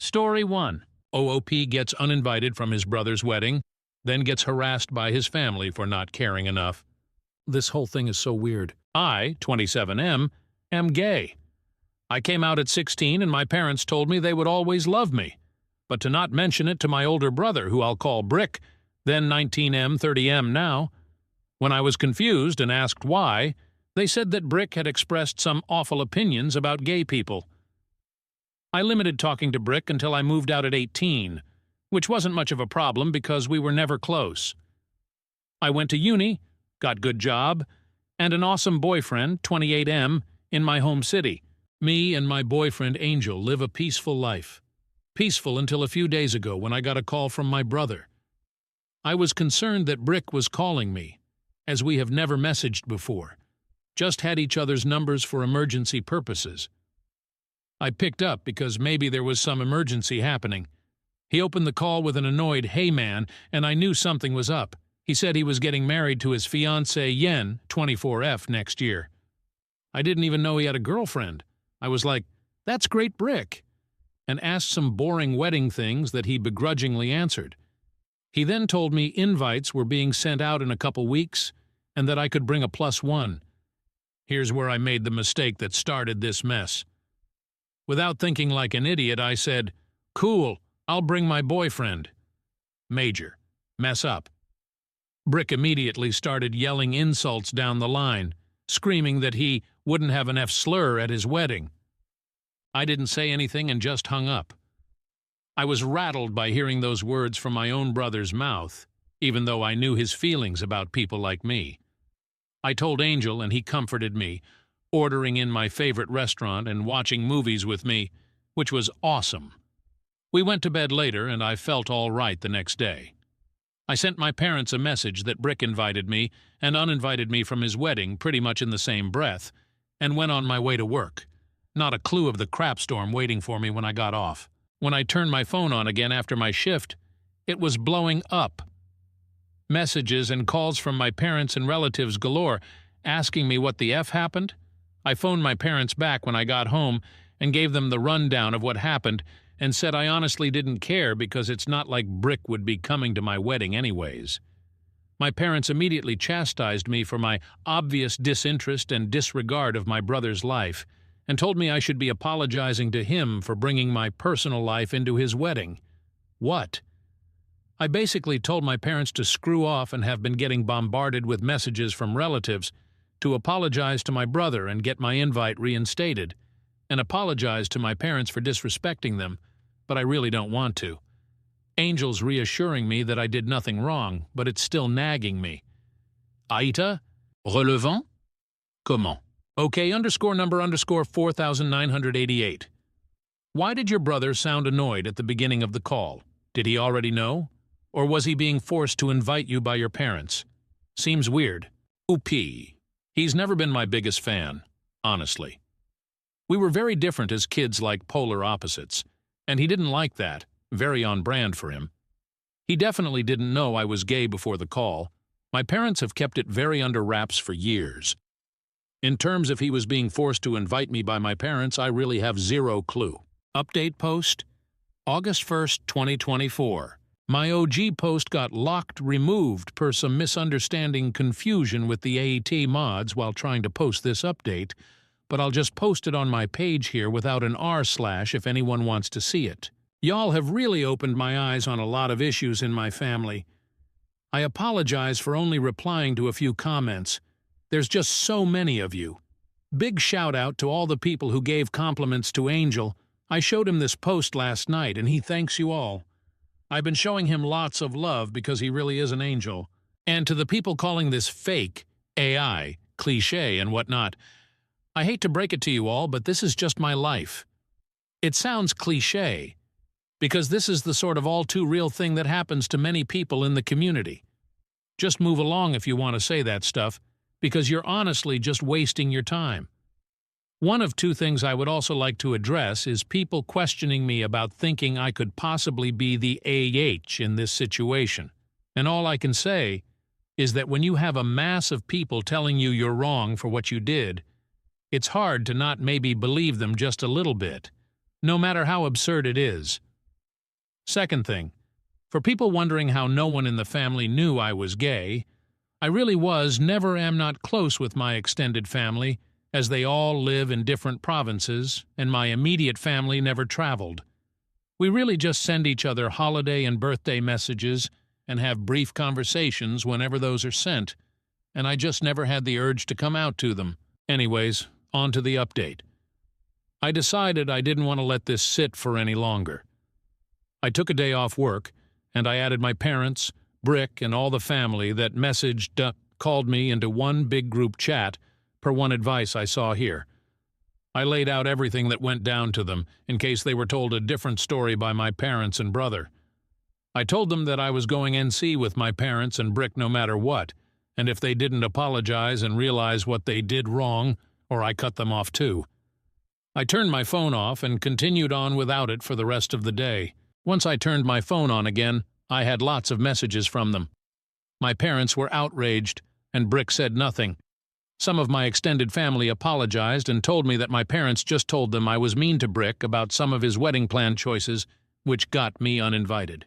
Story 1. OOP gets uninvited from his brother's wedding, then gets harassed by his family for not caring enough. This whole thing is so weird. I, 27M, am gay. I came out at 16 and my parents told me they would always love me, but to not mention it to my older brother, who I'll call Brick, then 19M, 30M now. When I was confused and asked why, they said that Brick had expressed some awful opinions about gay people. I limited talking to Brick until I moved out at 18, which wasn't much of a problem because we were never close. I went to uni, got good job, and an awesome boyfriend, 28M, in my home city. Me and my boyfriend Angel live a peaceful life. Peaceful until a few days ago when I got a call from my brother. I was concerned that Brick was calling me, as we have never messaged before, just had each other's numbers for emergency purposes. I picked up because maybe there was some emergency happening. He opened the call with an annoyed "Hey man," and I knew something was up. He said he was getting married to his fiancée Yen, 24F, next year. I didn't even know he had a girlfriend. I was like, "That's great, Brick," and asked some boring wedding things that he begrudgingly answered. He then told me invites were being sent out in a couple weeks and that I could bring a +1. Here's where I made the mistake that started this mess. Without thinking like an idiot, I said, "Cool, I'll bring my boyfriend." Major. Mess up. Brick immediately started yelling insults down the line, screaming that he wouldn't have an F-slur at his wedding. I didn't say anything and just hung up. I was rattled by hearing those words from my own brother's mouth, even though I knew his feelings about people like me. I told Angel and he comforted me, ordering in my favorite restaurant and watching movies with me, which was awesome. We went to bed later and I felt all right the next day. I sent my parents a message that Brick invited me and uninvited me from his wedding pretty much in the same breath, and went on my way to work. Not a clue of the crap storm waiting for me when I got off. When I turned my phone on again after my shift, it was blowing up. Messages and calls from my parents and relatives galore, asking me what the F happened. I phoned my parents back when I got home and gave them the rundown of what happened and said I honestly didn't care because it's not like Brick would be coming to my wedding anyways. My parents immediately chastised me for my obvious disinterest and disregard of my brother's life and told me I should be apologizing to him for bringing my personal life into his wedding. What? I basically told my parents to screw off and have been getting bombarded with messages from relatives, to apologize to my brother and get my invite reinstated, and apologize to my parents for disrespecting them, but I really don't want to. Angel's reassuring me that I did nothing wrong, but it's still nagging me. Aïta? Relevant? Comment? OK_number_4988. Why did your brother sound annoyed at the beginning of the call? Did he already know? Or was he being forced to invite you by your parents? Seems weird. OP. He's never been my biggest fan, honestly. We were very different as kids, like polar opposites, and he didn't like that, very on brand for him. He definitely didn't know I was gay before the call. My parents have kept it very under wraps for years. In terms of he was being forced to invite me by my parents, I really have zero clue. Update post? August 1st, 2024. My OG post got removed per some misunderstanding confusion with the AET mods while trying to post this update, but I'll just post it on my page here without an r/ if anyone wants to see it. Y'all have really opened my eyes on a lot of issues in my family. I apologize for only replying to a few comments. There's just so many of you. Big shout out to all the people who gave compliments to Angel. I showed him this post last night and he thanks you all. I've been showing him lots of love because he really is an angel. And to the people calling this fake, AI, cliché, and whatnot, I hate to break it to you all, but this is just my life. It sounds cliché, because this is the sort of all-too-real thing that happens to many people in the community. Just move along if you want to say that stuff, because you're honestly just wasting your time. One of two things I would also like to address is people questioning me about thinking I could possibly be the AH in this situation. And all I can say is that when you have a mass of people telling you you're wrong for what you did, it's hard to not maybe believe them just a little bit, no matter how absurd it is. Second thing, for people wondering how no one in the family knew I was gay, I really never am not close with my extended family, as they all live in different provinces, and my immediate family never traveled. We really just send each other holiday and birthday messages and have brief conversations whenever those are sent, and I just never had the urge to come out to them. Anyways, on to the update. I decided I didn't want to let this sit for any longer. I took a day off work, and I added my parents, Brick, and all the family that called me into one big group chat per one advice I saw here. I laid out everything that went down to them, in case they were told a different story by my parents and brother. I told them that I was going NC with my parents and Brick no matter what, and if they didn't apologize and realize what they did wrong, or I cut them off too. I turned my phone off and continued on without it for the rest of the day. Once I turned my phone on again, I had lots of messages from them. My parents were outraged, and Brick said nothing. Some of my extended family apologized and told me that my parents just told them I was mean to Brick about some of his wedding plan choices, which got me uninvited.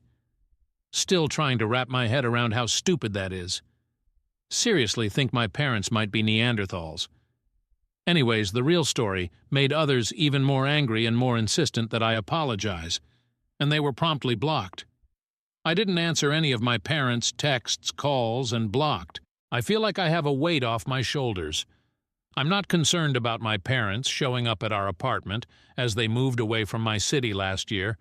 Still trying to wrap my head around how stupid that is. Seriously think my parents might be Neanderthals. Anyways, the real story made others even more angry and more insistent that I apologize, and they were promptly blocked. I didn't answer any of my parents' texts, calls, and blocked. I feel like I have a weight off my shoulders. I'm not concerned about my parents showing up at our apartment as they moved away from my city last year.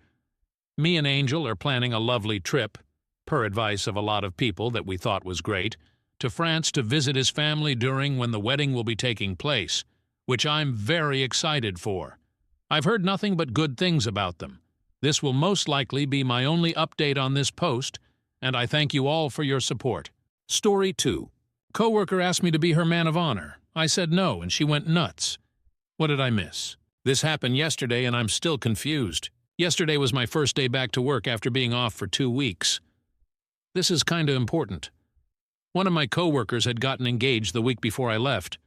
Me and Angel are planning a lovely trip, per advice of a lot of people that we thought was great, to France to visit his family during when the wedding will be taking place, which I'm very excited for. I've heard nothing but good things about them. This will most likely be my only update on this post, and I thank you all for your support. Story 2. Coworker asked me to be her man of honor. I said no, and she went nuts. What did I miss? This happened yesterday, and I'm still confused. Yesterday was my first day back to work after being off for 2 weeks. This is kinda important. One of my coworkers had gotten engaged the week before I left.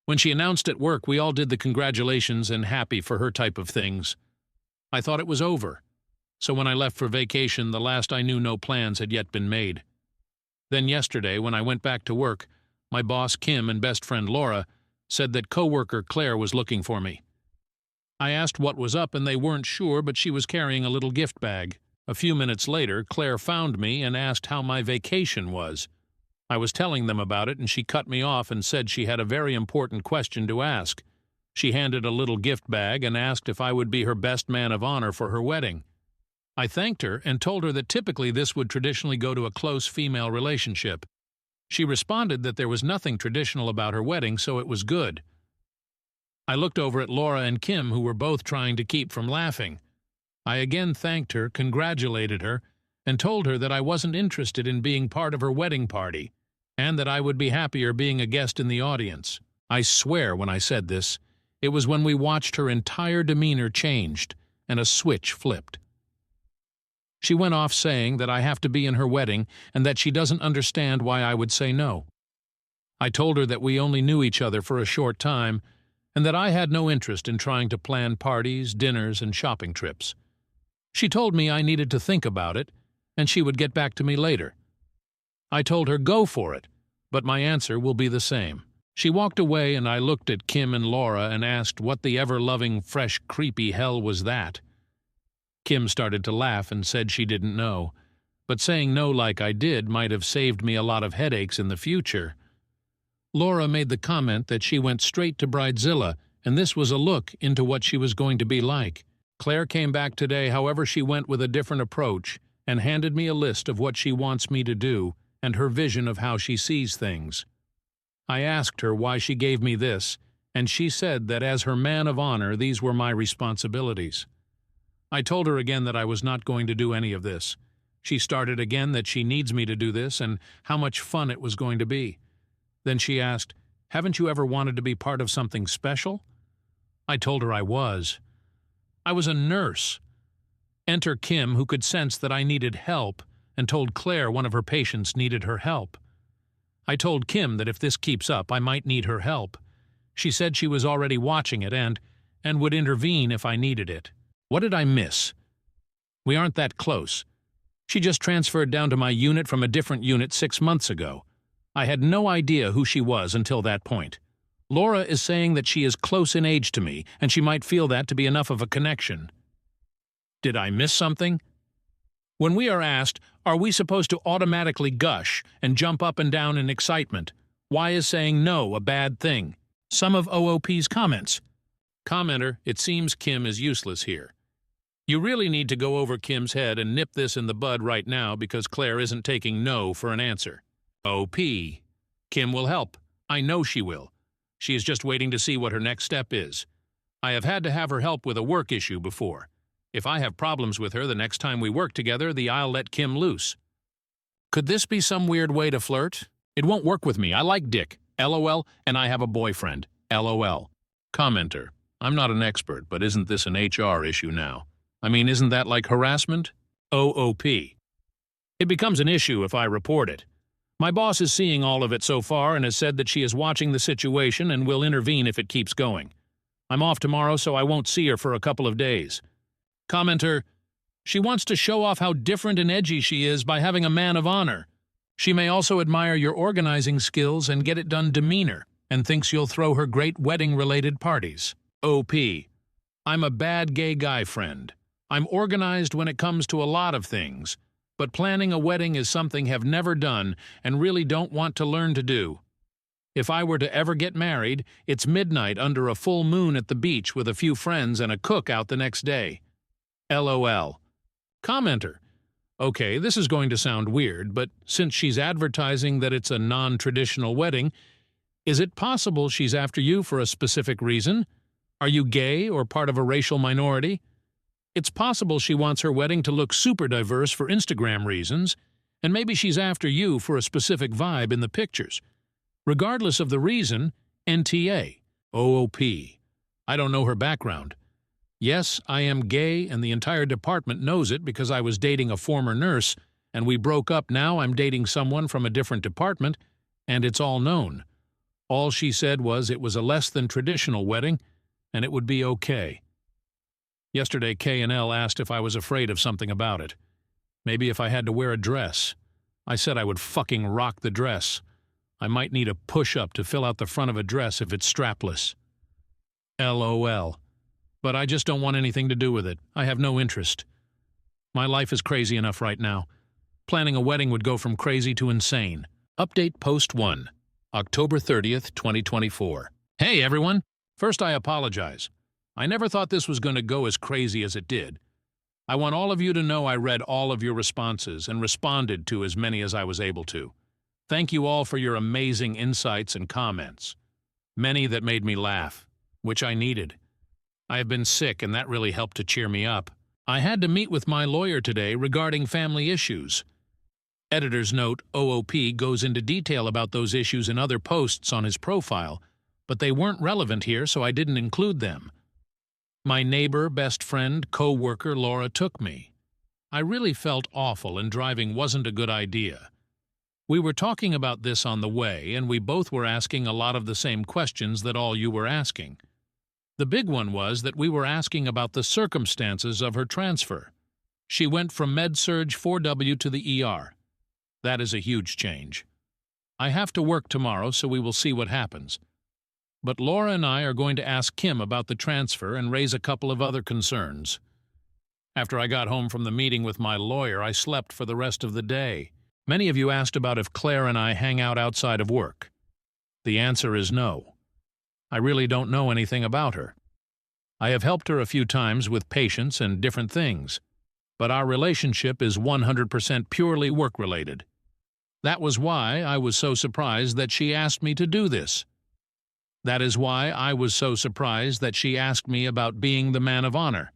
When she announced at work, we all did the congratulations and happy for her type of things. I thought it was over. So when I left for vacation, the last I knew no plans had yet been made. Then yesterday, when I went back to work, my boss Kim and best friend Laura said that coworker Claire was looking for me. I asked what was up and they weren't sure, but she was carrying a little gift bag. A few minutes later, Claire found me and asked how my vacation was. I was telling them about it and she cut me off and said she had a very important question to ask. She handed a little gift bag and asked if I would be her best man of honor for her wedding. I thanked her and told her that typically this would traditionally go to a close female relationship. She responded that there was nothing traditional about her wedding, so it was good. I looked over at Laura and Kim, who were both trying to keep from laughing. I again thanked her, congratulated her, and told her that I wasn't interested in being part of her wedding party, and that I would be happier being a guest in the audience. I swear when I said this, it was when we watched her entire demeanor changed, and a switch flipped. She went off saying that I have to be in her wedding and that she doesn't understand why I would say no. I told her that we only knew each other for a short time and that I had no interest in trying to plan parties, dinners, and shopping trips. She told me I needed to think about it and she would get back to me later. I told her go for it, but my answer will be the same. She walked away and I looked at Kim and Laura and asked what the ever-loving, fresh, creepy hell was that. Kim started to laugh and said she didn't know, but saying no like I did might have saved me a lot of headaches in the future. Laura made the comment that she went straight to Bridezilla, and this was a look into what she was going to be like. Claire came back today, however she went with a different approach, and handed me a list of what she wants me to do and her vision of how she sees things. I asked her why she gave me this, and she said that as her man of honor, these were my responsibilities. I told her again that I was not going to do any of this. She started again that she needs me to do this and how much fun it was going to be. Then she asked, "Haven't you ever wanted to be part of something special?" I told her I was. I was a nurse. Enter Kim, who could sense that I needed help, and told Claire one of her patients needed her help. I told Kim that if this keeps up, I might need her help. She said she was already watching it and would intervene if I needed it. What did I miss? We aren't that close. She just transferred down to my unit from a different unit 6 months ago. I had no idea who she was until that point. Laura is saying that she is close in age to me, and she might feel that to be enough of a connection. Did I miss something? When we are asked, are we supposed to automatically gush and jump up and down in excitement? Why is saying no a bad thing? Some of OOP's comments. Commenter, it seems Kim is useless here. You really need to go over Kim's head and nip this in the bud right now because Claire isn't taking no for an answer. OP. Kim will help. I know she will. She is just waiting to see what her next step is. I have had to have her help with a work issue before. If I have problems with her the next time we work together, I'll let Kim loose. Could this be some weird way to flirt? It won't work with me. I like dick. LOL, and I have a boyfriend. LOL. Commenter. I'm not an expert, but isn't this an HR issue now? I mean, isn't that like harassment? OOP. It becomes an issue if I report it. My boss is seeing all of it so far and has said that she is watching the situation and will intervene if it keeps going. I'm off tomorrow, so I won't see her for a couple of days. Commenter, she wants to show off how different and edgy she is by having a man of honor. She may also admire your organizing skills and get it done demeanor, and thinks you'll throw her great wedding-related parties. OP. I'm a bad gay guy friend. I'm organized when it comes to a lot of things, but planning a wedding is something I've never done and really don't want to learn to do. If I were to ever get married, it's midnight under a full moon at the beach with a few friends and a cook out the next day. LOL. Commenter. Okay, this is going to sound weird, but since she's advertising that it's a non-traditional wedding, is it possible she's after you for a specific reason? Are you gay or part of a racial minority? It's possible she wants her wedding to look super diverse for Instagram reasons, and maybe she's after you for a specific vibe in the pictures. Regardless of the reason, NTA. OOP. I don't know her background. Yes, I am gay, and the entire department knows it because I was dating a former nurse, and we broke up. Now I'm dating someone from a different department, and it's all known. All she said was it was a less than traditional wedding, and it would be okay. Yesterday, K&L asked if I was afraid of something about it. Maybe if I had to wear a dress. I said I would fucking rock the dress. I might need a push-up to fill out the front of a dress if it's strapless. LOL. But I just don't want anything to do with it. I have no interest. My life is crazy enough right now. Planning a wedding would go from crazy to insane. Update Post 1, October 30th, 2024. Hey, everyone! First, I apologize. I never thought this was going to go as crazy as it did. I want all of you to know I read all of your responses and responded to as many as I was able to. Thank you all for your amazing insights and comments. Many that made me laugh, which I needed. I have been sick, and that really helped to cheer me up. I had to meet with my lawyer today regarding family issues. Editor's note, OOP goes into detail about those issues in other posts on his profile, but they weren't relevant here, so I didn't include them. My neighbor, best friend, co-worker Laura took me. I really felt awful, and driving wasn't a good idea. We were talking about this on the way, and we both were asking a lot of the same questions that all you were asking. The big one was that we were asking about the circumstances of her transfer. She went from Med-Surg 4W to the ER. That is a huge change. I have to work tomorrow, so we will see what happens. But Laura and I are going to ask Kim about the transfer and raise a couple of other concerns. After I got home from the meeting with my lawyer, I slept for the rest of the day. Many of you asked about if Claire and I hang out outside of work. The answer is no. I really don't know anything about her. I have helped her a few times with patients and different things, but our relationship is 100% purely work-related. That was why I was so surprised that she asked me to do this. That is why I was so surprised that she asked me about being the man of honor.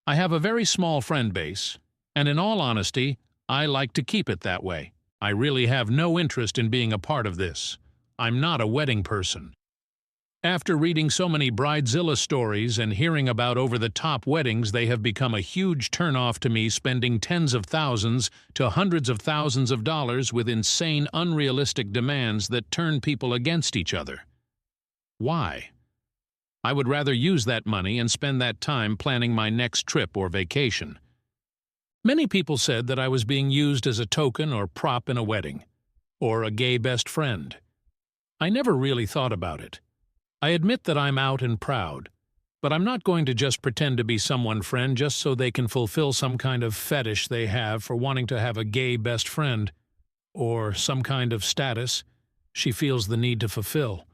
I have a very small friend base, and in all honesty, I like to keep it that way. I really have no interest in being a part of this. I'm not a wedding person. After reading so many Bridezilla stories and hearing about over-the-top weddings, they have become a huge turnoff to me, spending tens of thousands to hundreds of thousands of dollars with insane, unrealistic demands that turn people against each other. Why? I would rather use that money and spend that time planning my next trip or vacation. Many people said that I was being used as a token or prop in a wedding, or a gay best friend. I never really thought about it. I admit that I'm out and proud, but I'm not going to just pretend to be someone's friend just so they can fulfill some kind of fetish they have for wanting to have a gay best friend, or some kind of status she feels the need to fulfill.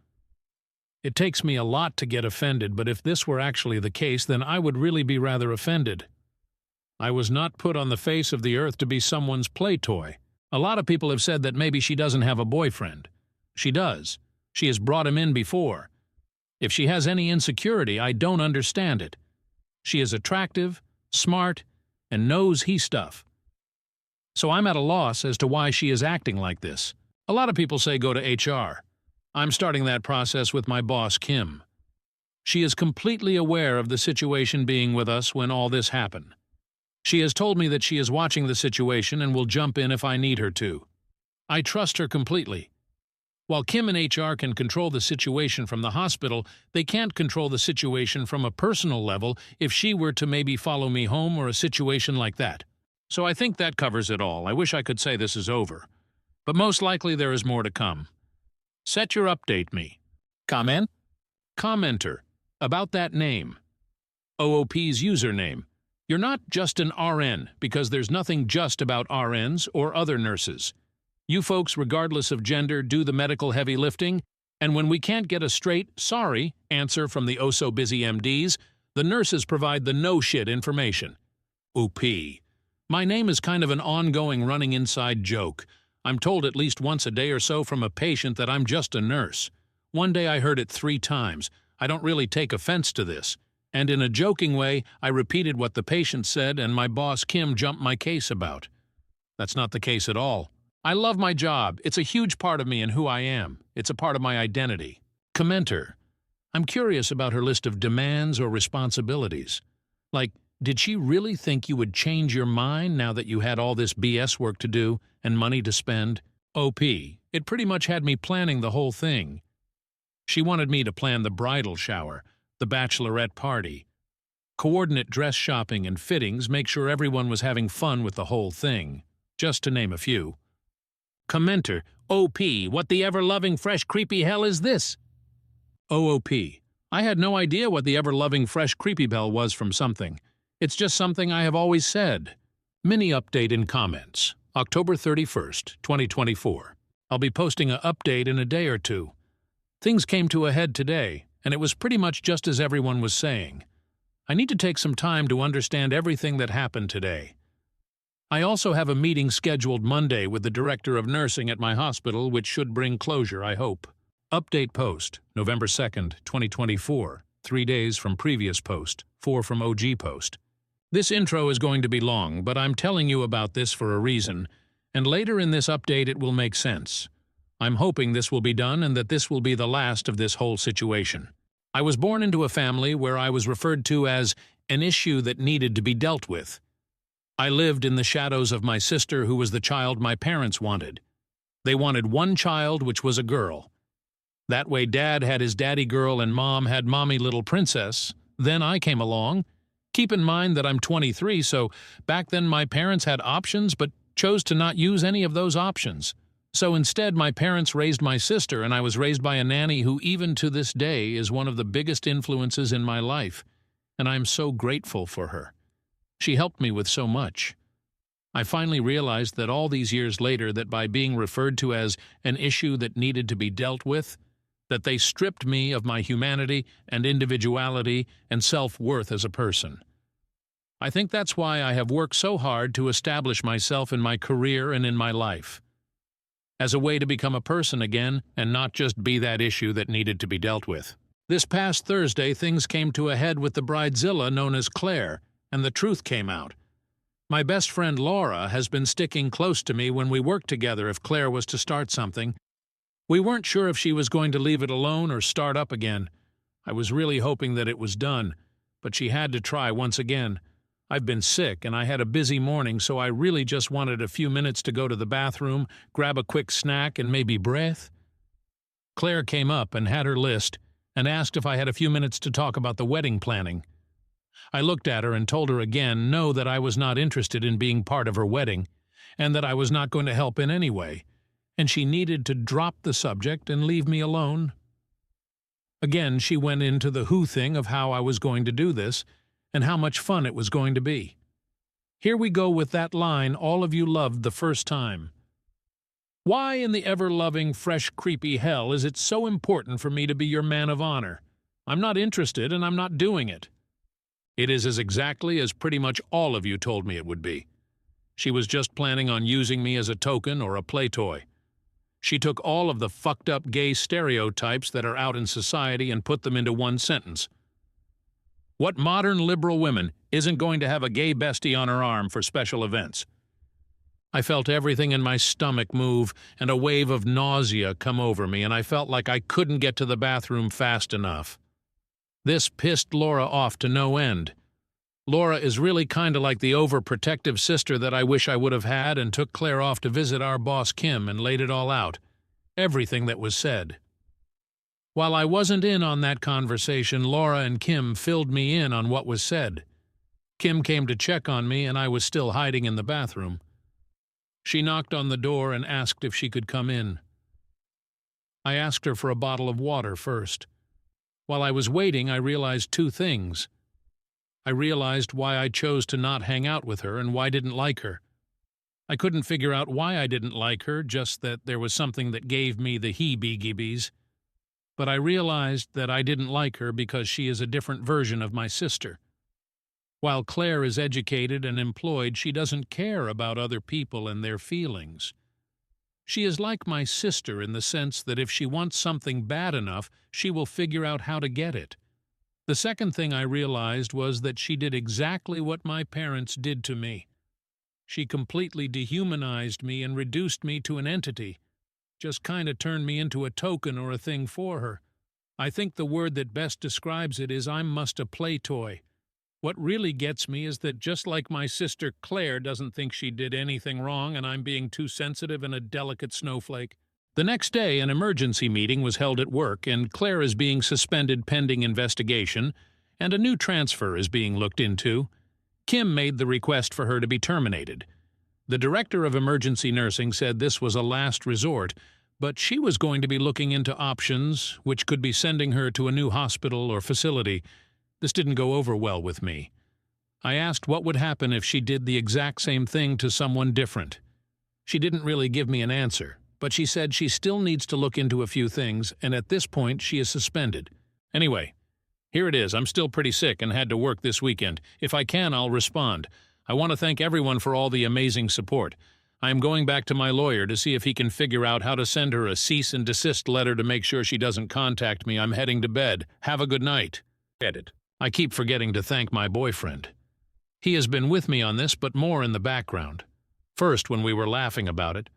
It takes me a lot to get offended, but if this were actually the case, then I would really be rather offended. I was not put on the face of the earth to be someone's play toy. A lot of people have said that maybe she doesn't have a boyfriend. She does. She has brought him in before. If she has any insecurity, I don't understand it. She is attractive, smart, and knows he stuff. So I'm at a loss as to why she is acting like this. A lot of people say go to HR. I'm starting that process with my boss, Kim. She is completely aware of the situation being with us when all this happened. She has told me that she is watching the situation and will jump in if I need her to. I trust her completely. While Kim and HR can control the situation from the hospital, they can't control the situation from a personal level if she were to maybe follow me home or a situation like that. So I think that covers it all. I wish I could say this is over. But most likely there is more to come. Set your update me. Comment? Commenter. About that name. OOP's username. You're not just an RN, because there's nothing just about RNs or other nurses. You folks, regardless of gender, do the medical heavy lifting, and when we can't get a straight, sorry, answer from the oh-so-busy MDs, the nurses provide the no-shit information. OP. My name is kind of an ongoing running inside joke. I'm told at least once a day or so from a patient that I'm just a nurse. One day I heard it 3 times. I don't really take offense to this. And in a joking way, I repeated what the patient said and my boss Kim jumped my case about. That's not the case at all. I love my job. It's a huge part of me and who I am. It's a part of my identity. Commenter. I'm curious about her list of demands or responsibilities. Like, did she really think you would change your mind now that you had all this BS work to do and money to spend? OP. It pretty much had me planning the whole thing. She wanted me to plan the bridal shower, the bachelorette party, coordinate dress shopping and fittings, make sure everyone was having fun with the whole thing, just to name a few. Commenter. OP. What the ever-loving fresh creepy hell is this? OOP. I had no idea what the ever-loving fresh creepy bell was from something. It's just something I have always said. Mini update in comments. October 31st, 2024. I'll be posting an update in a day or two. Things came to a head today, and it was pretty much just as everyone was saying. I need to take some time to understand everything that happened today. I also have a meeting scheduled Monday with the director of nursing at my hospital, which should bring closure, I hope. Update post, November 2nd, 2024. 3 days from previous post, 4 from OG post. This intro is going to be long, but I'm telling you about this for a reason, and later in this update it will make sense. I'm hoping this will be done and that this will be the last of this whole situation. I was born into a family where I was referred to as an issue that needed to be dealt with. I lived in the shadows of my sister, who was the child my parents wanted. They wanted one child, which was a girl. That way Dad had his daddy girl and Mom had mommy little princess. Then I came along. Keep in mind that I'm 23, so back then my parents had options but chose to not use any of those options. So instead my parents raised my sister, and I was raised by a nanny who even to this day is one of the biggest influences in my life, and I'm so grateful for her. She helped me with so much. I finally realized that all these years later that by being referred to as an issue that needed to be dealt with, that they stripped me of my humanity and individuality and self-worth as a person. I think that's why I have worked so hard to establish myself in my career and in my life, as a way to become a person again and not just be that issue that needed to be dealt with. This past Thursday, things came to a head with the bridezilla known as Claire, and the truth came out. My best friend Laura has been sticking close to me when we worked together if Claire was to start something. We weren't sure if she was going to leave it alone or start up again. I was really hoping that it was done, but she had to try once again. I've been sick and I had a busy morning, so I really just wanted a few minutes to go to the bathroom, grab a quick snack, and maybe breath. Claire came up and had her list and asked if I had a few minutes to talk about the wedding planning. I looked at her and told her again no, that I was not interested in being part of her wedding, and that I was not going to help in any way, and she needed to drop the subject and leave me alone. Again, she went into the who thing of how I was going to do this, and how much fun it was going to be. Here we go with that line all of you loved the first time. Why in the ever-loving, fresh, creepy hell is it so important for me to be your man of honor? I'm not interested, and I'm not doing it. It is as exactly as pretty much all of you told me it would be. She was just planning on using me as a token or a play toy. She took all of the fucked-up gay stereotypes that are out in society and put them into one sentence. What modern liberal woman isn't going to have a gay bestie on her arm for special events? I felt everything in my stomach move and a wave of nausea come over me, and I felt like I couldn't get to the bathroom fast enough. This pissed Laura off to no end. Laura is really kind of like the overprotective sister that I wish I would have had, and took Claire off to visit our boss Kim and laid it all out. Everything that was said. While I wasn't in on that conversation, Laura and Kim filled me in on what was said. Kim came to check on me, and I was still hiding in the bathroom. She knocked on the door and asked if she could come in. I asked her for a bottle of water first. While I was waiting, I realized two things. I realized why I chose to not hang out with her and why I didn't like her. I couldn't figure out why I didn't like her, just that there was something that gave me the heebie-jeebies. But I realized that I didn't like her because she is a different version of my sister. While Claire is educated and employed, she doesn't care about other people and their feelings. She is like my sister in the sense that if she wants something bad enough, she will figure out how to get it. The second thing I realized was that she did exactly what my parents did to me. She completely dehumanized me and reduced me to an entity. Just kinda turned me into a token or a thing for her. I think the word that best describes it is I'm a play toy. What really gets me is that just like my sister Claire doesn't think she did anything wrong and I'm being too sensitive and a delicate snowflake. The next day, an emergency meeting was held at work, and Claire is being suspended pending investigation, and a new transfer is being looked into. Kim made the request for her to be terminated. The director of emergency nursing said this was a last resort, but she was going to be looking into options, which could be sending her to a new hospital or facility. This didn't go over well with me. I asked what would happen if she did the exact same thing to someone different. She didn't really give me an answer, but she said she still needs to look into a few things, and at this point she is suspended. Anyway, here it is. I'm still pretty sick and had to work this weekend. If I can, I'll respond. I want to thank everyone for all the amazing support. I am going back to my lawyer to see if he can figure out how to send her a cease and desist letter to make sure she doesn't contact me. I'm heading to bed. Have a good night. Edit. I keep forgetting to thank my boyfriend. He has been with me on this, but more in the background. First, when we were laughing about it.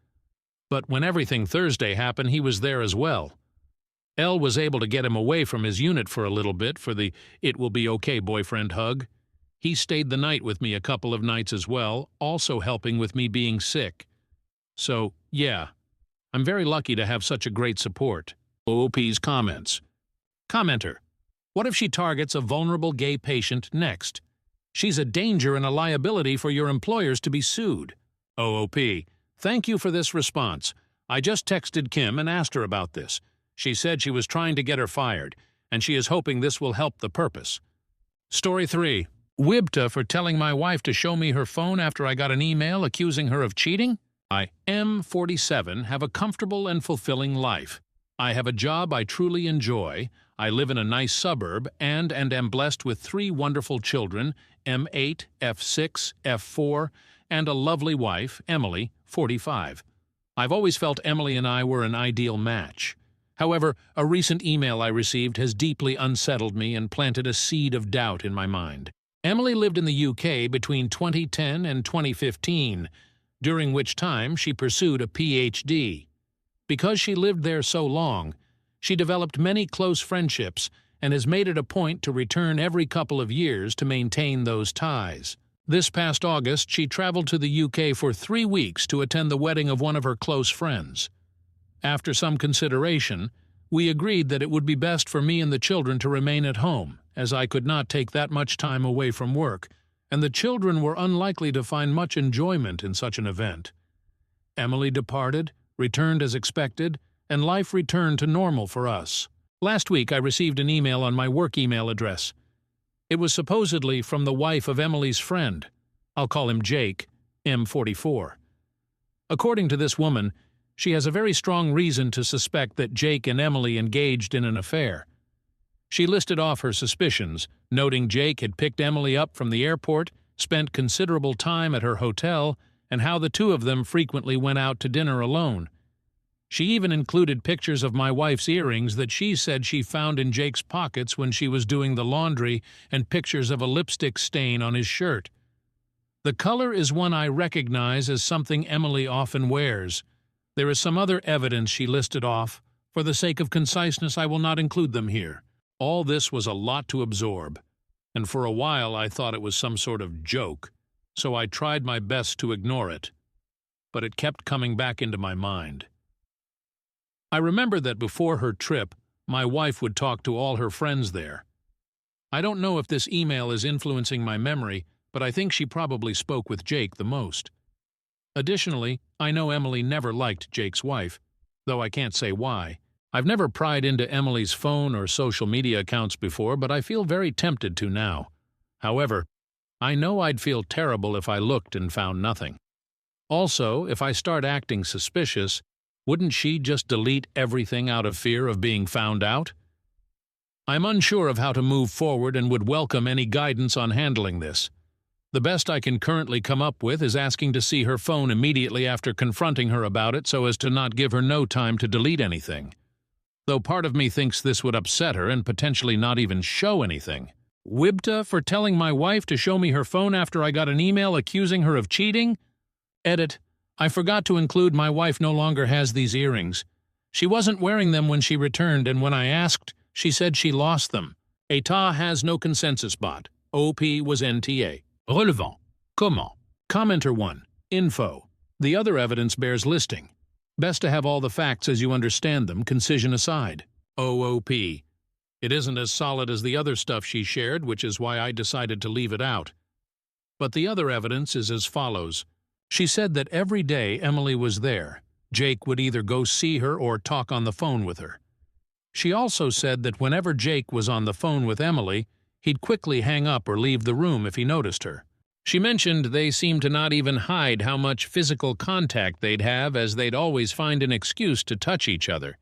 But when everything Thursday happened, he was there as well. Elle was able to get him away from his unit for a little bit for the "it will be okay" boyfriend hug. He stayed the night with me a couple of nights as well, also helping with me being sick. So, yeah, I'm very lucky to have such a great support. OOP's comments. Commenter. What if she targets a vulnerable gay patient next? She's a danger and a liability for your employers to be sued. OOP. Thank you for this response. I just texted Kim and asked her about this. She said she was trying to get her fired, and she is hoping this will help the purpose. Story 3. Wibta for telling my wife to show me her phone after I got an email accusing her of cheating? I am 47, have a comfortable and fulfilling life. I have a job I truly enjoy. I live in a nice suburb and am blessed with 3 wonderful children, M8, F6, F4, and a lovely wife, Emily, 45. I've always felt Emily and I were an ideal match. However, a recent email I received has deeply unsettled me and planted a seed of doubt in my mind. Emily lived in the UK between 2010 and 2015, during which time she pursued a PhD. Because she lived there so long, she developed many close friendships and has made it a point to return every couple of years to maintain those ties. This past August, she traveled to the UK for 3 weeks to attend the wedding of one of her close friends. After some consideration, we agreed that it would be best for me and the children to remain at home, as I could not take that much time away from work, and the children were unlikely to find much enjoyment in such an event. Emily departed, returned as expected, and life returned to normal for us. Last week I received an email on my work email address. It was supposedly from the wife of Emily's friend. I'll call him Jake, M44. According to this woman, she has a very strong reason to suspect that Jake and Emily engaged in an affair. She listed off her suspicions, noting Jake had picked Emily up from the airport, spent considerable time at her hotel, and how the two of them frequently went out to dinner alone. She even included pictures of my wife's earrings that she said she found in Jake's pockets when she was doing the laundry, and pictures of a lipstick stain on his shirt. The color is one I recognize as something Emily often wears. There is some other evidence she listed off. For the sake of conciseness, I will not include them here. All this was a lot to absorb, and for a while I thought it was some sort of joke, so I tried my best to ignore it. But it kept coming back into my mind. I remember that before her trip, my wife would talk to all her friends there. I don't know if this email is influencing my memory, but I think she probably spoke with Jake the most. Additionally, I know Emily never liked Jake's wife, though I can't say why. I've never pried into Emily's phone or social media accounts before, but I feel very tempted to now. However, I know I'd feel terrible if I looked and found nothing. Also, if I start acting suspicious, wouldn't she just delete everything out of fear of being found out? I'm unsure of how to move forward and would welcome any guidance on handling this. The best I can currently come up with is asking to see her phone immediately after confronting her about it so as to not give her no time to delete anything. Though part of me thinks this would upset her and potentially not even show anything. Wibta for telling my wife to show me her phone after I got an email accusing her of cheating? Edit. I forgot to include my wife no longer has these earrings. She wasn't wearing them when she returned, and when I asked, she said she lost them. État has no consensus bot. OP was NTA. Relevant. Comment? Commenter 1. Info. The other evidence bears listing. Best to have all the facts as you understand them, concision aside. OOP. It isn't as solid as the other stuff she shared, which is why I decided to leave it out. But the other evidence is as follows. She said that every day Emily was there, Jake would either go see her or talk on the phone with her. She also said that whenever Jake was on the phone with Emily, he'd quickly hang up or leave the room if he noticed her. She mentioned they seemed to not even hide how much physical contact they'd have, as they'd always find an excuse to touch each other.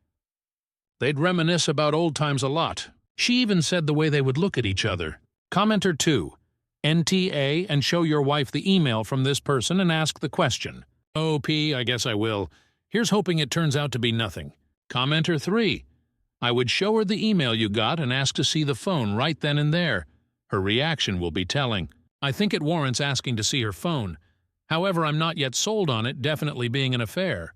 They'd reminisce about old times a lot. She even said the way they would look at each other. Commenter 2. NTA and show your wife the email from this person and ask the question. OP, I guess I will. Here's hoping it turns out to be nothing. Commenter 3. I would show her the email you got and ask to see the phone right then and there. Her reaction will be telling. I think it warrants asking to see her phone. However, I'm not yet sold on it definitely being an affair.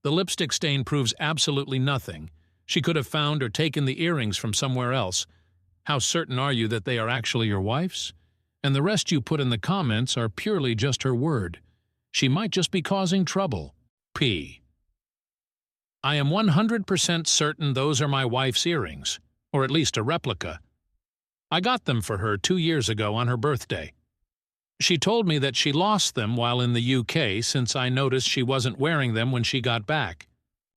The lipstick stain proves absolutely nothing. She could have found or taken the earrings from somewhere else. How certain are you that they are actually your wife's? And the rest you put in the comments are purely just her word. She might just be causing trouble. P. I am 100% certain those are my wife's earrings, or at least a replica. I got them for her 2 years ago on her birthday. She told me that she lost them while in the UK since I noticed she wasn't wearing them when she got back.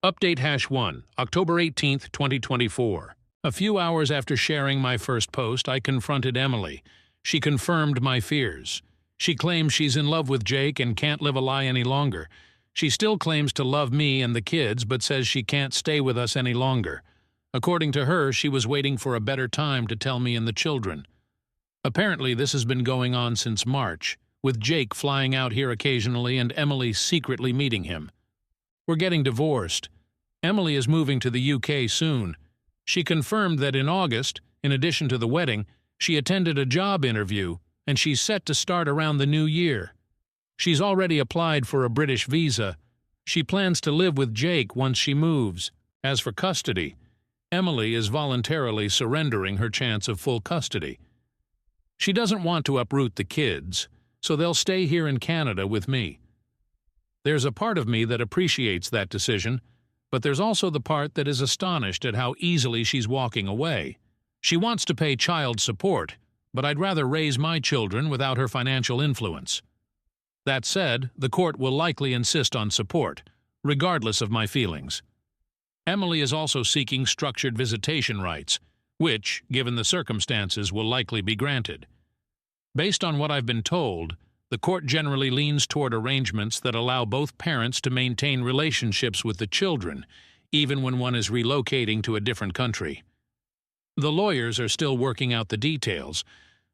Update #1, October 18, 2024. A few hours after sharing my first post, I confronted Emily. She confirmed my fears. She claims she's in love with Jake and can't live a lie any longer. She still claims to love me and the kids, but says she can't stay with us any longer. According to her, she was waiting for a better time to tell me and the children. Apparently, this has been going on since March, with Jake flying out here occasionally and Emily secretly meeting him. We're getting divorced. Emily is moving to the UK soon. She confirmed that in August, in addition to the wedding, she attended a job interview, and she's set to start around the new year. She's already applied for a British visa. She plans to live with Jake once she moves. As for custody, Emily is voluntarily surrendering her chance of full custody. She doesn't want to uproot the kids, so they'll stay here in Canada with me. There's a part of me that appreciates that decision, but there's also the part that is astonished at how easily she's walking away. She wants to pay child support, but I'd rather raise my children without her financial influence. That said, the court will likely insist on support, regardless of my feelings. Emily is also seeking structured visitation rights, which, given the circumstances, will likely be granted. Based on what I've been told, the court generally leans toward arrangements that allow both parents to maintain relationships with the children, even when one is relocating to a different country. The lawyers are still working out the details,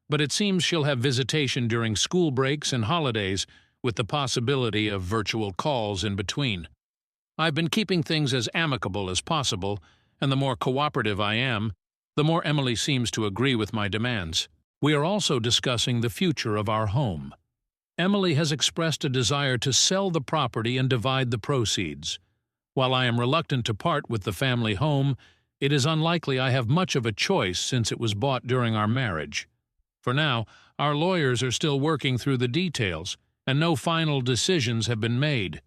but it seems she'll have visitation during school breaks and holidays, with the possibility of virtual calls in between. I've been keeping things as amicable as possible, and the more cooperative I am, the more Emily seems to agree with my demands. We are also discussing the future of our home. Emily has expressed a desire to sell the property and divide the proceeds. While I am reluctant to part with the family home, it is unlikely I have much of a choice since it was bought during our marriage. For now, our lawyers are still working through the details, and no final decisions have been made.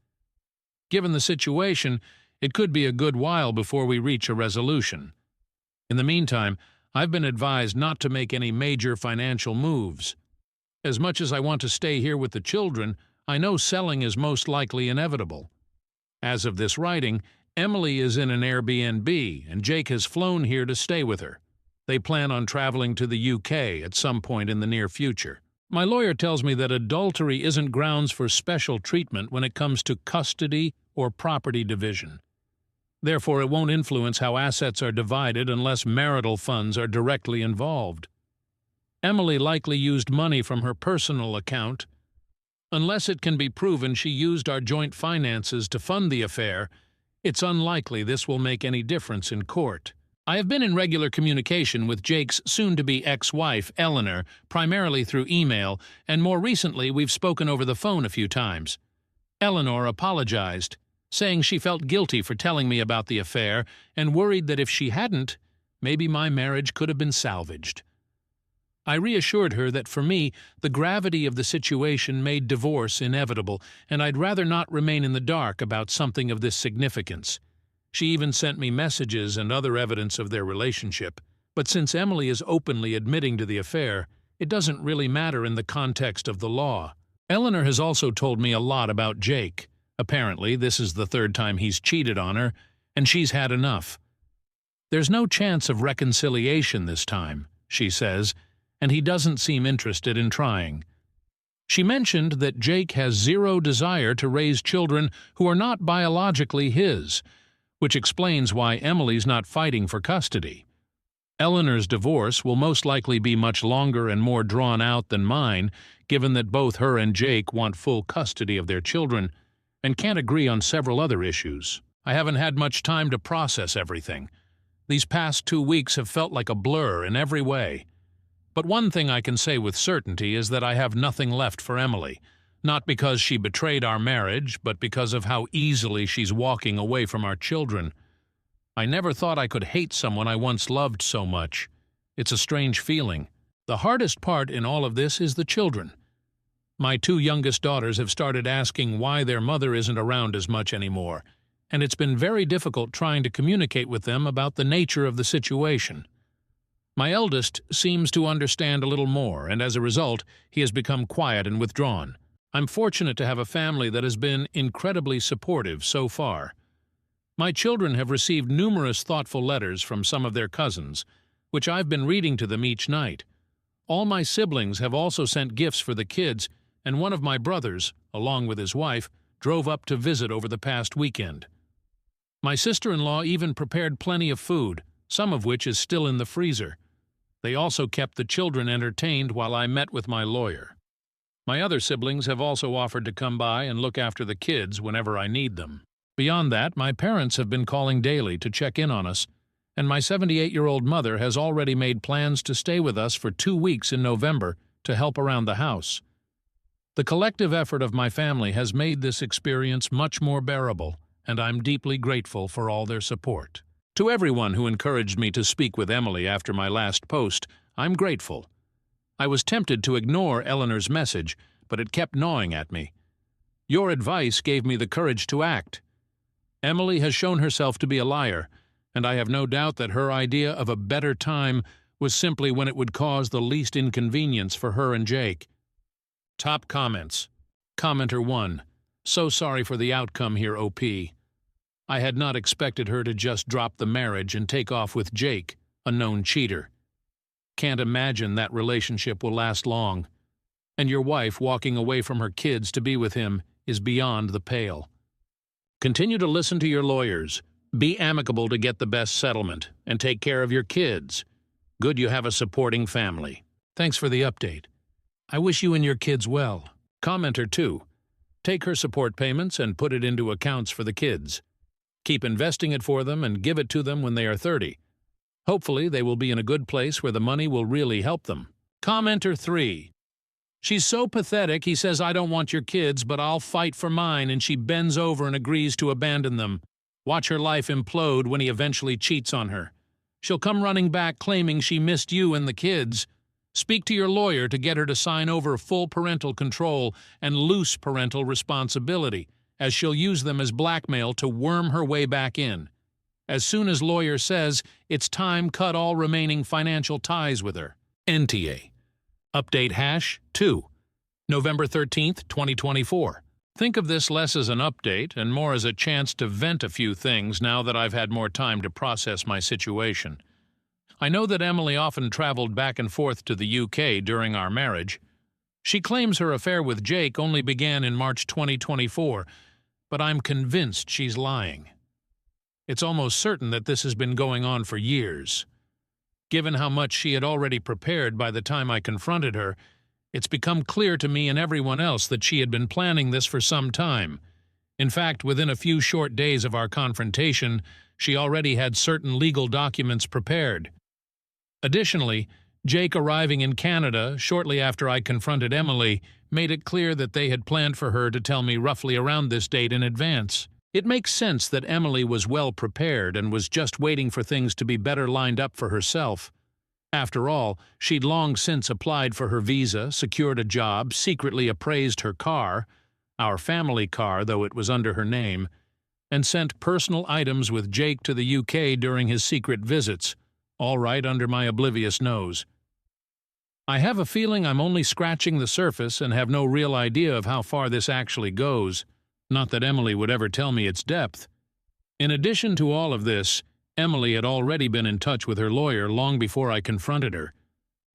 Given the situation, it could be a good while before we reach a resolution. In the meantime, I've been advised not to make any major financial moves. As much as I want to stay here with the children, I know selling is most likely inevitable. As of this writing, Emily is in an Airbnb, and Jake has flown here to stay with her. They plan on traveling to the UK at some point in the near future. My lawyer tells me that adultery isn't grounds for special treatment when it comes to custody or property division. Therefore, it won't influence how assets are divided unless marital funds are directly involved. Emily likely used money from her personal account. Unless it can be proven she used our joint finances to fund the affair, it's unlikely this will make any difference in court. I have been in regular communication with Jake's soon-to-be ex-wife, Eleanor, primarily through email, and more recently we've spoken over the phone a few times. Eleanor apologized, saying she felt guilty for telling me about the affair and worried that if she hadn't, maybe my marriage could have been salvaged. I reassured her that for me, the gravity of the situation made divorce inevitable, and I'd rather not remain in the dark about something of this significance. She even sent me messages and other evidence of their relationship. But since Emily is openly admitting to the affair, it doesn't really matter in the context of the law. Eleanor has also told me a lot about Jake. Apparently, this is the third time he's cheated on her, and she's had enough. There's no chance of reconciliation this time, she says, and he doesn't seem interested in trying. She mentioned that Jake has zero desire to raise children who are not biologically his, which explains why Emily's not fighting for custody. Eleanor's divorce will most likely be much longer and more drawn out than mine, given that both her and Jake want full custody of their children and can't agree on several other issues. I haven't had much time to process everything. These past 2 weeks have felt like a blur in every way. But one thing I can say with certainty is that I have nothing left for Emily. Not because she betrayed our marriage, but because of how easily she's walking away from our children. I never thought I could hate someone I once loved so much. It's a strange feeling. The hardest part in all of this is the children. My 2 youngest daughters have started asking why their mother isn't around as much anymore, and it's been very difficult trying to communicate with them about the nature of the situation. My eldest seems to understand a little more, and as a result, he has become quiet and withdrawn. I'm fortunate to have a family that has been incredibly supportive so far. My children have received numerous thoughtful letters from some of their cousins, which I've been reading to them each night. All my siblings have also sent gifts for the kids, and one of my brothers, along with his wife, drove up to visit over the past weekend. My sister-in-law even prepared plenty of food, some of which is still in the freezer. They also kept the children entertained while I met with my lawyer. My other siblings have also offered to come by and look after the kids whenever I need them. Beyond that, my parents have been calling daily to check in on us, and my 78-year-old mother has already made plans to stay with us for 2 weeks in November to help around the house. The collective effort of my family has made this experience much more bearable, and I'm deeply grateful for all their support. To everyone who encouraged me to speak with Emily after my last post, I'm grateful. I was tempted to ignore Eleanor's message, but it kept gnawing at me. Your advice gave me the courage to act. Emily has shown herself to be a liar, and I have no doubt that her idea of a better time was simply when it would cause the least inconvenience for her and Jake. Top comments. Commenter 1. So sorry for the outcome here, OP. I had not expected her to just drop the marriage and take off with Jake, a known cheater. Can't imagine that relationship will last long. And your wife walking away from her kids to be with him is beyond the pale. Continue to listen to your lawyers. Be amicable to get the best settlement, and take care of your kids. Good you have a supporting family. Thanks for the update. I wish you and your kids well. Commenter 2. Take her support payments and put it into accounts for the kids. Keep investing it for them and give it to them when they are 30. Hopefully they will be in a good place where the money will really help them. Commenter 3. She's so pathetic, he says, I don't want your kids, but I'll fight for mine, and she bends over and agrees to abandon them. Watch her life implode when he eventually cheats on her. She'll come running back claiming she missed you and the kids. Speak to your lawyer to get her to sign over full parental control and loose parental responsibility, as she'll use them as blackmail to worm her way back in. As soon as lawyer says it's time, cut all remaining financial ties with her. NTA. Update hash 2. November 13th, 2024. Think of this less as an update and more as a chance to vent a few things now that I've had more time to process my situation. I know that Emily often traveled back and forth to the UK during our marriage. She claims her affair with Jake only began in March 2024, but I'm convinced she's lying. It's almost certain that this has been going on for years. Given how much she had already prepared by the time I confronted her, it's become clear to me and everyone else that she had been planning this for some time. In fact, within a few short days of our confrontation, she already had certain legal documents prepared. Additionally, Jake arriving in Canada shortly after I confronted Emily made it clear that they had planned for her to tell me roughly around this date in advance. It makes sense that Emily was well prepared and was just waiting for things to be better lined up for herself. After all, she'd long since applied for her visa, secured a job, secretly appraised her car, our family car though it was under her name, and sent personal items with Jake to the UK during his secret visits, all right under my oblivious nose. I have a feeling I'm only scratching the surface and have no real idea of how far this actually goes, not that Emily would ever tell me its depth. In addition to all of this, Emily had already been in touch with her lawyer long before I confronted her.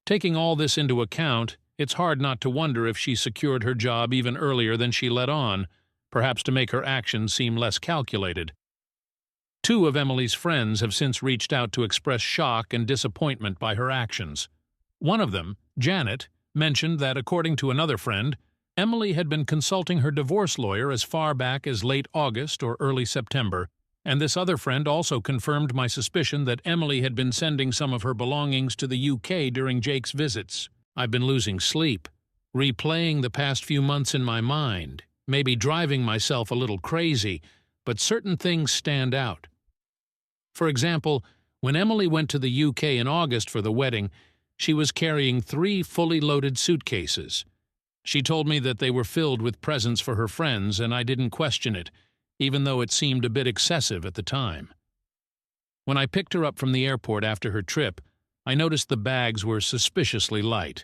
Taking all this into account, it's hard not to wonder if she secured her job even earlier than she let on, perhaps to make her actions seem less calculated. 2 of Emily's friends have since reached out to express shock and disappointment by her actions. One of them, Janet, mentioned that, according to another friend, Emily had been consulting her divorce lawyer as far back as late August or early September, and this other friend also confirmed my suspicion that Emily had been sending some of her belongings to the UK during Jake's visits. I've been losing sleep, replaying the past few months in my mind, maybe driving myself a little crazy, but certain things stand out. For example, when Emily went to the UK in August for the wedding, she was carrying 3 fully loaded suitcases. She told me that they were filled with presents for her friends, and I didn't question it, even though it seemed a bit excessive at the time. When I picked her up from the airport after her trip, I noticed the bags were suspiciously light.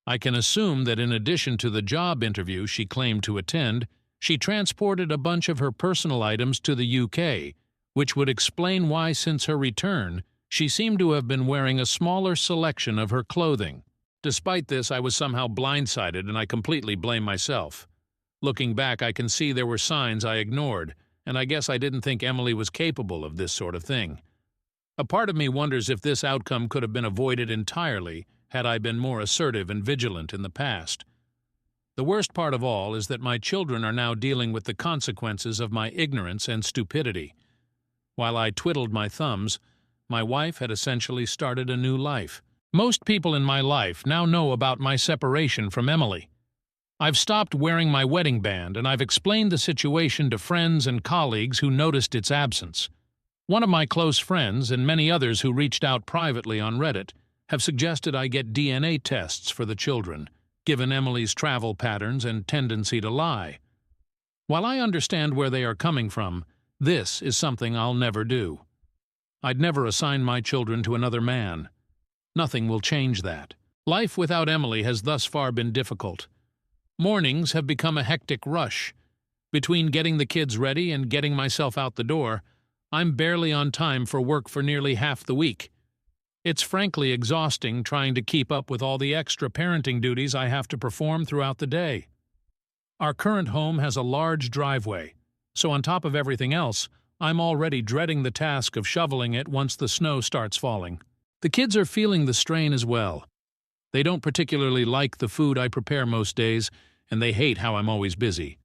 I can assume that in addition to the job interview she claimed to attend, she transported a bunch of her personal items to the UK, which would explain why since her return, she seemed to have been wearing a smaller selection of her clothing. Despite this, I was somehow blindsided, and I completely blame myself. Looking back, I can see there were signs I ignored, and I guess I didn't think Emily was capable of this sort of thing. A part of me wonders if this outcome could have been avoided entirely had I been more assertive and vigilant in the past. The worst part of all is that my children are now dealing with the consequences of my ignorance and stupidity. While I twiddled my thumbs, my wife had essentially started a new life. Most people in my life now know about my separation from Emily. I've stopped wearing my wedding band, and I've explained the situation to friends and colleagues who noticed its absence. One of my close friends, and many others who reached out privately on Reddit, have suggested I get DNA tests for the children, given Emily's travel patterns and tendency to lie. While I understand where they are coming from, this is something I'll never do. I'd never assign my children to another man. Nothing will change that. Life without Emily has thus far been difficult. Mornings have become a hectic rush. Between getting the kids ready and getting myself out the door, I'm barely on time for work for nearly half the week. It's frankly exhausting trying to keep up with all the extra parenting duties I have to perform throughout the day. Our current home has a large driveway, so on top of everything else, I'm already dreading the task of shoveling it once the snow starts falling. The kids are feeling the strain as well. They don't particularly like the food I prepare most days, and they hate how I'm always busy.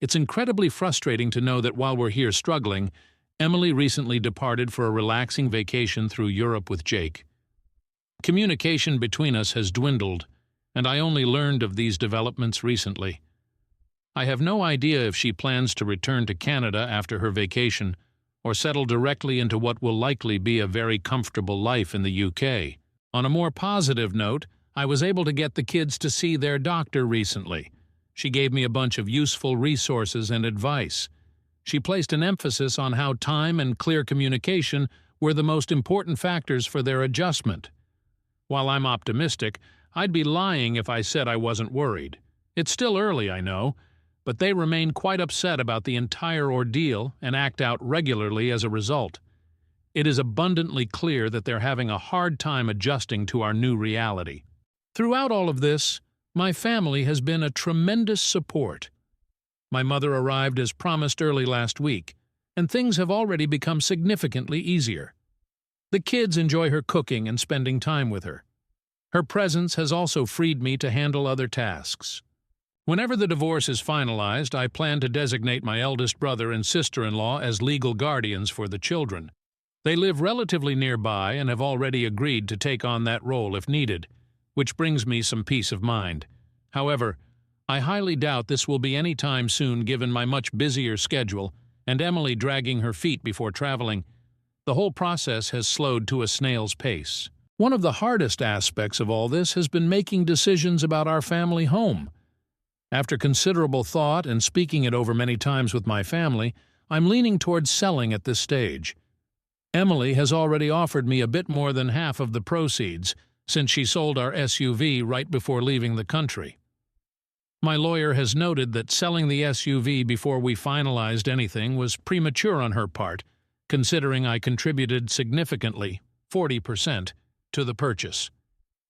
It's incredibly frustrating to know that while we're here struggling, Emily recently departed for a relaxing vacation through Europe with Jake. Communication between us has dwindled, and I only learned of these developments recently. I have no idea if she plans to return to Canada after her vacation or settle directly into what will likely be a very comfortable life in the UK. On a more positive note, I was able to get the kids to see their doctor recently. She gave me a bunch of useful resources and advice. She placed an emphasis on how time and clear communication were the most important factors for their adjustment. While I'm optimistic, I'd be lying if I said I wasn't worried. It's still early, I know, but they remain quite upset about the entire ordeal and act out regularly as a result. It is abundantly clear that they're having a hard time adjusting to our new reality. Throughout all of this, my family has been a tremendous support. My mother arrived as promised early last week, and things have already become significantly easier. The kids enjoy her cooking and spending time with her. Her presence has also freed me to handle other tasks. Whenever the divorce is finalized, I plan to designate my eldest brother and sister-in-law as legal guardians for the children. They live relatively nearby and have already agreed to take on that role if needed, which brings me some peace of mind. However, I highly doubt this will be any time soon given my much busier schedule and Emily dragging her feet before traveling. The whole process has slowed to a snail's pace. One of the hardest aspects of all this has been making decisions about our family home. After considerable thought and speaking it over many times with my family, I'm leaning towards selling at this stage. Emily has already offered me a bit more than half of the proceeds since she sold our SUV right before leaving the country. My lawyer has noted that selling the SUV before we finalized anything was premature on her part, considering I contributed significantly, 40%, to the purchase.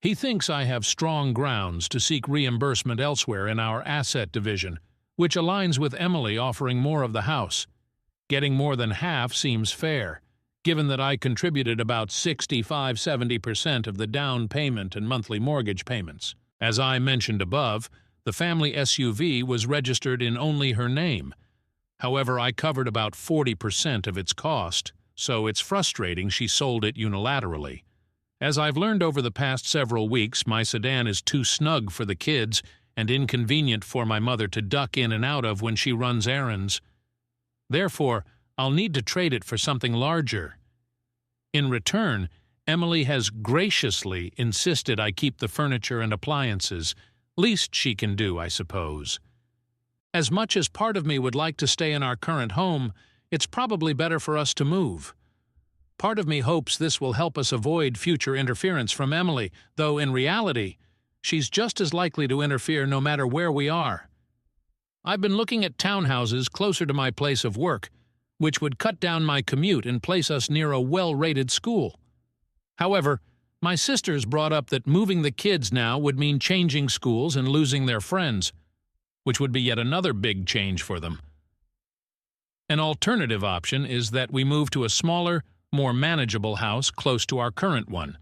He thinks I have strong grounds to seek reimbursement elsewhere in our asset division, which aligns with Emily offering more of the house. Getting more than half seems fair, given that I contributed about 65–70% of the down payment and monthly mortgage payments. As I mentioned above, the family SUV was registered in only her name. However, I covered about 40% of its cost, so it's frustrating she sold it unilaterally. As I've learned over the past several weeks, my sedan is too snug for the kids and inconvenient for my mother to duck in and out of when she runs errands. Therefore, I'll need to trade it for something larger. In return, Emily has graciously insisted I keep the furniture and appliances. Least she can do, I suppose. As much as part of me would like to stay in our current home, it's probably better for us to move. Part of me hopes this will help us avoid future interference from Emily, though in reality, she's just as likely to interfere no matter where we are. I've been looking at townhouses closer to my place of work, which would cut down my commute and place us near a well-rated school. However, my sisters brought up that moving the kids now would mean changing schools and losing their friends, which would be yet another big change for them. An alternative option is that we move to a smaller, more manageable house close to our current one.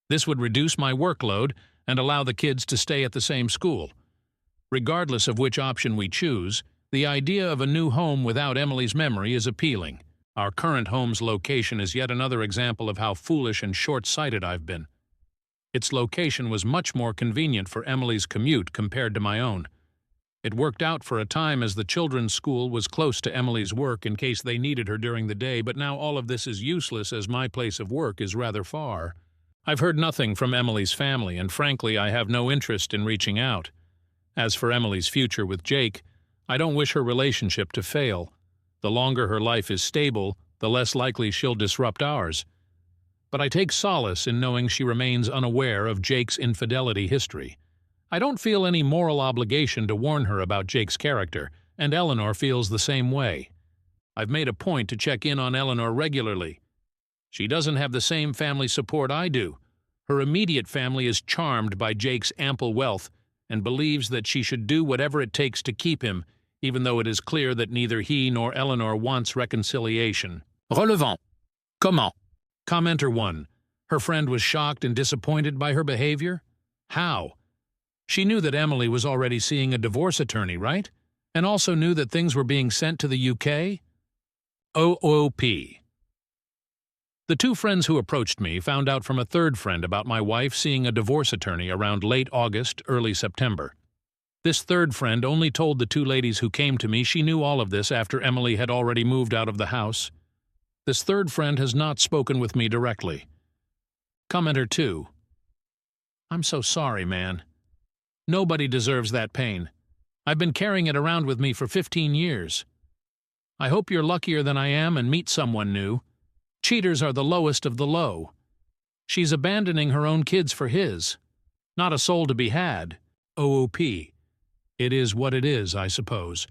This would reduce my workload and allow the kids to stay at the same school. Regardless of which option we choose, the idea of a new home without Emily's memory is appealing. Our current home's location is yet another example of how foolish and short-sighted I've been. Its location was much more convenient for Emily's commute compared to my own. It worked out for a time as the children's school was close to Emily's work in case they needed her during the day, but now all of this is useless as my place of work is rather far. I've heard nothing from Emily's family, and frankly, I have no interest in reaching out. As for Emily's future with Jake, I don't wish her relationship to fail. The longer her life is stable, the less likely she'll disrupt ours. but I take solace in knowing she remains unaware of Jake's infidelity history. I don't feel any moral obligation to warn her about Jake's character, and Eleanor feels the same way. I've made a point to check in on Eleanor regularly. She doesn't have the same family support I do. Her immediate family is charmed by Jake's ample wealth and believes that she should do whatever it takes to keep him, even though it is clear that neither he nor Eleanor wants reconciliation. Relevant. Comment? Commenter 1. Her friend was shocked and disappointed by her behavior? How? She knew that Emily was already seeing a divorce attorney, right? And also knew that things were being sent to the UK? OOP. The two friends who approached me found out from a third friend about my wife seeing a divorce attorney around late August, early September. This third friend only told the two ladies who came to me she knew all of this after Emily had already moved out of the house. This third friend has not spoken with me directly. Commenter 2. I'm so sorry, man. Nobody deserves that pain. I've been carrying it around with me for 15 years. I hope you're luckier than I am and meet someone new. Cheaters are the lowest of the low. She's abandoning her own kids for his. Not a soul to be had. OOP. It is what it is, I suppose.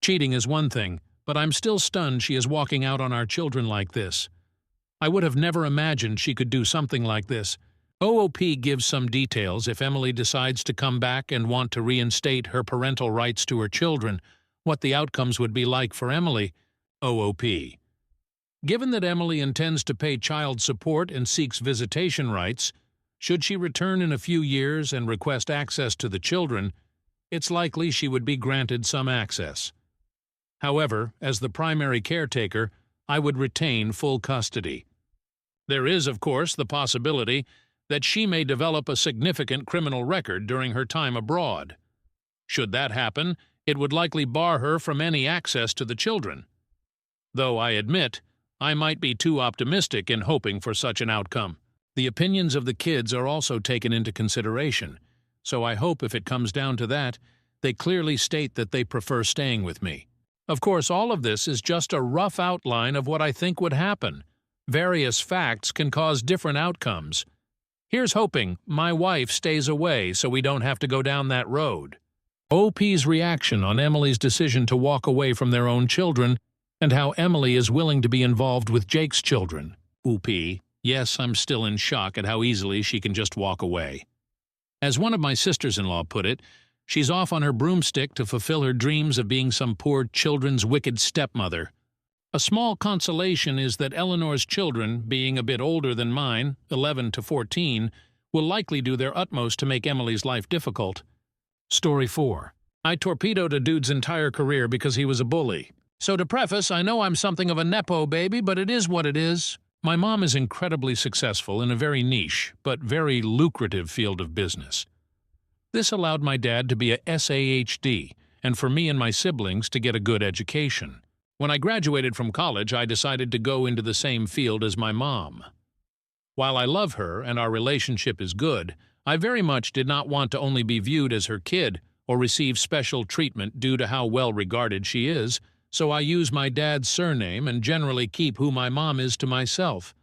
Cheating is one thing, but I'm still stunned she is walking out on our children like this. I would have never imagined she could do something like this. OOP gives some details if Emily decides to come back and want to reinstate her parental rights to her children, what the outcomes would be like for Emily. OOP. Given that Emily intends to pay child support and seeks visitation rights, should she return in a few years and request access to the children, it's likely she would be granted some access. However, as the primary caretaker, I would retain full custody. There is, of course, the possibility that she may develop a significant criminal record during her time abroad. Should that happen, it would likely bar her from any access to the children. Though I admit, I might be too optimistic in hoping for such an outcome. The opinions of the kids are also taken into consideration, so I hope if it comes down to that, they clearly state that they prefer staying with me. Of course, all of this is just a rough outline of what I think would happen. Various facts can cause different outcomes. Here's hoping my wife stays away so we don't have to go down that road. OP's reaction on Emily's decision to walk away from their own children and how Emily is willing to be involved with Jake's children. OP. Yes, I'm still in shock at how easily she can just walk away. As one of my sisters-in-law put it, she's off on her broomstick to fulfill her dreams of being some poor children's wicked stepmother. A small consolation is that Eleanor's children, being a bit older than mine, 11 to 14, will likely do their utmost to make Emily's life difficult. Story 4. I torpedoed a dude's entire career because he was a bully. So to preface, I know I'm something of a nepo baby, but it is what it is. My mom is incredibly successful in a very niche, but very lucrative field of business. This allowed my dad to be a SAHD, and for me and my siblings to get a good education. When I graduated from college, I decided to go into the same field as my mom. While I love her and our relationship is good, I very much did not want to only be viewed as her kid or receive special treatment due to how well regarded she is, so I use my dad's surname and generally keep who my mom is to myself.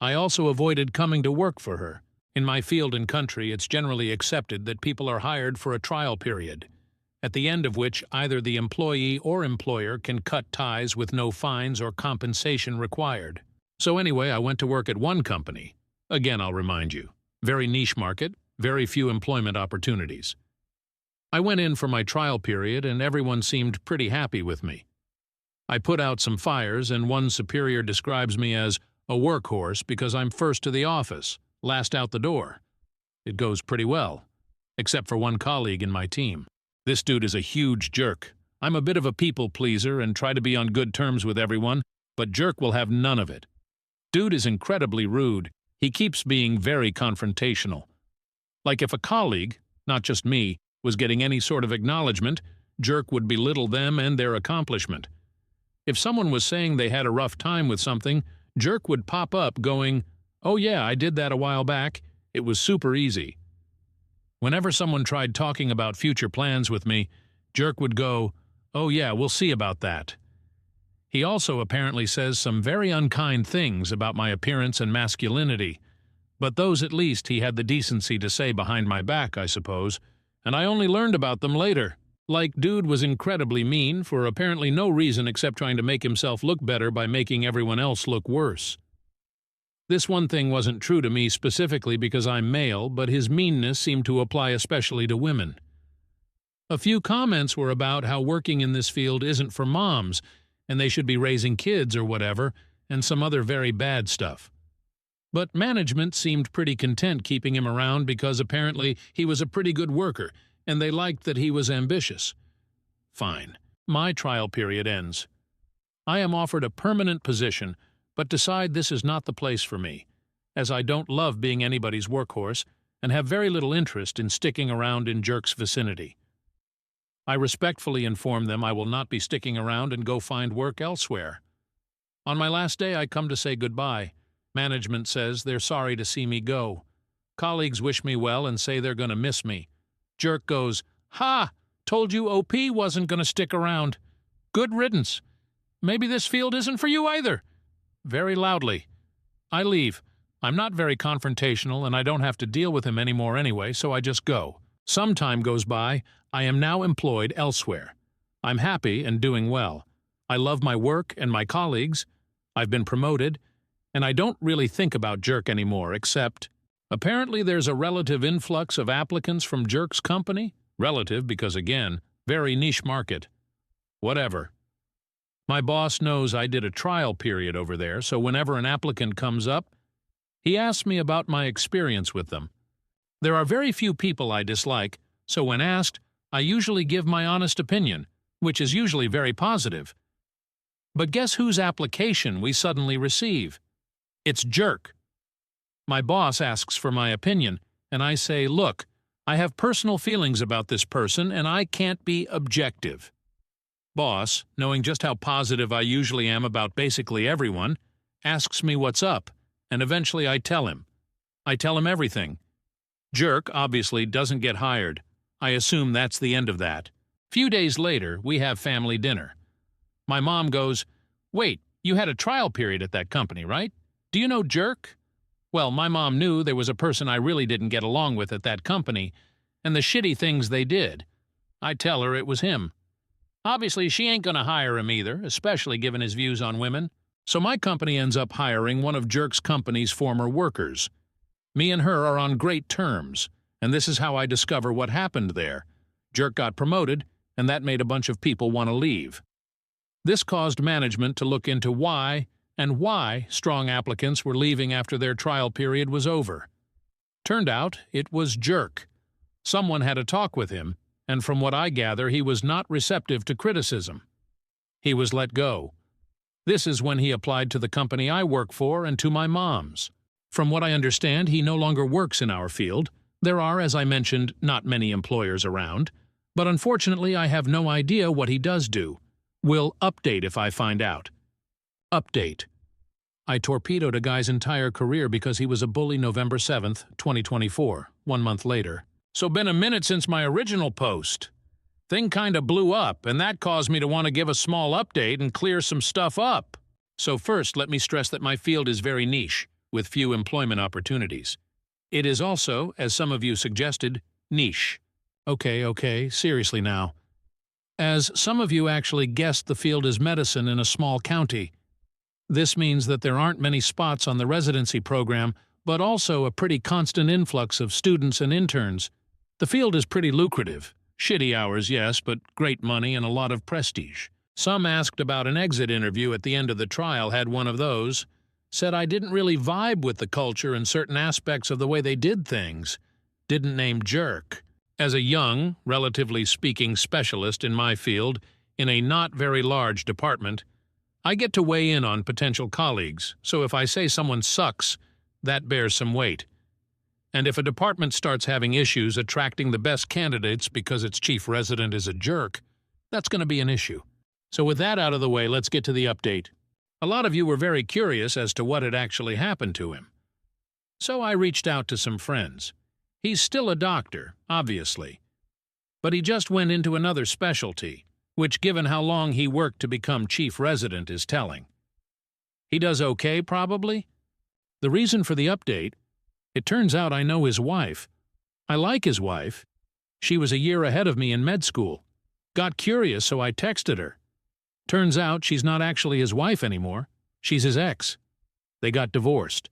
I also avoided coming to work for her. In my field and country, it's generally accepted that people are hired for a trial period, at the end of which either the employee or employer can cut ties with no fines or compensation required. So anyway, I went to work at one company. Again, I'll remind you, very niche market, very few employment opportunities. I went in for my trial period and everyone seemed pretty happy with me. I put out some fires and one superior describes me as a workhorse because I'm first to the office, last out the door. It goes pretty well, except for one colleague in my team. This dude is a huge jerk. I'm a bit of a people pleaser and try to be on good terms with everyone, but jerk will have none of it. Dude is incredibly rude. He keeps being very confrontational. Like if a colleague, not just me, was getting any sort of acknowledgement, jerk would belittle them and their accomplishment. If someone was saying they had a rough time with something, jerk would pop up going, "Oh yeah, I did that a while back. It was super easy." Whenever someone tried talking about future plans with me, jerk would go, "Oh yeah, we'll see about that." He also apparently says some very unkind things about my appearance and masculinity, but those at least he had the decency to say behind my back, I suppose, and I only learned about them later. Like, dude was incredibly mean for apparently no reason except trying to make himself look better by making everyone else look worse. This one thing wasn't true to me specifically because I'm male, but his meanness seemed to apply especially to women. A few comments were about how working in this field isn't for moms, and they should be raising kids or whatever, and some other very bad stuff. But management seemed pretty content keeping him around because apparently he was a pretty good worker, and they liked that he was ambitious. Fine. My trial period ends. I am offered a permanent position, but decide this is not the place for me, as I don't love being anybody's workhorse and have very little interest in sticking around in Jerk's vicinity. I respectfully inform them I will not be sticking around and go find work elsewhere. On my last day, I come to say goodbye. Management says they're sorry to see me go. Colleagues wish me well and say they're going to miss me. Jerk goes, "Ha! Told you OP wasn't going to stick around. Good riddance. Maybe this field isn't for you either." Very loudly. I leave. I'm not very confrontational and I don't have to deal with him anymore anyway, so I just go. Some time goes by. I am now employed elsewhere. I'm happy and doing well. I love my work and my colleagues. I've been promoted, and I don't really think about Jerk anymore, except apparently there's a relative influx of applicants from Jerk's company. Relative because, again, very niche market. Whatever. My boss knows I did a trial period over there, so whenever an applicant comes up, he asks me about my experience with them. There are very few people I dislike, so when asked, I usually give my honest opinion, which is usually very positive. But guess whose application we suddenly receive? It's Jerk. My boss asks for my opinion, and I say, look, I have personal feelings about this person, and I can't be objective. Boss, knowing just how positive I usually am about basically everyone, asks me what's up, and eventually I tell him. I tell him everything. Jerk obviously doesn't get hired. I assume that's the end of that. Few days later, we have family dinner. My mom goes, "Wait, you had a trial period at that company, right? Do you know Jerk?" Well, my mom knew there was a person I really didn't get along with at that company, and the shitty things they did. I tell her it was him. Obviously, she ain't gonna hire him either, especially given his views on women. So my company ends up hiring one of Jerk's company's former workers. Me and her are on great terms, and this is how I discover what happened there. Jerk got promoted, and that made a bunch of people want to leave. This caused management to look into why strong applicants were leaving after their trial period was over. Turned out it was Jerk. Someone had a talk with him, and from what I gather, he was not receptive to criticism. He was let go. This is when he applied to the company I work for and to my mom's. From what I understand, he no longer works in our field. There are, as I mentioned, not many employers around, but unfortunately I have no idea what he does do. Will update if I find out. Update. I torpedoed a guy's entire career because he was a bully November 7th, 2024, 1 month later. So been a minute since my original post. Thing kinda blew up, and that caused me to want to give a small update and clear some stuff up. So first, let me stress that my field is very niche, with few employment opportunities. It is also, as some of you suggested, niche. Okay, seriously now. As some of you actually guessed, the field is medicine in a small county. This means that there aren't many spots on the residency program, but also a pretty constant influx of students and interns. The field is pretty lucrative. Shitty hours, yes, but great money and a lot of prestige. Some asked about an exit interview at the end of the trial, had one of those. Said I didn't really vibe with the culture and certain aspects of the way they did things. Didn't name Jerk. As a young, relatively speaking specialist in my field, in a not very large department, I get to weigh in on potential colleagues, so if I say someone sucks, that bears some weight. And if a department starts having issues attracting the best candidates because its chief resident is a jerk, that's going to be an issue. So with that out of the way, let's get to the update. A lot of you were very curious as to what had actually happened to him. So I reached out to some friends. He's still a doctor, obviously. But he just went into another specialty. which, given how long he worked to become chief resident, is telling. He does okay, probably? The reason for the update: it turns out I know his wife. I like his wife. She was a year ahead of me in med school. Got curious, so I texted her. Turns out she's not actually his wife anymore. She's his ex. They got divorced.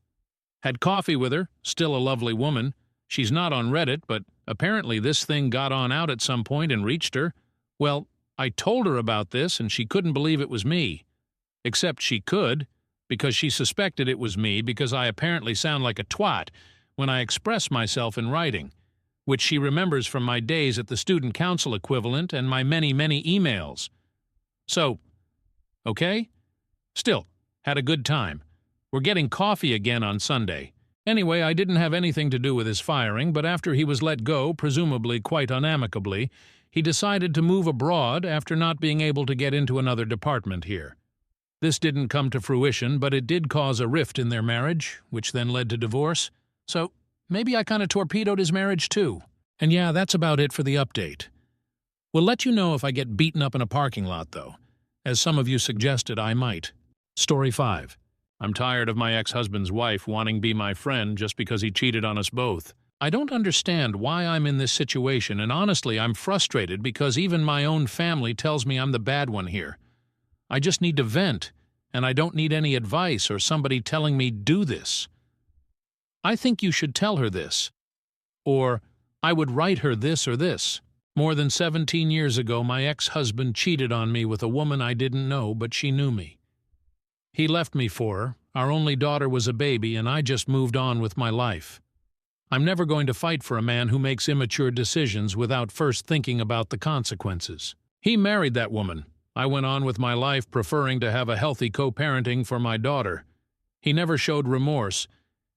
Had coffee with her, still a lovely woman. She's not on Reddit, but apparently this thing got on out at some point and reached her. Well, I told her about this, and she couldn't believe it was me. Except she could, because she suspected it was me because I apparently sound like a twat when I express myself in writing, which she remembers from my days at the student council equivalent and my many, many emails. So, okay? Still, had a good time. We're getting coffee again on Sunday. Anyway, I didn't have anything to do with his firing, but after he was let go, presumably quite unamicably, he decided to move abroad after not being able to get into another department here. This didn't come to fruition, but it did cause a rift in their marriage, which then led to divorce. So maybe I kind of torpedoed his marriage too. And yeah, that's about it for the update. We'll let you know if I get beaten up in a parking lot, though, as some of you suggested I might. Story 5. I'm tired of my ex-husband's wife wanting to be my friend just because he cheated on us both. I don't understand why I'm in this situation, and honestly, I'm frustrated because even my own family tells me I'm the bad one here. I just need to vent, and I don't need any advice or somebody telling me, do this. I think you should tell her this. Or, I would write her this or this. More than 17 years ago, my ex-husband cheated on me with a woman I didn't know, but she knew me. He left me for her, our only daughter was a baby, and I just moved on with my life. I'm never going to fight for a man who makes immature decisions without first thinking about the consequences. He married that woman. I went on with my life preferring to have a healthy co-parenting for my daughter. He never showed remorse,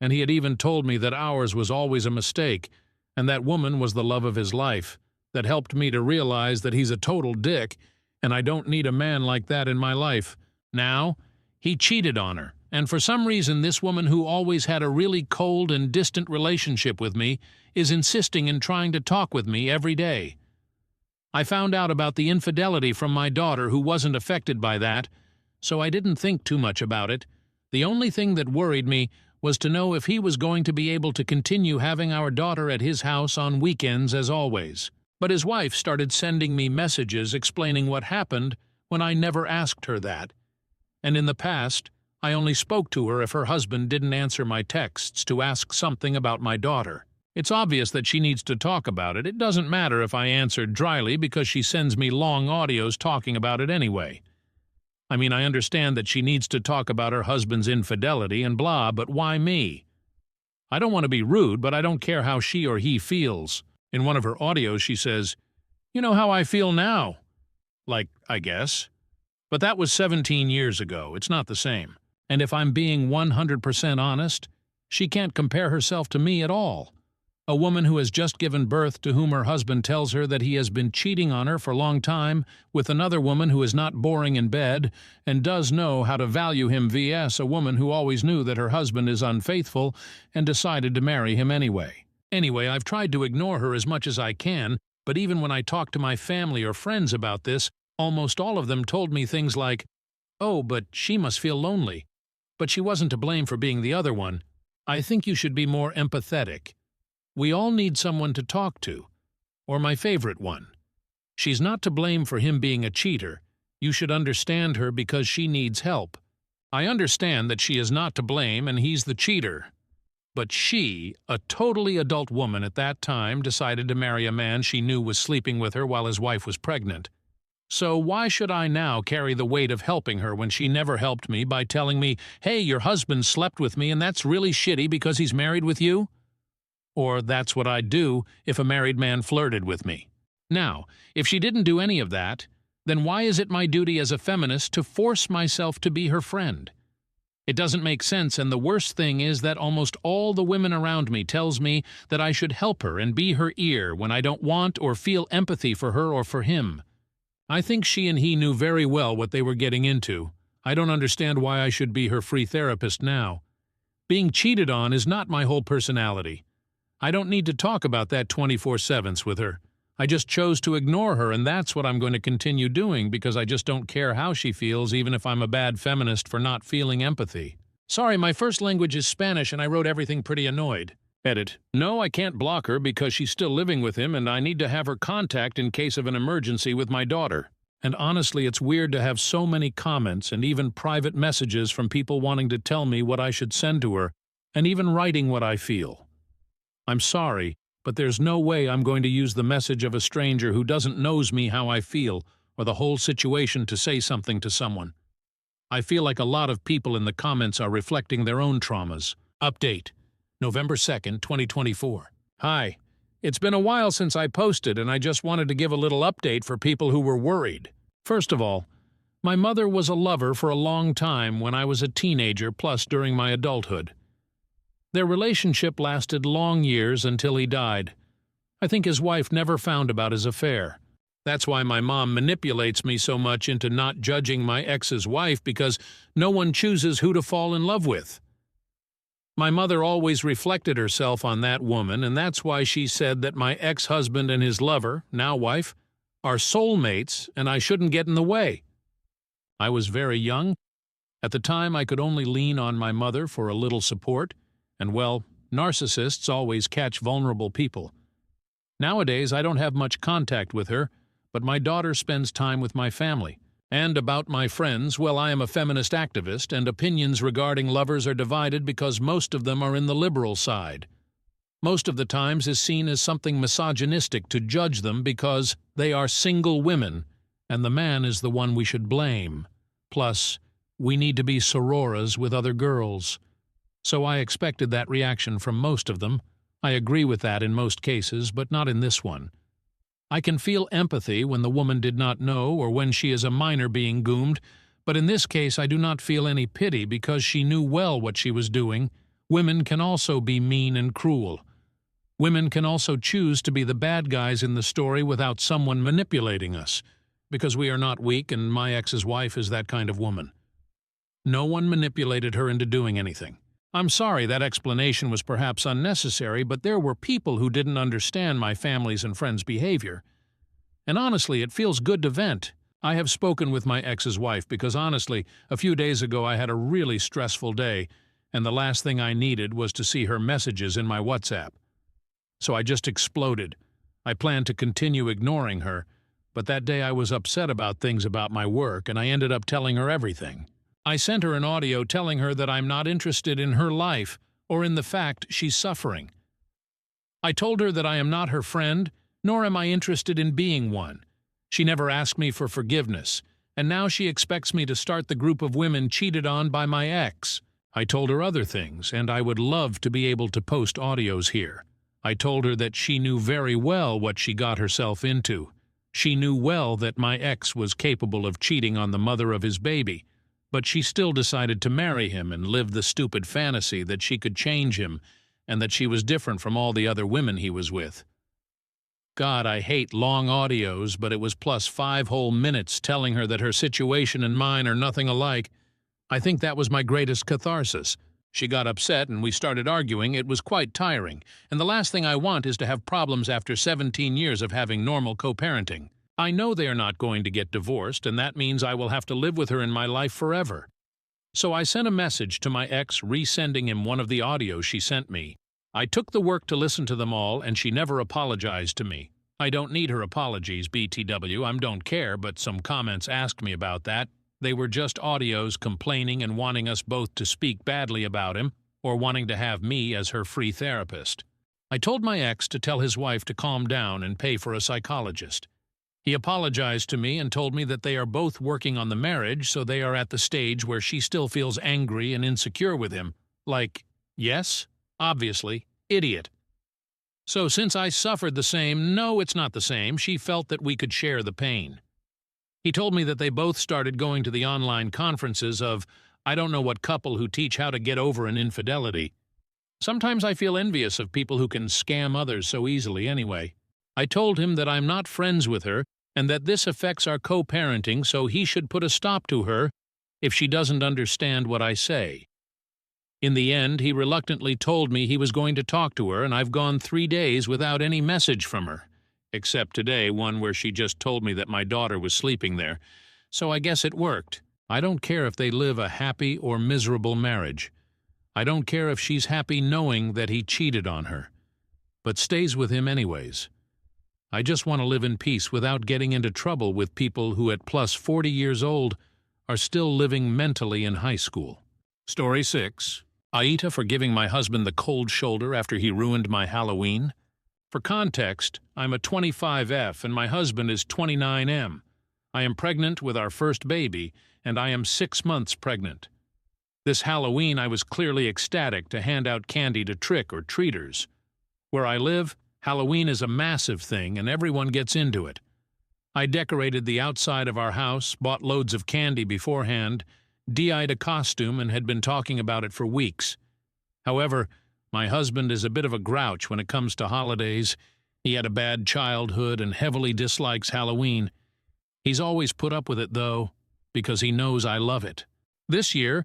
and he had even told me that ours was always a mistake, and that woman was the love of his life, that helped me to realize that he's a total dick, and I don't need a man like that in my life. Now, he cheated on her, and for some reason this woman who always had a really cold and distant relationship with me is insisting in trying to talk with me every day. I found out about the infidelity from my daughter who wasn't affected by that, so I didn't think too much about it. The only thing that worried me was to know if he was going to be able to continue having our daughter at his house on weekends as always. But his wife started sending me messages explaining what happened when I never asked her that. And in the past, I only spoke to her if her husband didn't answer my texts to ask something about my daughter. It's obvious that she needs to talk about it. It doesn't matter if I answered dryly because she sends me long audios talking about it anyway. I mean, I understand that she needs to talk about her husband's infidelity and blah, but why me? I don't want to be rude, but I don't care how she or he feels. In one of her audios, she says, "You know how I feel now." Like, I guess. But that was 17 years ago. It's not the same. And if I'm being 100% honest, she can't compare herself to me at all. A woman who has just given birth to whom her husband tells her that he has been cheating on her for a long time with another woman who is not boring in bed and does know how to value him vs. a woman who always knew that her husband is unfaithful and decided to marry him anyway. Anyway, I've tried to ignore her as much as I can, but even when I talk to my family or friends about this, almost all of them told me things like, "Oh, but she must feel lonely. But she wasn't to blame for being the other one. I think you should be more empathetic. We all need someone to talk to." Or my favorite one, "She's not to blame for him being a cheater. You should understand her because she needs help. I understand that she is not to blame and he's the cheater. But she, a totally adult woman at that time, decided to marry a man she knew was sleeping with her while his wife was pregnant. So why should I now carry the weight of helping her when she never helped me by telling me, 'Hey, your husband slept with me and that's really shitty because he's married with you?' Or that's what I'd do if a married man flirted with me. Now, if she didn't do any of that, then why is it my duty as a feminist to force myself to be her friend? It doesn't make sense, and the worst thing is that almost all the women around me tells me that I should help her and be her ear when I don't want or feel empathy for her or for him. I think she and he knew very well what they were getting into. I don't understand why I should be her free therapist now. Being cheated on is not my whole personality. I don't need to talk about that 24/7 with her. I just chose to ignore her, and that's what I'm going to continue doing because I just don't care how she feels, even if I'm a bad feminist for not feeling empathy. Sorry, my first language is Spanish and I wrote everything pretty annoyed. Edit. No, I can't block her because she's still living with him and I need to have her contact in case of an emergency with my daughter. And honestly, it's weird to have so many comments and even private messages from people wanting to tell me what I should send to her, and even writing what I feel. I'm sorry, but there's no way I'm going to use the message of a stranger who doesn't knows me how I feel, or the whole situation to say something to someone. I feel like a lot of people in the comments are reflecting their own traumas. Update. November 2nd, 2024. Hi. It's been a while since I posted, and I just wanted to give a little update for people who were worried. First of all, my mother was a lover for a long time when I was a teenager plus during my adulthood. Their relationship lasted long years until he died. I think his wife never found about his affair. That's why my mom manipulates me so much into not judging my ex's wife, because no one chooses who to fall in love with. My mother always reflected herself on that woman, and that's why she said that my ex-husband and his lover, now wife, are soulmates and I shouldn't get in the way. I was very young. At the time, I could only lean on my mother for a little support, and well, narcissists always catch vulnerable people. Nowadays, I don't have much contact with her, but my daughter spends time with my family. And about my friends, well, I am a feminist activist, and opinions regarding lovers are divided because most of them are in the liberal side. Most of the times is seen as something misogynistic to judge them because they are single women, and the man is the one we should blame. Plus, we need to be sororas with other girls. So I expected that reaction from most of them. I agree with that in most cases, but not in this one. I can feel empathy when the woman did not know or when she is a minor being groomed, but in this case I do not feel any pity because she knew well what she was doing. Women can also be mean and cruel. Women can also choose to be the bad guys in the story without someone manipulating us, because we are not weak, and my ex's wife is that kind of woman. No one manipulated her into doing anything. I'm sorry that explanation was perhaps unnecessary, but there were people who didn't understand my family's and friends' behavior. And honestly, it feels good to vent. I have spoken with my ex's wife because honestly, a few days ago I had a really stressful day, and the last thing I needed was to see her messages in my WhatsApp. So I just exploded. I planned to continue ignoring her, but that day I was upset about things about my work, and I ended up telling her everything. I sent her an audio telling her that I'm not interested in her life or in the fact she's suffering. I told her that I am not her friend, nor am I interested in being one. She never asked me for forgiveness, and now she expects me to start the group of women cheated on by my ex. I told her other things, and I would love to be able to post audios here. I told her that she knew very well what she got herself into. She knew well that my ex was capable of cheating on the mother of his baby, but she still decided to marry him and live the stupid fantasy that she could change him and that she was different from all the other women he was with. God, I hate long audios, but it was plus 5 whole minutes telling her that her situation and mine are nothing alike. I think that was my greatest catharsis. She got upset and we started arguing. It was quite tiring, and the last thing I want is to have problems after 17 years of having normal co-parenting. I know they are not going to get divorced, and that means I will have to live with her in my life forever. So I sent a message to my ex resending him one of the audios she sent me. I took the work to listen to them all, and she never apologized to me. I don't need her apologies, BTW, I don't care, but some comments asked me about that. They were just audios complaining and wanting us both to speak badly about him, or wanting to have me as her free therapist. I told my ex to tell his wife to calm down and pay for a psychologist. He apologized to me and told me that they are both working on the marriage, so they are at the stage where she still feels angry and insecure with him. Like, yes, obviously, idiot. So since I suffered the same, no, it's not the same, she felt that we could share the pain. He told me that they both started going to the online conferences of, I don't know what couple who teach how to get over an infidelity. Sometimes I feel envious of people who can scam others so easily anyway. I told him that I'm not friends with her, and that this affects our co-parenting, so he should put a stop to her if she doesn't understand what I say. In the end, he reluctantly told me he was going to talk to her, and I've gone 3 days without any message from her, except today one where she just told me that my daughter was sleeping there, so I guess it worked. I don't care if they live a happy or miserable marriage. I don't care if she's happy knowing that he cheated on her, but stays with him anyways. I just want to live in peace without getting into trouble with people who at plus 40 years old are still living mentally in high school. Story 6. Aita for giving my husband the cold shoulder after he ruined my Halloween. For context, I'm a 25F and my husband is 29M. I am pregnant with our first baby, and I am 6 months pregnant. This Halloween I was clearly ecstatic to hand out candy to trick-or-treaters. Where I live, Halloween is a massive thing and everyone gets into it. I decorated the outside of our house, bought loads of candy beforehand, DI'd a costume and had been talking about it for weeks. However, my husband is a bit of a grouch when it comes to holidays. He had a bad childhood and heavily dislikes Halloween. He's always put up with it, though, because he knows I love it. This year,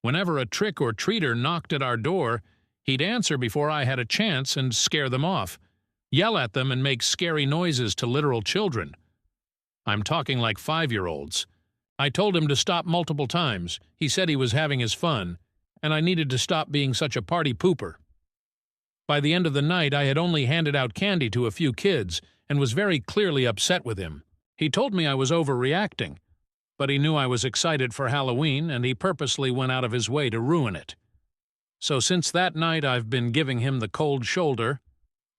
whenever a trick-or-treater knocked at our door, he'd answer before I had a chance and scare them off, yell at them and make scary noises to literal children. I'm talking like 5-year-olds. I told him to stop multiple times. He said he was having his fun, and I needed to stop being such a party pooper. By the end of the night, I had only handed out candy to a few kids and was very clearly upset with him. He told me I was overreacting, but he knew I was excited for Halloween and he purposely went out of his way to ruin it. So since that night, I've been giving him the cold shoulder.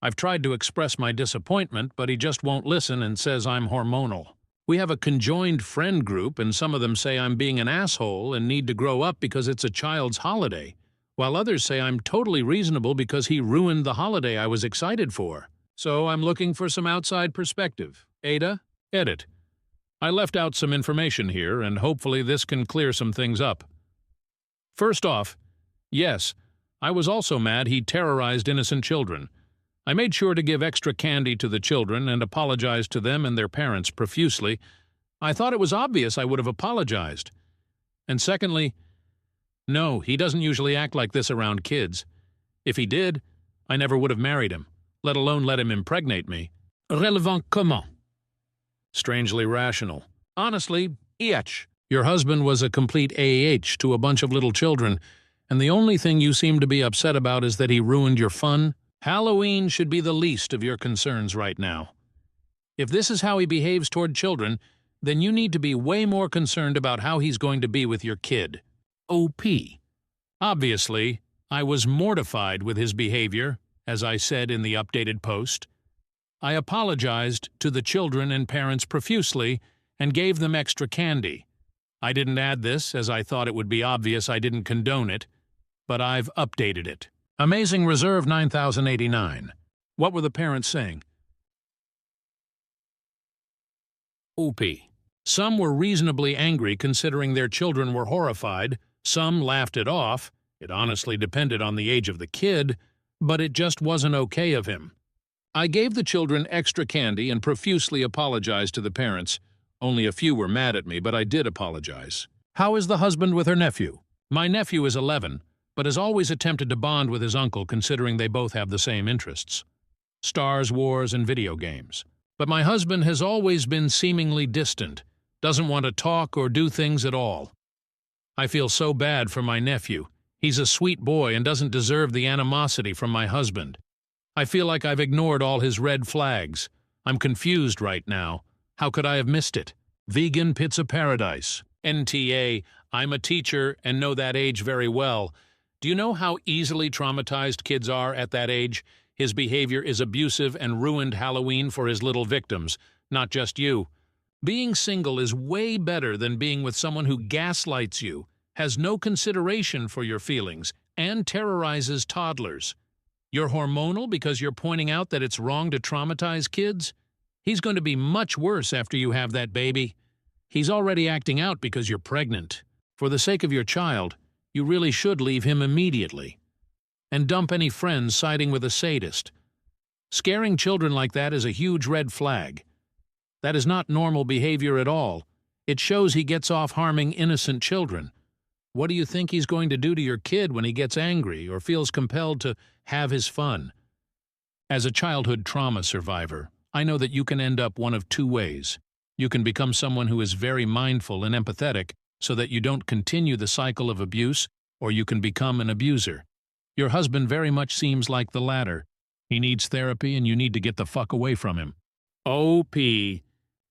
I've tried to express my disappointment, but he just won't listen and says I'm hormonal. We have a conjoined friend group, and some of them say I'm being an asshole and need to grow up because it's a child's holiday, while others say I'm totally reasonable because he ruined the holiday I was excited for. So I'm looking for some outside perspective. Ada, edit. I left out some information here, and hopefully this can clear some things up. First off, yes, I was also mad he terrorized innocent children. I made sure to give extra candy to the children and apologized to them and their parents profusely. I thought it was obvious I would have apologized. And secondly, no, he doesn't usually act like this around kids. If he did, I never would have married him, let alone let him impregnate me. Relevant comment. Strangely rational. Honestly, etch. Your husband was a complete AH to a bunch of little children, and the only thing you seem to be upset about is that he ruined your fun. Halloween should be the least of your concerns right now. If this is how he behaves toward children, then you need to be way more concerned about how he's going to be with your kid. OP. Obviously, I was mortified with his behavior, as I said in the updated post. I apologized to the children and parents profusely and gave them extra candy. I didn't add this, as I thought it would be obvious I didn't condone it, but I've updated it. Amazing Reserve 9089. What were the parents saying? OP. Some were reasonably angry considering their children were horrified, some laughed it off, it honestly depended on the age of the kid, but it just wasn't okay of him. I gave the children extra candy and profusely apologized to the parents. Only a few were mad at me, but I did apologize. How is the husband with her nephew? My nephew is 11, but has always attempted to bond with his uncle considering they both have the same interests: Stars Wars and video games. But my husband has always been seemingly distant, doesn't want to talk or do things at all. I feel so bad for my nephew. He's a sweet boy and doesn't deserve the animosity from my husband. I feel like I've ignored all his red flags. I'm confused right now. How could I have missed it? Vegan Pizza Paradise. NTA, I'm a teacher and know that age very well. Do you know how easily traumatized kids are at that age? His behavior is abusive and ruined Halloween for his little victims, not just you. Being single is way better than being with someone who gaslights you, has no consideration for your feelings, and terrorizes toddlers. You're hormonal because you're pointing out that it's wrong to traumatize kids? He's going to be much worse after you have that baby. He's already acting out because you're pregnant. For the sake of your child, you really should leave him immediately. And dump any friends siding with a sadist. Scaring children like that is a huge red flag. That is not normal behavior at all. It shows he gets off harming innocent children. What do you think he's going to do to your kid when he gets angry or feels compelled to have his fun? As a childhood trauma survivor, I know that you can end up one of two ways. You can become someone who is very mindful and empathetic so that you don't continue the cycle of abuse, or you can become an abuser. Your husband very much seems like the latter. He needs therapy and you need to get the fuck away from him. OP.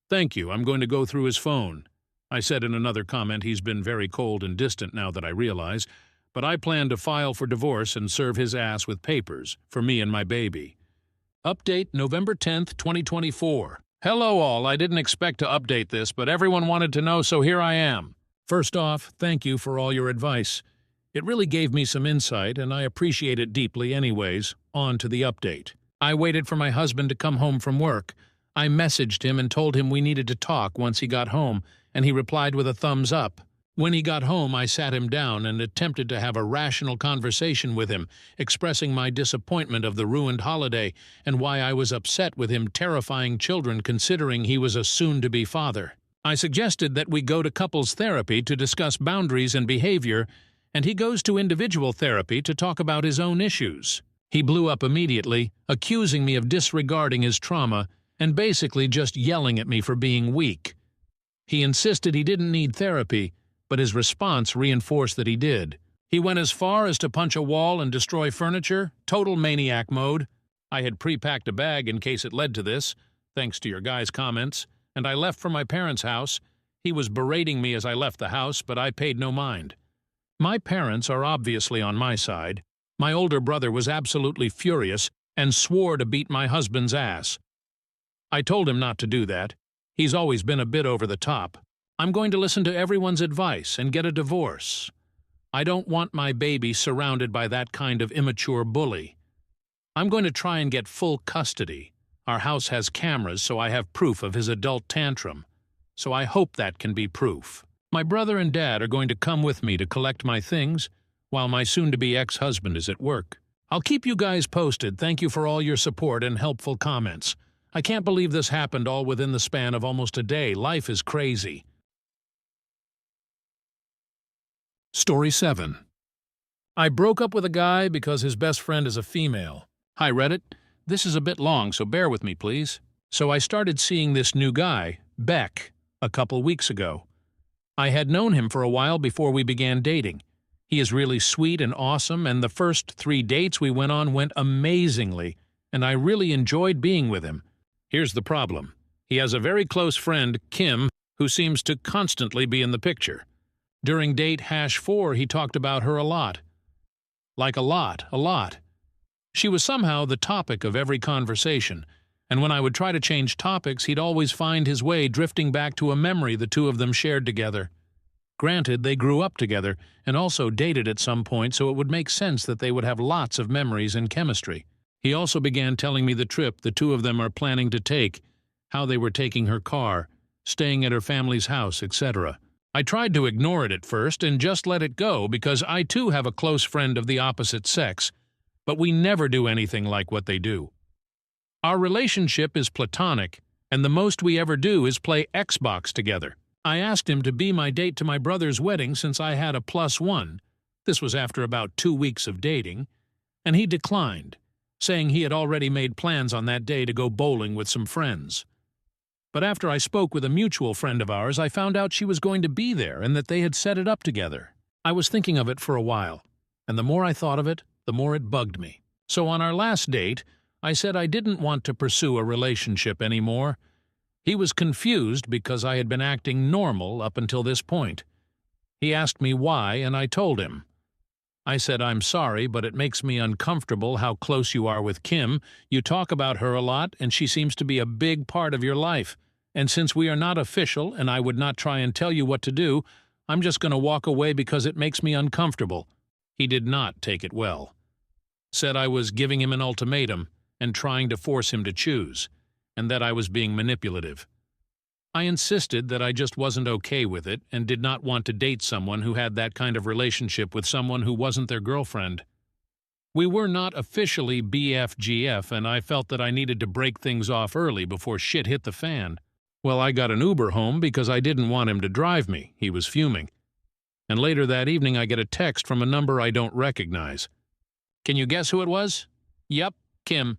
Thank you, I'm going to go through his phone. I said in another comment he's been very cold and distant now that I realize, but I plan to file for divorce and serve his ass with papers for me and my baby. Update November 10th, 2024. Hello all, I didn't expect to update this, but everyone wanted to know, so here I am. First off, thank you for all your advice. It really gave me some insight, and I appreciate it deeply anyways. On to the update. I waited for my husband to come home from work. I messaged him and told him we needed to talk once he got home, and he replied with a thumbs up. When he got home, I sat him down and attempted to have a rational conversation with him, expressing my disappointment of the ruined holiday and why I was upset with him terrifying children considering he was a soon-to-be father. I suggested that we go to couples therapy to discuss boundaries and behavior, and he goes to individual therapy to talk about his own issues. He blew up immediately, accusing me of disregarding his trauma and basically just yelling at me for being weak. He insisted he didn't need therapy, but his response reinforced that he did. He went as far as to punch a wall and destroy furniture, total maniac mode. I had pre-packed a bag in case it led to this, thanks to your guys' comments, and I left for my parents' house. He was berating me as I left the house, but I paid no mind. My parents are obviously on my side. My older brother was absolutely furious and swore to beat my husband's ass. I told him not to do that. He's always been a bit over the top. I'm going to listen to everyone's advice and get a divorce. I don't want my baby surrounded by that kind of immature bully. I'm going to try and get full custody. Our house has cameras, so I have proof of his adult tantrum. So I hope that can be proof. My brother and dad are going to come with me to collect my things, while my soon-to-be ex-husband is at work. I'll keep you guys posted. Thank you for all your support and helpful comments. I can't believe this happened all within the span of almost a day. Life is crazy. Story 7. I broke up with a guy because his best friend is a female. Hi Reddit. This is a bit long, so bear with me, please. So I started seeing this new guy, Beck, a couple weeks ago. I had known him for a while before we began dating. He is really sweet and awesome, and the first 3 dates we went on went amazingly, and I really enjoyed being with him. Here's the problem. He has a very close friend, Kim, who seems to constantly be in the picture. During date #4, he talked about her a lot. Like a lot. She was somehow the topic of every conversation, and when I would try to change topics, he'd always find his way drifting back to a memory the two of them shared together. Granted, they grew up together and also dated at some point, so it would make sense that they would have lots of memories and chemistry. He also began telling me the trip the two of them are planning to take, how they were taking her car, staying at her family's house, etc. I tried to ignore it at first and just let it go because I too have a close friend of the opposite sex, but we never do anything like what they do. Our relationship is platonic, and the most we ever do is play Xbox together. I asked him to be my date to my brother's wedding since I had a +1. This was after about 2 weeks of dating, and he declined, saying he had already made plans on that day to go bowling with some friends. But after I spoke with a mutual friend of ours, I found out she was going to be there and that they had set it up together. I was thinking of it for a while, and the more I thought of it, the more it bugged me. So on our last date, I said I didn't want to pursue a relationship anymore. He was confused because I had been acting normal up until this point. He asked me why, and I told him. I said, I'm sorry, but it makes me uncomfortable how close you are with Kim. You talk about her a lot, and she seems to be a big part of your life. And since we are not official, and I would not try and tell you what to do, I'm just going to walk away because it makes me uncomfortable. He did not take it well. Said I was giving him an ultimatum and trying to force him to choose, and that I was being manipulative. I insisted that I just wasn't okay with it and did not want to date someone who had that kind of relationship with someone who wasn't their girlfriend. We were not officially BFGF, and I felt that I needed to break things off early before shit hit the fan. Well, I got an Uber home because I didn't want him to drive me. He was fuming. And later that evening I get a text from a number I don't recognize. Can you guess who it was? Yep, Kim.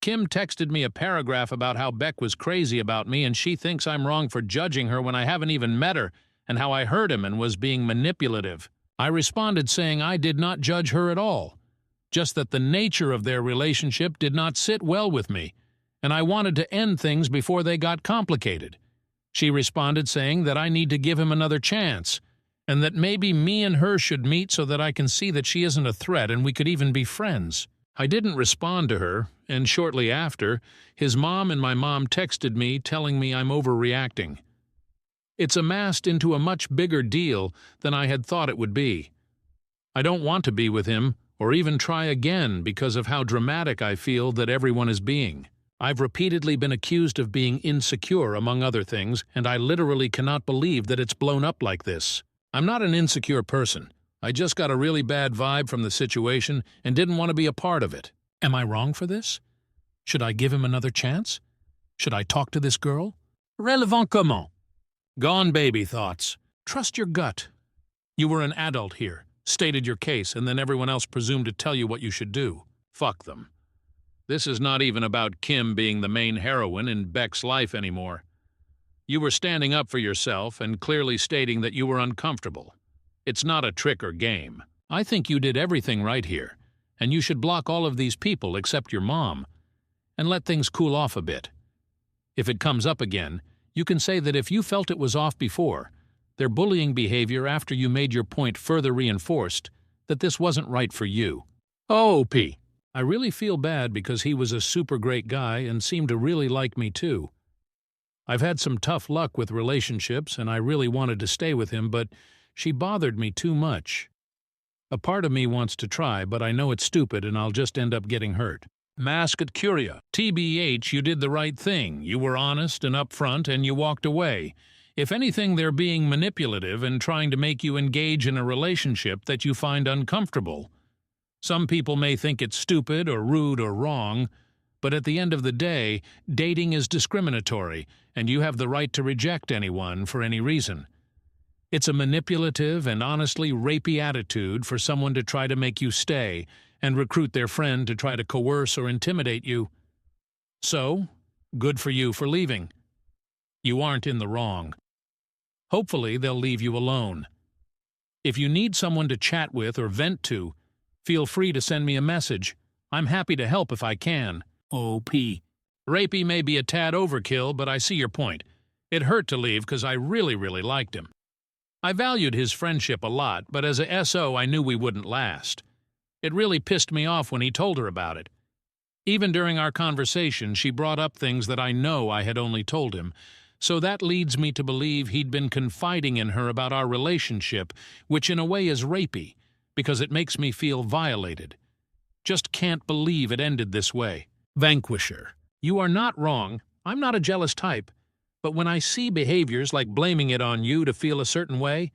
Kim texted me a paragraph about how Beck was crazy about me and she thinks I'm wrong for judging her when I haven't even met her, and how I hurt him and was being manipulative. I responded saying I did not judge her at all, just that the nature of their relationship did not sit well with me, and I wanted to end things before they got complicated. She responded saying that I need to give him another chance, and that maybe me and her should meet so that I can see that she isn't a threat and we could even be friends. I didn't respond to her, and shortly after, his mom and my mom texted me telling me I'm overreacting. It's amassed into a much bigger deal than I had thought it would be. I don't want to be with him or even try again because of how dramatic I feel that everyone is being. I've repeatedly been accused of being insecure, among other things, and I literally cannot believe that it's blown up like this. I'm not an insecure person. I just got a really bad vibe from the situation and didn't want to be a part of it. Am I wrong for this? Should I give him another chance? Should I talk to this girl? Relevant comment. Gone baby thoughts. Trust your gut. You were an adult here, stated your case, and then everyone else presumed to tell you what you should do. Fuck them. This is not even about Kim being the main heroine in Beck's life anymore. You were standing up for yourself and clearly stating that you were uncomfortable. It's not a trick or game. I think you did everything right here, and you should block all of these people except your mom, and let things cool off a bit. If it comes up again, you can say that if you felt it was off before, their bullying behavior after you made your point further reinforced that this wasn't right for you. OP. I really feel bad because he was a super great guy and seemed to really like me too. I've had some tough luck with relationships and I really wanted to stay with him, but she bothered me too much. A part of me wants to try, but I know it's stupid and I'll just end up getting hurt. Mask at Curia. TBH, you did the right thing. You were honest and upfront and you walked away. If anything, they're being manipulative and trying to make you engage in a relationship that you find uncomfortable. Some people may think it's stupid or rude or wrong, but at the end of the day, dating is discriminatory and you have the right to reject anyone for any reason. It's a manipulative and honestly rapey attitude for someone to try to make you stay and recruit their friend to try to coerce or intimidate you. So, good for you for leaving. You aren't in the wrong. Hopefully, they'll leave you alone. If you need someone to chat with or vent to, feel free to send me a message. I'm happy to help if I can. OP. Rapey may be a tad overkill, but I see your point. It hurt to leave because I really liked him. I valued his friendship a lot, but as a SO I knew we wouldn't last. It really pissed me off when he told her about it. Even during our conversation, she brought up things that I know I had only told him, so that leads me to believe he'd been confiding in her about our relationship, which in a way is rapey, because it makes me feel violated. Just can't believe it ended this way. Vanquisher. You are not wrong. I'm not a jealous type. But when I see behaviors like blaming it on you to feel a certain way,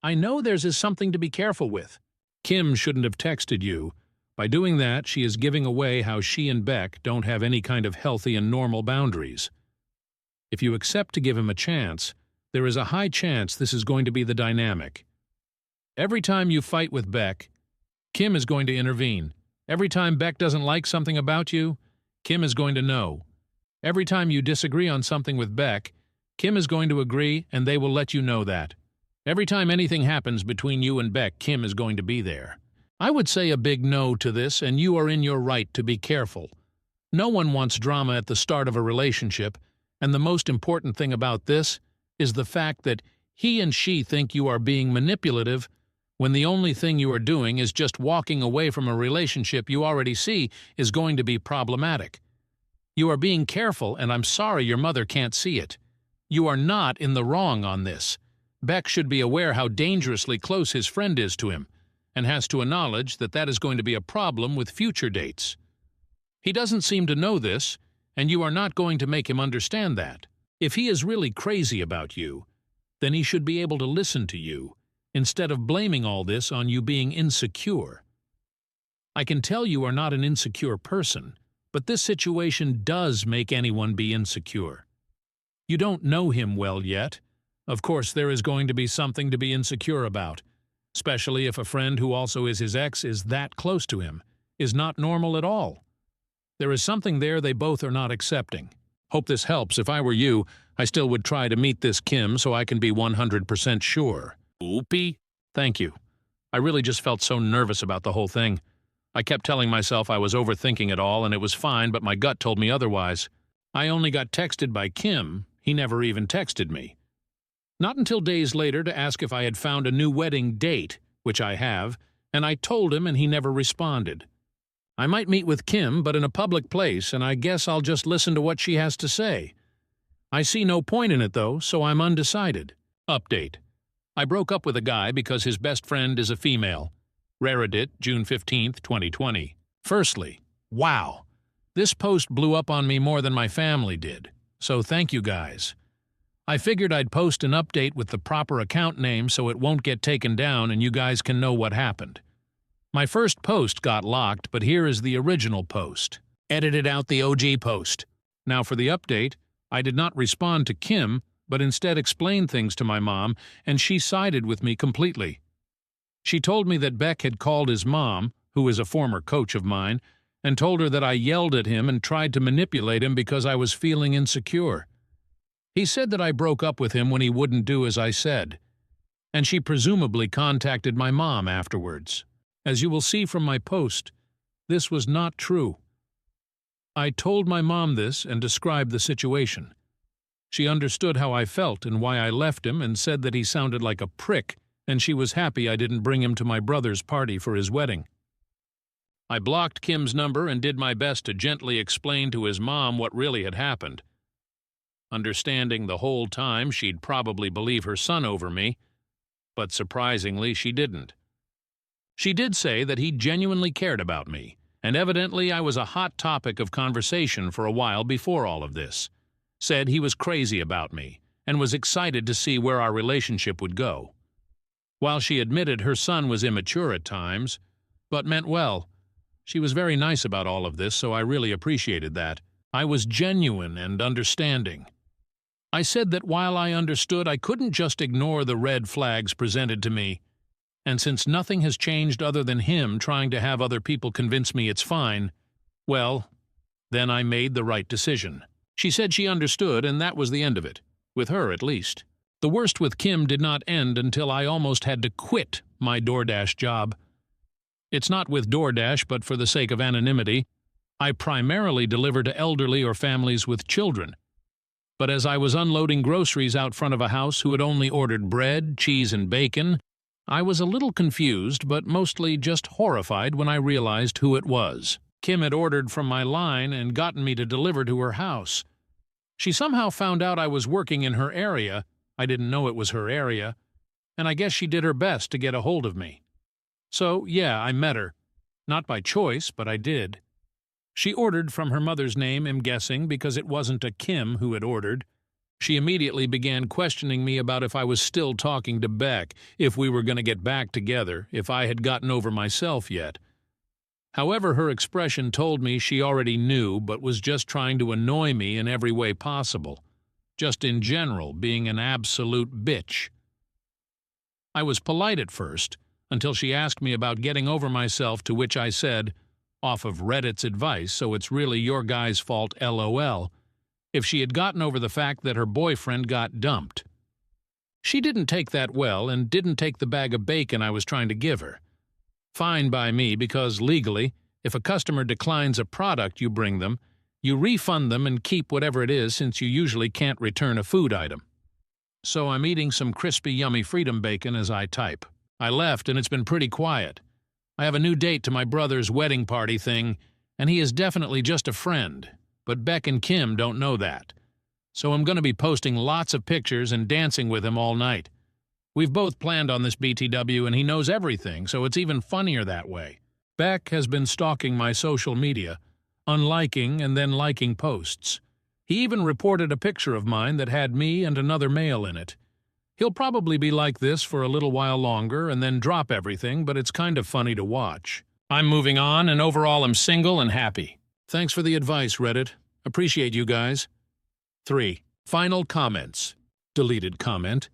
I know there's something to be careful with. Kim shouldn't have texted you. By doing that, she is giving away how she and Beck don't have any kind of healthy and normal boundaries. If you accept to give him a chance, there is a high chance this is going to be the dynamic. Every time you fight with Beck, Kim is going to intervene. Every time Beck doesn't like something about you, Kim is going to know. Every time you disagree on something with Beck, Kim is going to agree and they will let you know that. Every time anything happens between you and Beck, Kim is going to be there. I would say a big no to this, and you are in your right to be careful. No one wants drama at the start of a relationship, and the most important thing about this is the fact that he and she think you are being manipulative when the only thing you are doing is just walking away from a relationship you already see is going to be problematic. You are being careful, and I'm sorry your mother can't see it. You are not in the wrong on this. Beck should be aware how dangerously close his friend is to him, and has to acknowledge that that is going to be a problem with future dates. He doesn't seem to know this, and you are not going to make him understand that. If he is really crazy about you, then he should be able to listen to you, instead of blaming all this on you being insecure. I can tell you are not an insecure person, but this situation does make anyone be insecure. You don't know him well yet. Of course, there is going to be something to be insecure about, especially if a friend who also is his ex is that close to him, is not normal at all. There is something there they both are not accepting. Hope this helps. If I were you, I still would try to meet this Kim so I can be 100% sure. Oopie? Thank you. I really just felt so nervous about the whole thing. I kept telling myself I was overthinking it all and it was fine, but my gut told me otherwise. I only got texted by Kim. He never even texted me. Not until days later to ask if I had found a new wedding date, which I have, and I told him and he never responded. I might meet with Kim, but in a public place, and I guess I'll just listen to what she has to say. I see no point in it, though, so I'm undecided. Update. I broke up with a guy because his best friend is a female. Reddit, June 15, 2020. Firstly, wow. This post blew up on me more than my family did, so thank you guys. I figured I'd post an update with the proper account name so it won't get taken down and you guys can know what happened. My first post got locked, but here is the original post. Edited out the OG post. Now for the update, I did not respond to Kim, but instead explained things to my mom, and she sided with me completely. She told me that Beck had called his mom, who is a former coach of mine, and told her that I yelled at him and tried to manipulate him because I was feeling insecure. He said that I broke up with him when he wouldn't do as I said, and she presumably contacted my mom afterwards. As you will see from my post, this was not true. I told my mom this and described the situation. She understood how I felt and why I left him and said that he sounded like a prick, and she was happy I didn't bring him to my brother's party for his wedding. I blocked Kim's number and did my best to gently explain to his mom what really had happened. Understanding the whole time she'd probably believe her son over me, but surprisingly she didn't. She did say that he genuinely cared about me, and evidently I was a hot topic of conversation for a while before all of this. Said he was crazy about me, and was excited to see where our relationship would go. While she admitted her son was immature at times, but meant well, she was very nice about all of this, so I really appreciated that. I was genuine and understanding. I said that while I understood I couldn't just ignore the red flags presented to me, and since nothing has changed other than him trying to have other people convince me it's fine, well, then I made the right decision. She said she understood, and that was the end of it. With her, at least. The worst with Kim did not end until I almost had to quit my DoorDash job. It's not with DoorDash, but for the sake of anonymity, I primarily deliver to elderly or families with children. But as I was unloading groceries out front of a house who had only ordered bread, cheese, and bacon, I was a little confused, but mostly just horrified when I realized who it was. Kim had ordered from my line and gotten me to deliver to her house. She somehow found out I was working in her area. I didn't know it was her area, and I guess she did her best to get a hold of me. So, yeah, I met her. Not by choice, but I did. She ordered from her mother's name, I'm guessing, because it wasn't a Kim who had ordered. She immediately began questioning me about if I was still talking to Beck, if we were going to get back together, if I had gotten over myself yet. However, her expression told me she already knew, but was just trying to annoy me in every way possible. Just in general, being an absolute bitch. I was polite at first, until she asked me about getting over myself, to which I said, off of Reddit's advice, so it's really your guy's fault, LOL, if she had gotten over the fact that her boyfriend got dumped. She didn't take that well and didn't take the bag of bacon I was trying to give her. Fine by me, because legally, if a customer declines a product you bring them, you refund them and keep whatever it is, since you usually can't return a food item. So I'm eating some crispy, yummy Freedom bacon as I type. I left and it's been pretty quiet. I have a new date to my brother's wedding party thing, and he is definitely just a friend, but Beck and Kim don't know that. So I'm going to be posting lots of pictures and dancing with him all night. We've both planned on this BTW and he knows everything, so it's even funnier that way. Beck has been stalking my social media, unliking and then liking posts. He even reported a picture of mine that had me and another male in it. He'll probably be like this for a little while longer and then drop everything, but it's kind of funny to watch. I'm moving on, and overall I'm single and happy. Thanks for the advice, Reddit. Appreciate you guys. 3. Final comments. Deleted comment.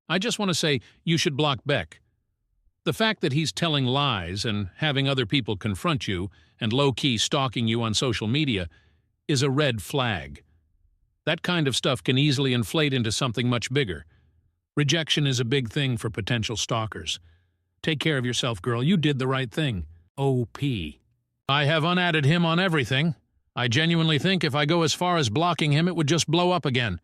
I just want to say you should block Beck. The fact that he's telling lies and having other people confront you and low-key stalking you on social media is a red flag. That kind of stuff can easily inflate into something much bigger. Rejection is a big thing for potential stalkers. Take care of yourself, girl. You did the right thing. OP. I have unadded him on everything. I genuinely think if I go as far as blocking him, it would just blow up again.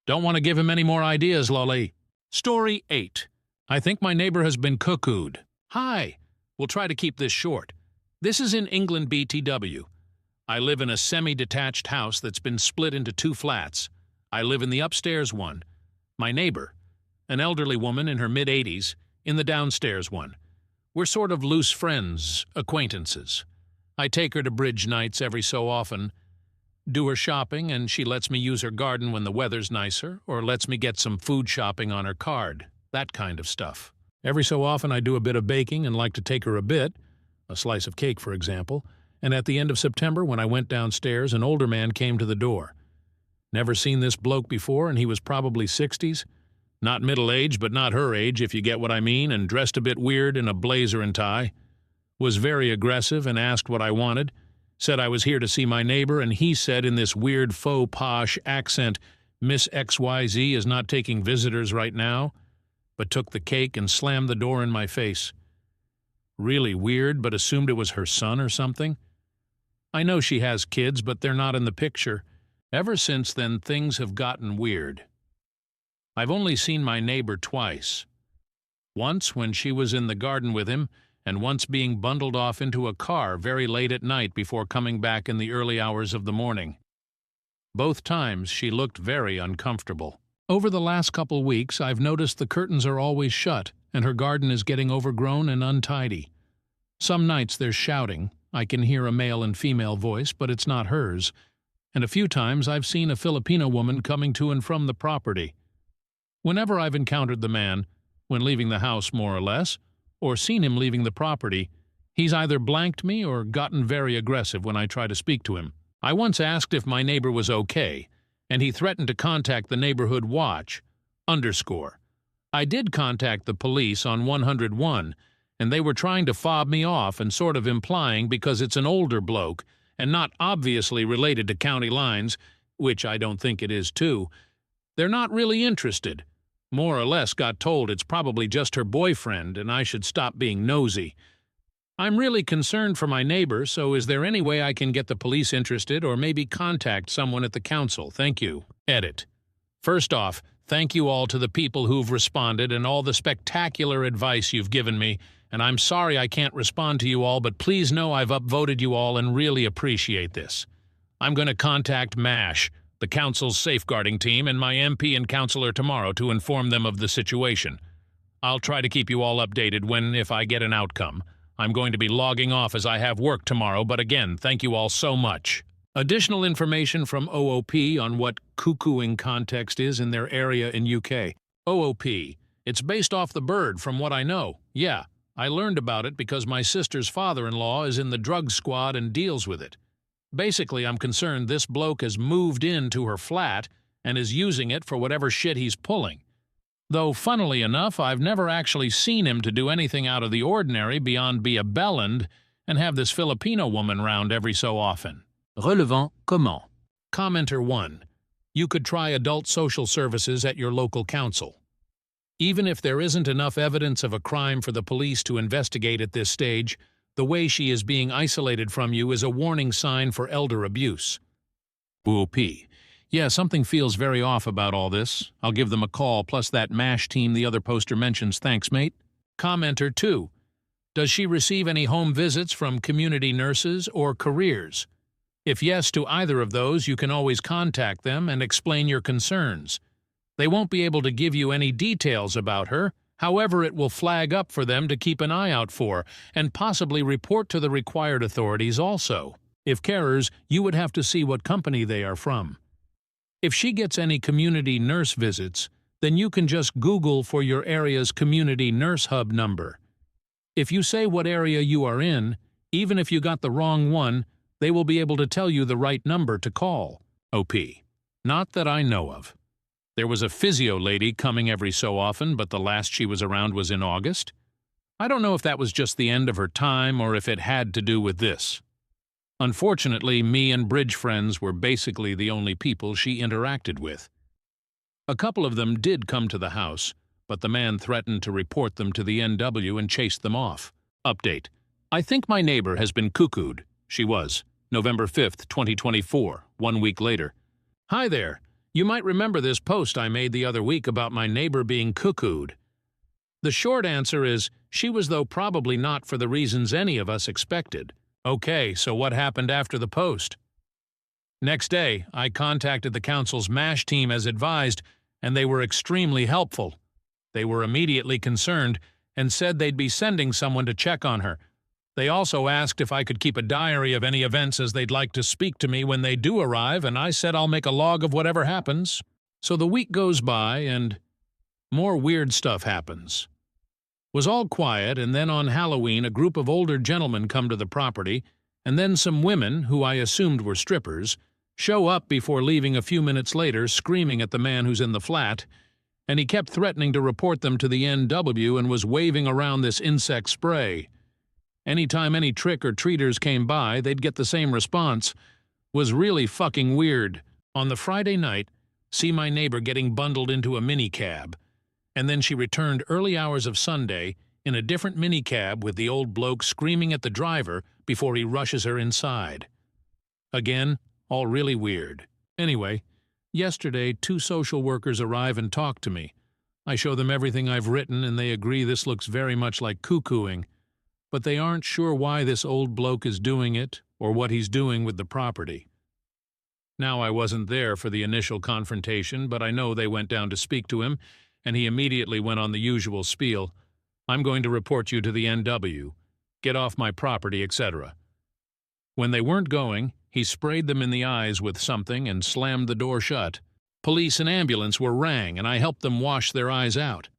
Don't want to give him any more ideas, Lolly. Story 8. I think my neighbor has been cuckooed. Hi. We'll try to keep this short. This is in England, BTW. I live in a semi-detached house that's been split into 2 flats. I live in the upstairs one. My neighbor, an elderly woman in her mid-80s, in the downstairs one. We're sort of loose friends, acquaintances. I take her to bridge nights every so often, do her shopping, and she lets me use her garden when the weather's nicer, or lets me get some food shopping on her card, that kind of stuff. Every so often I do a bit of baking and like to take her a slice of cake for example, and at the end of September when I went downstairs, an older man came to the door. Never seen this bloke before, and he was probably 60s. Not middle-aged, but not her age, if you get what I mean, and dressed a bit weird in a blazer and tie. Was very aggressive and asked what I wanted. Said I was here to see my neighbor, and he said in this weird faux posh accent, Miss XYZ is not taking visitors right now, but took the cake and slammed the door in my face. Really weird, but assumed it was her son or something. I know she has kids, but they're not in the picture. Ever since then, things have gotten weird. I've only seen my neighbor twice. Once when she was in the garden with him, and once being bundled off into a car very late at night before coming back in the early hours of the morning. Both times she looked very uncomfortable. Over the last couple weeks, I've noticed the curtains are always shut, and her garden is getting overgrown and untidy. Some nights there's shouting. I can hear a male and female voice, but it's not hers. And a few times I've seen a Filipino woman coming to and from the property. Whenever I've encountered the man, when leaving the house more or less, or seen him leaving the property, he's either blanked me or gotten very aggressive when I try to speak to him. I once asked if my neighbor was okay, and he threatened to contact the neighborhood watch, _. I did contact the police on 101, and they were trying to fob me off and sort of implying because it's an older bloke and not obviously related to county lines, which I don't think it is too, they're not really interested. More or less got told it's probably just her boyfriend and I should stop being nosy. I'm really concerned for my neighbor, so is there any way I can get the police interested or maybe contact someone at the council? Thank you. Edit. First off, thank you all to the people who've responded and all the spectacular advice you've given me, and I'm sorry I can't respond to you all, but please know I've upvoted you all and really appreciate this. I'm going to contact MASH, the council's safeguarding team, and my MP and councillor tomorrow to inform them of the situation. I'll try to keep you all updated when, if I get an outcome. I'm going to be logging off as I have work tomorrow, but again, thank you all so much. Additional information from OOP on what cuckooing context is in their area in UK. OOP. It's based off the bird, from what I know. Yeah, I learned about it because my sister's father-in-law is in the drug squad and deals with it. Basically, I'm concerned this bloke has moved into her flat and is using it for whatever shit he's pulling. Though, funnily enough, I've never actually seen him to do anything out of the ordinary beyond be a bellend and have this Filipino woman round every so often. Relevant comment. Commenter 1. You could try adult social services at your local council. Even if there isn't enough evidence of a crime for the police to investigate at this stage, the way she is being isolated from you is a warning sign for elder abuse. OOP. Yeah, something feels very off about all this. I'll give them a call, plus that MASH team the other poster mentions. Thanks, mate. Commenter 2. Does she receive any home visits from community nurses or careers? If yes to either of those, you can always contact them and explain your concerns. They won't be able to give you any details about her. However, it will flag up for them to keep an eye out for, and possibly report to the required authorities also. If carers, you would have to see what company they are from. If she gets any community nurse visits, then you can just Google for your area's community nurse hub number. If you say what area you are in, even if you got the wrong one, they will be able to tell you the right number to call. OP. Not that I know of. There was a physio lady coming every so often, but the last she was around was in August. I don't know if that was just the end of her time or if it had to do with this. Unfortunately, me and bridge friends were basically the only people she interacted with. A couple of them did come to the house, but the man threatened to report them to the NW and chased them off. Update. I think my neighbor has been cuckooed. She was. November 5th, 2024, 1 week later. Hi there. You might remember this post I made the other week about my neighbor being cuckooed. The short answer is, she was, though probably not for the reasons any of us expected. Okay, so what happened after the post? Next day, I contacted the council's MASH team as advised, and they were extremely helpful. They were immediately concerned and said they'd be sending someone to check on her. They also asked if I could keep a diary of any events as they'd like to speak to me when they do arrive, and I said I'll make a log of whatever happens. So the week goes by, and more weird stuff happens. Was all quiet, and then on Halloween a group of older gentlemen come to the property, and then some women, who I assumed were strippers, show up before leaving a few minutes later screaming at the man who's in the flat, and he kept threatening to report them to the NW and was waving around this insect spray. Anytime any trick-or-treaters came by, they'd get the same response. Was really fucking weird. On the Friday night, see my neighbor getting bundled into a minicab, and then she returned early hours of Sunday in a different minicab with the old bloke screaming at the driver before he rushes her inside. Again, all really weird. Anyway, yesterday 2 social workers arrive and talk to me. I show them everything I've written and they agree this looks very much like cuckooing, but they aren't sure why this old bloke is doing it or what he's doing with the property. Now, I wasn't there for the initial confrontation, but I know they went down to speak to him, and he immediately went on the usual spiel. I'm going to report you to the NW. Get off my property, etc. When they weren't going, he sprayed them in the eyes with something and slammed the door shut. Police and ambulance were rang, and I helped them wash their eyes out.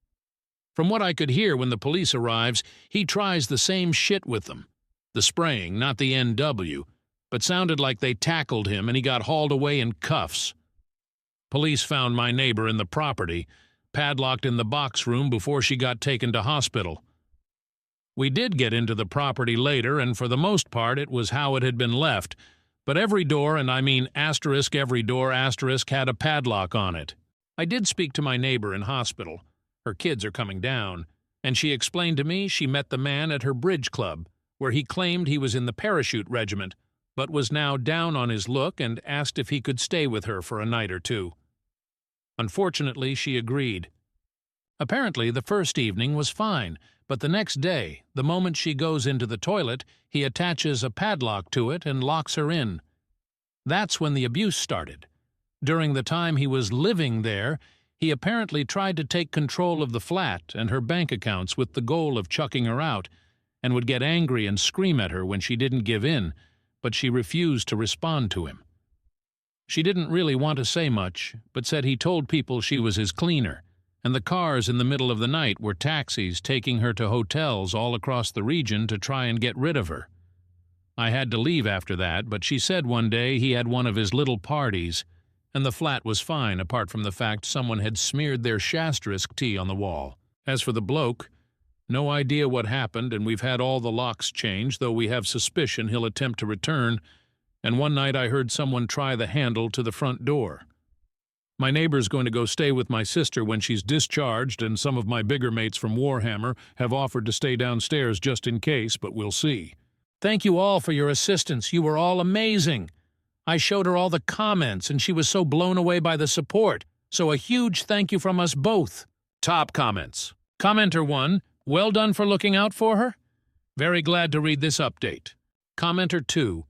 From what I could hear when the police arrives, he tries the same shit with them. The spraying, not the NW, but sounded like they tackled him and he got hauled away in cuffs. Police found my neighbor in the property, padlocked in the box room before she got taken to hospital. We did get into the property later, and for the most part it was how it had been left, but every door, and I mean asterisk every door asterisk, had a padlock on it. I did speak to my neighbor in hospital. Her kids are coming down, and she explained to me she met the man at her bridge club, where he claimed he was in the parachute regiment, but was now down on his luck and asked if he could stay with her for a night or two. Unfortunately, she agreed. Apparently, the first evening was fine, but the next day, the moment she goes into the toilet, he attaches a padlock to it and locks her in. That's when the abuse started. During the time he was living there, he apparently tried to take control of the flat and her bank accounts with the goal of chucking her out, and would get angry and scream at her when she didn't give in, but she refused to respond to him. She didn't really want to say much, but said he told people she was his cleaner, and the cars in the middle of the night were taxis taking her to hotels all across the region to try and get rid of her. I had to leave after that, but she said one day he had one of his little parties, and the flat was fine apart from the fact someone had smeared their Shasterisk tea on the wall. As for the bloke, no idea what happened, and we've had all the locks changed, though we have suspicion he'll attempt to return, and one night I heard someone try the handle to the front door. My neighbor's going to go stay with my sister when she's discharged, and some of my bigger mates from Warhammer have offered to stay downstairs just in case, but we'll see. Thank you all for your assistance. You were all amazing. I showed her all the comments, and she was so blown away by the support. So a huge thank you from us both. Top comments. Commenter 1, well done for looking out for her. Very glad to read this update. Commenter 2,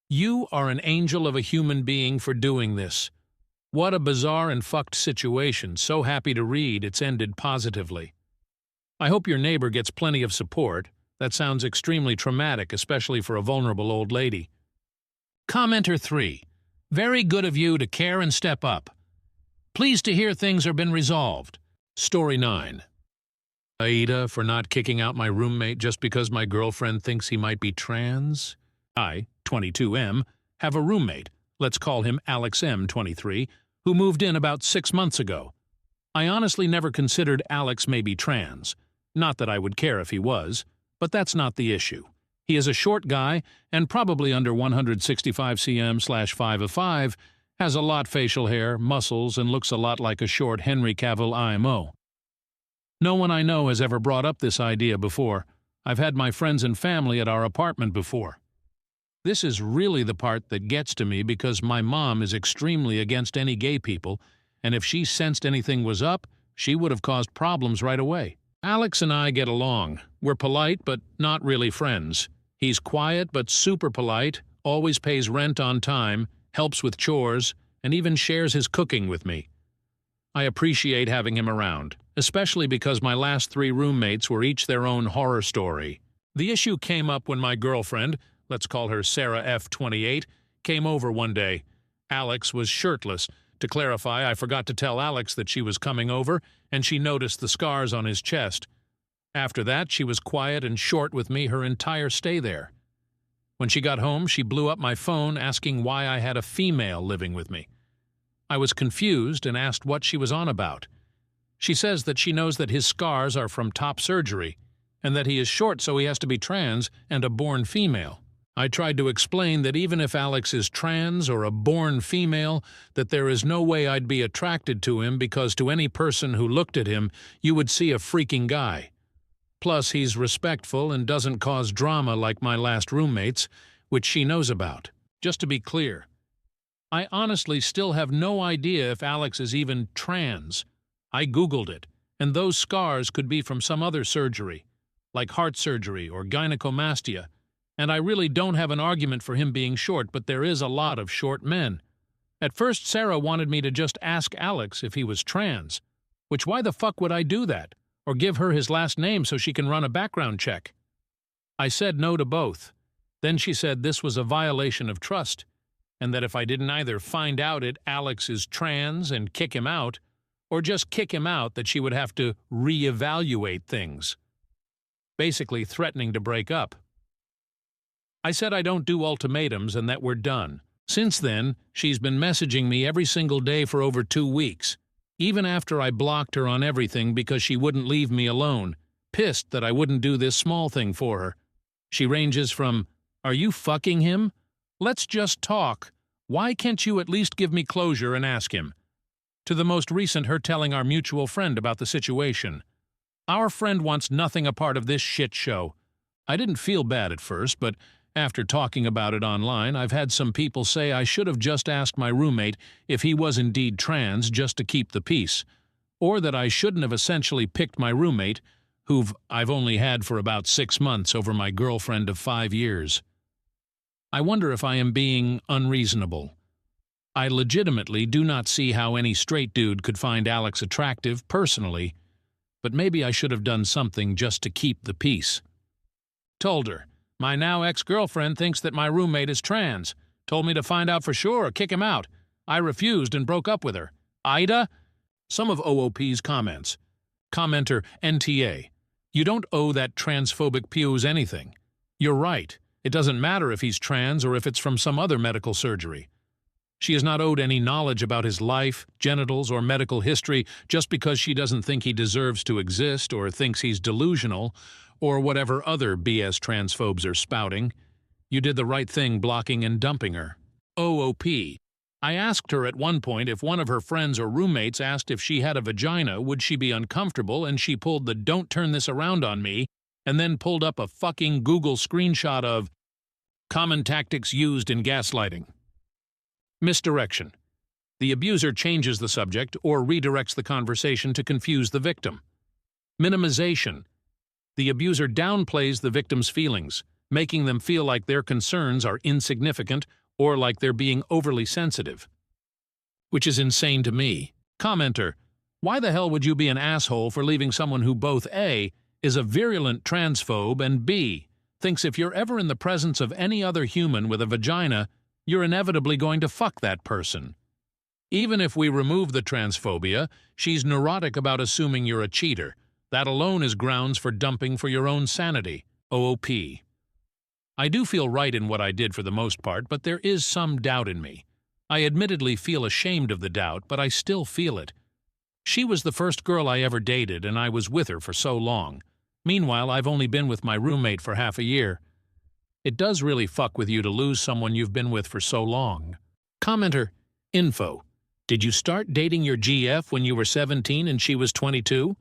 you are an angel of a human being for doing this. What a bizarre and fucked situation. So happy to read it's ended positively. I hope your neighbor gets plenty of support. That sounds extremely traumatic, especially for a vulnerable old lady. Commenter 3, very good of you to care and step up. Pleased to hear things have been resolved. Story 9. Aida for not kicking out my roommate just because my girlfriend thinks he might be trans. I, 22M, have a roommate, let's call him Alex M, 23, who moved in about 6 months ago. I honestly never considered Alex may be trans. Not that I would care if he was, but that's not the issue. He is a short guy and probably under 165 cm/5'5", has a lot facial hair, muscles, and looks a lot like a short Henry Cavill IMO. No one I know has ever brought up this idea before. I've had my friends and family at our apartment before. This is really the part that gets to me because my mom is extremely against any gay people, and if she sensed anything was up, she would have caused problems right away. Alex and I get along. We're polite, but not really friends. He's quiet but super polite, always pays rent on time, helps with chores, and even shares his cooking with me. I appreciate having him around, especially because my last 3 roommates were each their own horror story. The issue came up when my girlfriend, let's call her Sarah F. 28, came over one day. Alex was shirtless. To clarify, I forgot to tell Alex that she was coming over, and she noticed the scars on his chest. After that, she was quiet and short with me her entire stay there. When she got home, she blew up my phone asking why I had a female living with me. I was confused and asked what she was on about. She says that she knows that his scars are from top surgery, and that he is short so he has to be trans and a born female. I tried to explain that even if Alex is trans or a born female, that there is no way I'd be attracted to him because to any person who looked at him, you would see a freaking guy. Plus, he's respectful and doesn't cause drama like my last roommates, which she knows about. Just to be clear, I honestly still have no idea if Alex is even trans. I Googled it, and those scars could be from some other surgery, like heart surgery or gynecomastia. And I really don't have an argument for him being short, but there is a lot of short men. At first, Sarah wanted me to just ask Alex if he was trans, which why the fuck would I do that? Or give her his last name so she can run a background check? I said no to both. Then she said this was a violation of trust, and that if I didn't either find out Alex is trans and kick him out, or just kick him out, that she would have to reevaluate things. Basically threatening to break up. I said I don't do ultimatums and that we're done. Since then, she's been messaging me every single day for over 2 weeks, even after I blocked her on everything because she wouldn't leave me alone, pissed that I wouldn't do this small thing for her. She ranges from, "Are you fucking him? Let's just talk. Why can't you at least give me closure and ask him?" To the most recent her telling our mutual friend about the situation. Our friend wants nothing a part of this shit show. I didn't feel bad at first, but after talking about it online, I've had some people say I should have just asked my roommate if he was indeed trans just to keep the peace, or that I shouldn't have essentially picked my roommate, who I've only had for about 6 months over my girlfriend of 5 years. I wonder if I am being unreasonable. I legitimately do not see how any straight dude could find Alex attractive personally, but maybe I should have done something just to keep the peace. Told her, "My now ex-girlfriend thinks that my roommate is trans. Told me to find out for sure or kick him out. I refused and broke up with her. Ida?" Some of OOP's comments. Commenter NTA. "You don't owe that transphobic pews anything. You're right. It doesn't matter if he's trans or if it's from some other medical surgery. She is not owed any knowledge about his life, genitals, or medical history just because she doesn't think he deserves to exist or thinks he's delusional, or whatever other BS transphobes are spouting. You did the right thing blocking and dumping her." OOP. "I asked her at one point if one of her friends or roommates asked if she had a vagina, would she be uncomfortable, and she pulled the 'don't turn this around on me' and then pulled up a fucking Google screenshot of common tactics used in gaslighting. Misdirection. The abuser changes the subject or redirects the conversation to confuse the victim. Minimization. The abuser downplays the victim's feelings, making them feel like their concerns are insignificant or like they're being overly sensitive. Which is insane to me. Commenter. "Why the hell would you be an asshole for leaving someone who both A, is a virulent transphobe, and B, thinks if you're ever in the presence of any other human with a vagina, you're inevitably going to fuck that person? Even if we remove the transphobia, she's neurotic about assuming you're a cheater. That alone is grounds for dumping for your own sanity." OOP. "I do feel right in what I did for the most part, but there is some doubt in me. I admittedly feel ashamed of the doubt, but I still feel it. She was the first girl I ever dated, and I was with her for so long. Meanwhile, I've only been with my roommate for half a year. It does really fuck with you to lose someone you've been with for so long. Commenter, info. Did you start dating your GF when you were 17 and she was 22?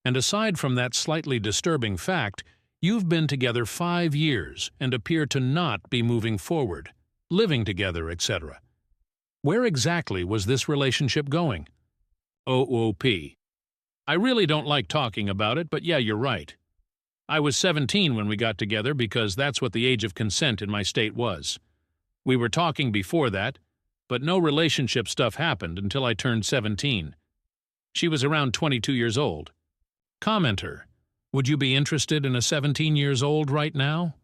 And aside from that slightly disturbing fact, you've been together 5 years and appear to not be moving forward, living together, etc. Where exactly was this relationship going? OOP. I really don't like talking about it, but yeah, you're right. I was 17 when we got together because that's what the age of consent in my state was. We were talking before that, but no relationship stuff happened until I turned 17. She was around 22 years old. Commenter, would you be interested in a 17 years old right now?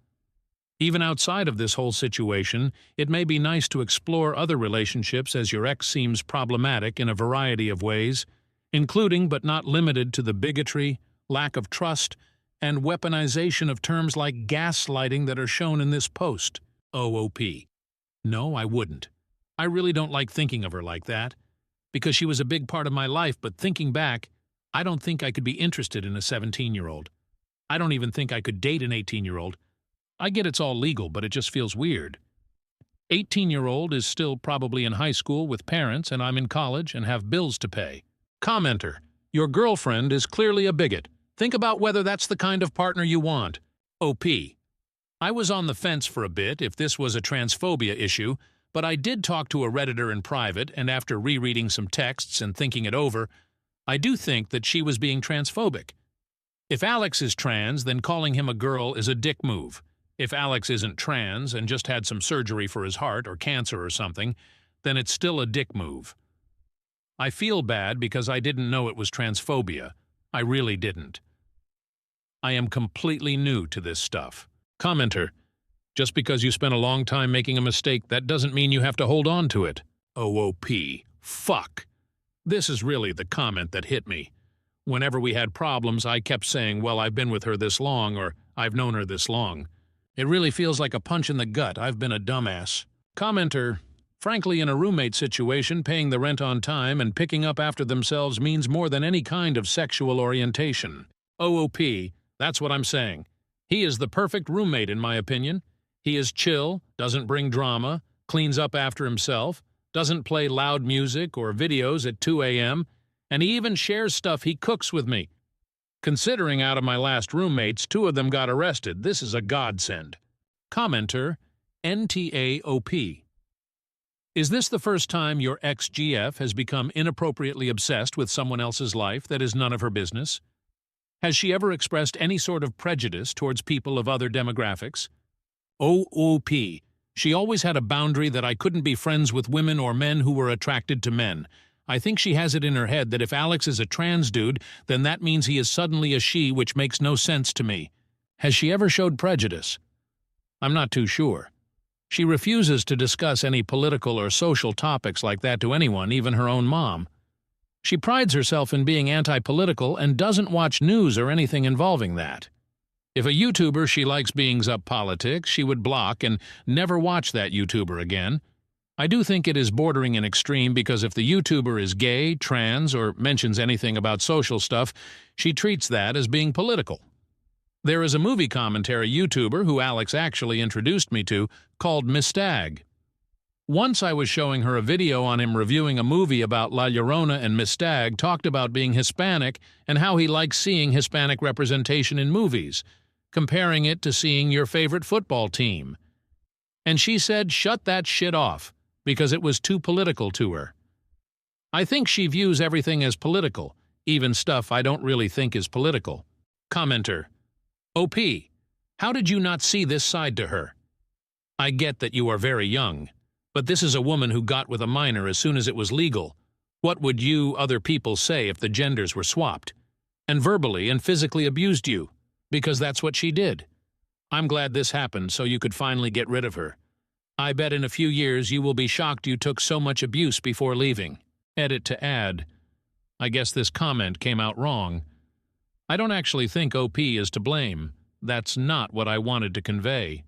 Even outside of this whole situation, it may be nice to explore other relationships as your ex seems problematic in a variety of ways, including but not limited to the bigotry, lack of trust, and weaponization of terms like gaslighting that are shown in this post. OOP. No, I wouldn't. I really don't like thinking of her like that, because she was a big part of my life, but thinking back, I don't think I could be interested in a 17-year-old. I don't even think I could date an 18-year-old. I get it's all legal, but it just feels weird. 18-year-old is still probably in high school with parents, and I'm in college and have bills to pay. Commenter, your girlfriend is clearly a bigot. Think about whether that's the kind of partner you want. OP. I was on the fence for a bit if this was a transphobia issue, but I did talk to a Redditor in private, and after rereading some texts and thinking it over, I do think that she was being transphobic. If Alex is trans, then calling him a girl is a dick move. If Alex isn't trans and just had some surgery for his heart or cancer or something, then it's still a dick move. I feel bad because I didn't know it was transphobia. I really didn't. I am completely new to this stuff. Commenter, just because you spent a long time making a mistake, that doesn't mean you have to hold on to it. OOP. Fuck. This is really the comment that hit me. Whenever we had problems, I kept saying, well, I've been with her this long, or I've known her this long. It really feels like a punch in the gut. I've been a dumbass. Commenter, frankly, in a roommate situation, paying the rent on time and picking up after themselves means more than any kind of sexual orientation. OOP, that's what I'm saying. He is the perfect roommate, in my opinion. He is chill, doesn't bring drama, cleans up after himself, doesn't play loud music or videos at 2 a.m., and he even shares stuff he cooks with me. Considering out of my last roommates, 2 of them got arrested, this is a godsend. Commenter, NTAOP. Is this the first time your ex-GF has become inappropriately obsessed with someone else's life that is none of her business? Has she ever expressed any sort of prejudice towards people of other demographics? OOP. She always had a boundary that I couldn't be friends with women or men who were attracted to men. I think she has it in her head that if Alex is a trans dude, then that means he is suddenly a she, which makes no sense to me. Has she ever showed prejudice? I'm not too sure. She refuses to discuss any political or social topics like that to anyone, even her own mom. She prides herself in being anti-political and doesn't watch news or anything involving that. If a YouTuber she likes brings up politics, she would block and never watch that YouTuber again. I do think it is bordering an extreme because if the YouTuber is gay, trans, or mentions anything about social stuff, she treats that as being political. There is a movie commentary YouTuber who Alex actually introduced me to called Mistag. Once I was showing her a video on him reviewing a movie about La Llorona, and Mistag talked about being Hispanic and how he likes seeing Hispanic representation in movies, comparing it to seeing your favorite football team. And she said, shut that shit off, because it was too political to her. I think she views everything as political, even stuff I don't really think is political. Commenter, OP, how did you not see this side to her? I get that you are very young, but this is a woman who got with a minor as soon as it was legal. What would you, other people, say if the genders were swapped? And verbally and physically abused you, because that's what she did. I'm glad this happened so you could finally get rid of her. I bet in a few years you will be shocked you took so much abuse before leaving. Edit to add. I guess this comment came out wrong. I don't actually think OP is to blame. That's not what I wanted to convey.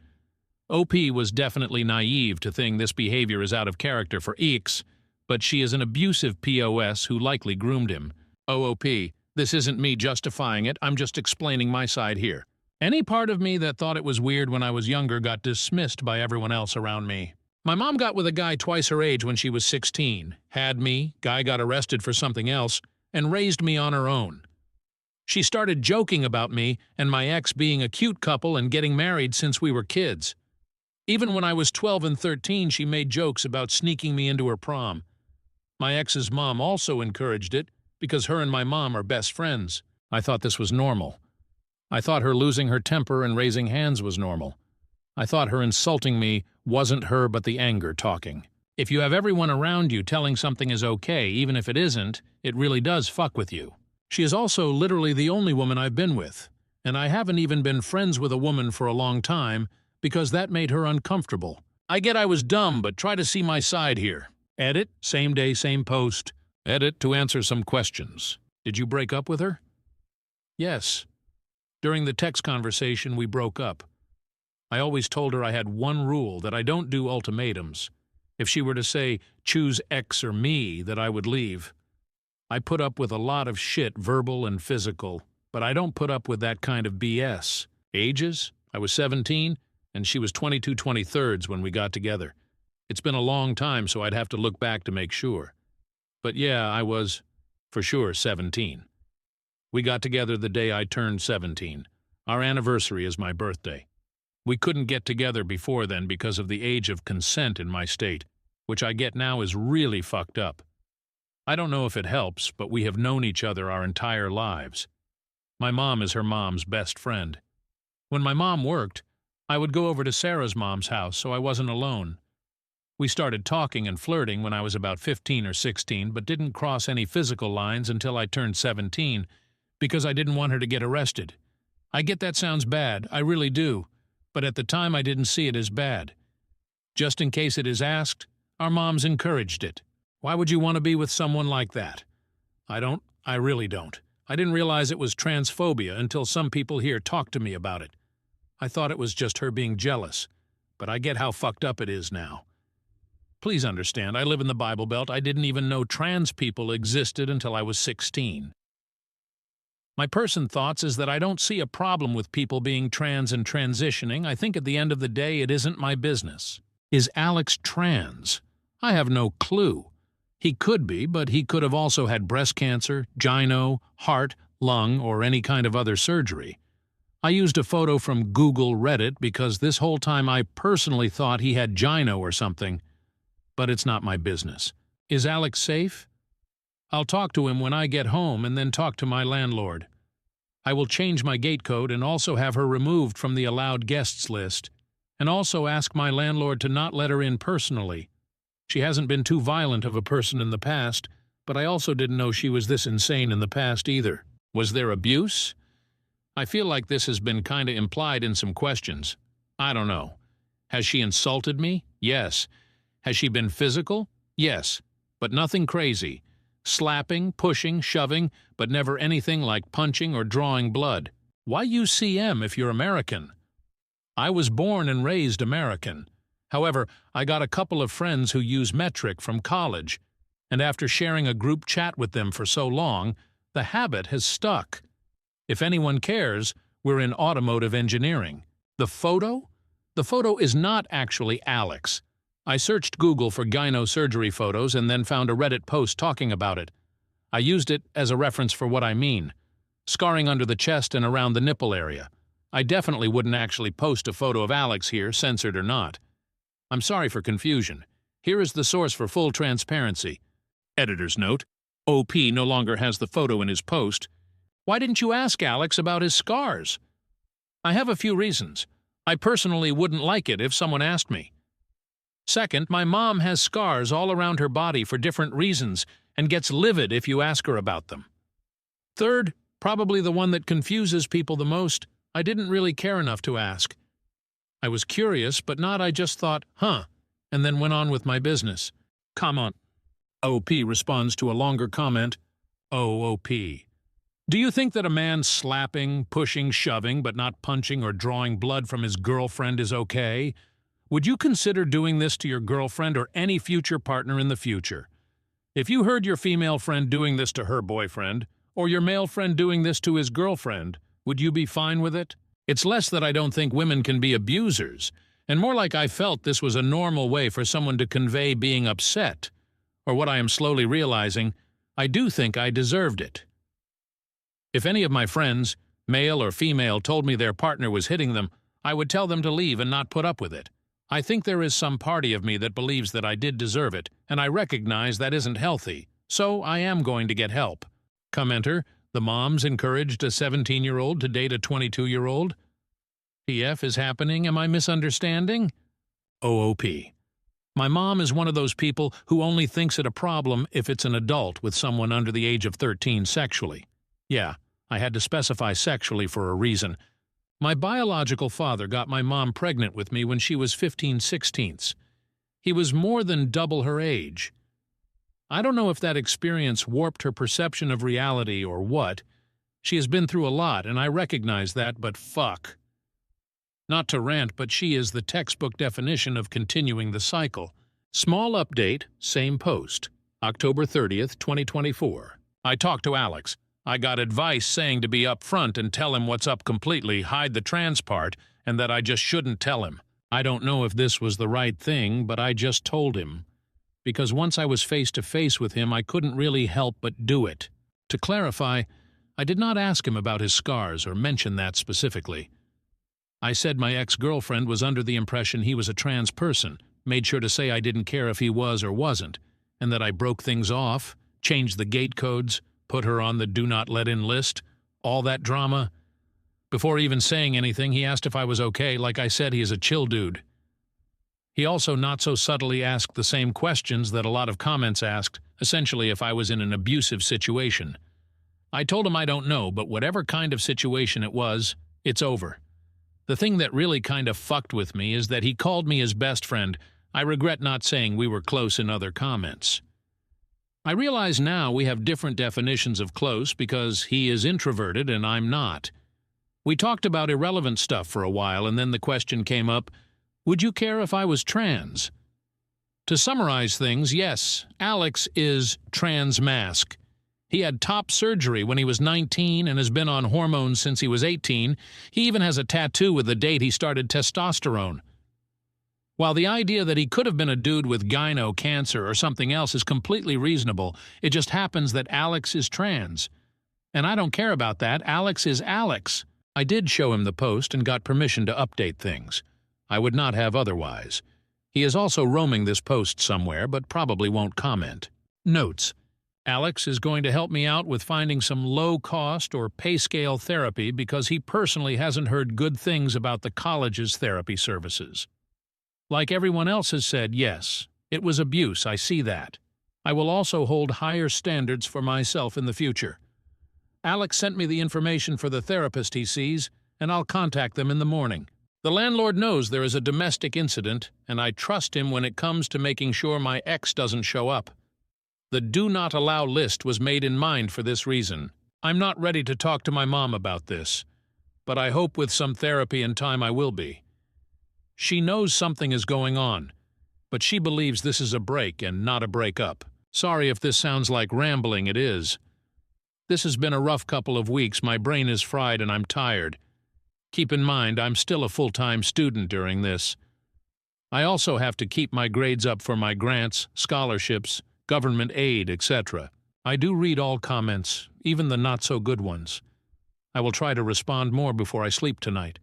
OP was definitely naive to think this behavior is out of character for Eeks, but she is an abusive POS who likely groomed him. OOP, This isn't me justifying it, I'm just explaining my side here. Any part of me that thought it was weird when I was younger got dismissed by everyone else around me. My mom got with a guy twice her age when she was 16, had me, guy got arrested for something else, and raised me on her own. She started joking about me and my ex being a cute couple and getting married since we were kids. Even when I was 12 and 13, she made jokes about sneaking me into her prom. My ex's mom also encouraged it because her and my mom are best friends. I thought this was normal. I thought her losing her temper and raising hands was normal. I thought her insulting me wasn't her but the anger talking. If you have everyone around you telling something is okay, even if it isn't, it really does fuck with you. She is also literally the only woman I've been with, and I haven't even been friends with a woman for a long time because that made her uncomfortable. I get I was dumb, but try to see my side here. Edit, same day, same post. Edit to answer some questions. Did you break up with her? Yes. During the text conversation, we broke up. I always told her I had one rule, that I don't do ultimatums. If she were to say, choose X or me, that I would leave. I put up with a lot of shit, verbal and physical, but I don't put up with that kind of BS. Ages? I was 17, and she was 22 23rds when we got together. It's been a long time, so I'd have to look back to make sure. But yeah, I was, for sure, 17. We got together the day I turned 17. Our anniversary is my birthday. We couldn't get together before then because of the age of consent in my state, which I get now is really fucked up. I don't know if it helps, but we have known each other our entire lives. My mom is her mom's best friend. When my mom worked, I would go over to Sarah's mom's house so I wasn't alone. We started talking and flirting when I was about 15 or 16, but didn't cross any physical lines until I turned 17 because I didn't want her to get arrested. I get that sounds bad, I really do, but at the time I didn't see it as bad. Just in case it is asked, our moms encouraged it. Why would you want to be with someone like that? I really don't. I didn't realize it was transphobia until some people here talked to me about it. I thought it was just her being jealous, but I get how fucked up it is now. Please understand, I live in the Bible Belt. I didn't even know trans people existed until I was 16. My person thoughts is that I don't see a problem with people being trans and transitioning. I think at the end of the day, it isn't my business. Is Alex trans? I have no clue. He could be, but he could have also had breast cancer, gyno, heart, lung, or any kind of other surgery. I used a photo from Google Reddit because this whole time I personally thought he had gyno or something, but it's not my business. Is Alex safe? I'll talk to him when I get home and then talk to my landlord. I will change my gate code and also have her removed from the allowed guests list, and also ask my landlord to not let her in personally. She hasn't been too violent of a person in the past, but I also didn't know she was this insane in the past either. Was there abuse? I feel like this has been kinda implied in some questions. I don't know. Has she insulted me? Yes. Has she been physical? Yes. But nothing crazy. Slapping, pushing, shoving, but never anything like punching or drawing blood. Why UCM if you're American? I was born and raised American. However, I got a couple of friends who use metric from college, and after sharing a group chat with them for so long, the habit has stuck. If anyone cares, we're in automotive engineering. The photo? The photo is not actually Alex. I searched Google for gyno surgery photos and then found a Reddit post talking about it. I used it as a reference for what I mean. Scarring under the chest and around the nipple area. I definitely wouldn't actually post a photo of Alex here, censored or not. I'm sorry for confusion. Here is the source for full transparency. Editor's note. OP no longer has the photo in his post. Why didn't you ask Alex about his scars? I have a few reasons. I personally wouldn't like it if someone asked me. Second, my mom has scars all around her body for different reasons and gets livid if you ask her about them. Third, probably the one that confuses people the most, I didn't really care enough to ask. I was curious, but not I just thought, and then went on with my business. Comment. OP responds to a longer comment. OP. Do you think that a man slapping, pushing, shoving, but not punching or drawing blood from his girlfriend is okay? Would you consider doing this to your girlfriend or any future partner in the future? If you heard your female friend doing this to her boyfriend, or your male friend doing this to his girlfriend, would you be fine with it? It's less that I don't think women can be abusers, and more like I felt this was a normal way for someone to convey being upset, or what I am slowly realizing, I do think I deserved it. If any of my friends, male or female, told me their partner was hitting them, I would tell them to leave and not put up with it. I think there is some party of me that believes that I did deserve it, and I recognize that isn't healthy, so I am going to get help. Commenter, the moms encouraged a 17-year-old to date a 22-year-old? PF is happening, am I misunderstanding? OOP. My mom is one of those people who only thinks it a problem if it's an adult with someone under the age of 13 sexually. Yeah, I had to specify sexually for a reason. My biological father got my mom pregnant with me when she was 15/16. He was more than double her age. I don't know if that experience warped her perception of reality or what. She has been through a lot, and I recognize that, but fuck. Not to rant, but she is the textbook definition of continuing the cycle. Small update, same post. October 30th, 2024. I talked to Alex. I got advice saying to be upfront and tell him what's up completely, hide the trans part, and that I just shouldn't tell him. I don't know if this was the right thing, but I just told him. Because once I was face-to-face with him, I couldn't really help but do it. To clarify, I did not ask him about his scars or mention that specifically. I said my ex-girlfriend was under the impression he was a trans person, made sure to say I didn't care if he was or wasn't, and that I broke things off, changed the gate codes, put her on the do not let in list, all that drama. Before even saying anything, he asked if I was okay. Like I said, he is a chill dude. He also not so subtly asked the same questions that a lot of comments asked, essentially if I was in an abusive situation. I told him I don't know, but whatever kind of situation it was, it's over. The thing that really kind of fucked with me is that he called me his best friend. I regret not saying we were close in other comments. I realize now we have different definitions of close because he is introverted and I'm not. We talked about irrelevant stuff for a while, and then the question came up, would you care if I was trans? To summarize things, yes, Alex is trans-mask. He had top surgery when he was 19 and has been on hormones since he was 18. He even has a tattoo with the date he started testosterone. While the idea that he could have been a dude with gyno cancer or something else is completely reasonable, it just happens that Alex is trans. And I don't care about that. Alex is Alex. I did show him the post and got permission to update things. I would not have otherwise. He is also roaming this post somewhere, but probably won't comment. Notes. Alex is going to help me out with finding some low-cost or pay-scale therapy because he personally hasn't heard good things about the college's therapy services. Like everyone else has said, yes, it was abuse, I see that. I will also hold higher standards for myself in the future. Alex sent me the information for the therapist he sees, and I'll contact them in the morning. The landlord knows there is a domestic incident, and I trust him when it comes to making sure my ex doesn't show up. The do not allow list was made in mind for this reason. I'm not ready to talk to my mom about this, but I hope with some therapy and time I will be. She knows something is going on, but she believes this is a break and not a breakup. Sorry if this sounds like rambling, it is. This has been a rough couple of weeks, my brain is fried and I'm tired. Keep in mind, I'm still a full-time student during this. I also have to keep my grades up for my grants, scholarships, government aid, etc. I do read all comments, even the not-so-good ones. I will try to respond more before I sleep tonight,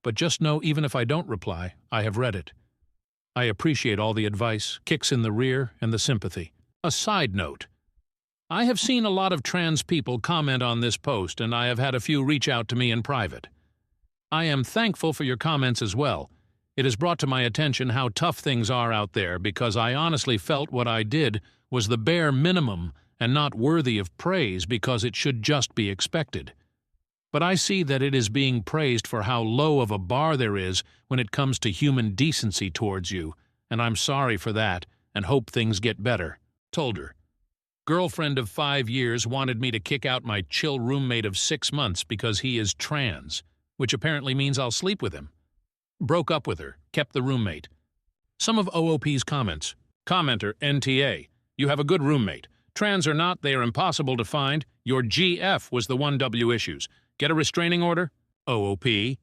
but just know even if I don't reply, I have read it. I appreciate all the advice, kicks in the rear, and the sympathy. A side note. I have seen a lot of trans people comment on this post, and I have had a few reach out to me in private. I am thankful for your comments as well. It has brought to my attention how tough things are out there because I honestly felt what I did was the bare minimum and not worthy of praise because it should just be expected. But I see that it is being praised for how low of a bar there is when it comes to human decency towards you, and I'm sorry for that and hope things get better. Told her. Girlfriend of 5 years wanted me to kick out my chill roommate of 6 months because he is trans, which apparently means I'll sleep with him. Broke up with her, kept the roommate. Some of OOP's comments. Commenter, NTA. You have a good roommate. Trans or not, they are impossible to find. Your GF was the 1W issues. Get a restraining order? OOP.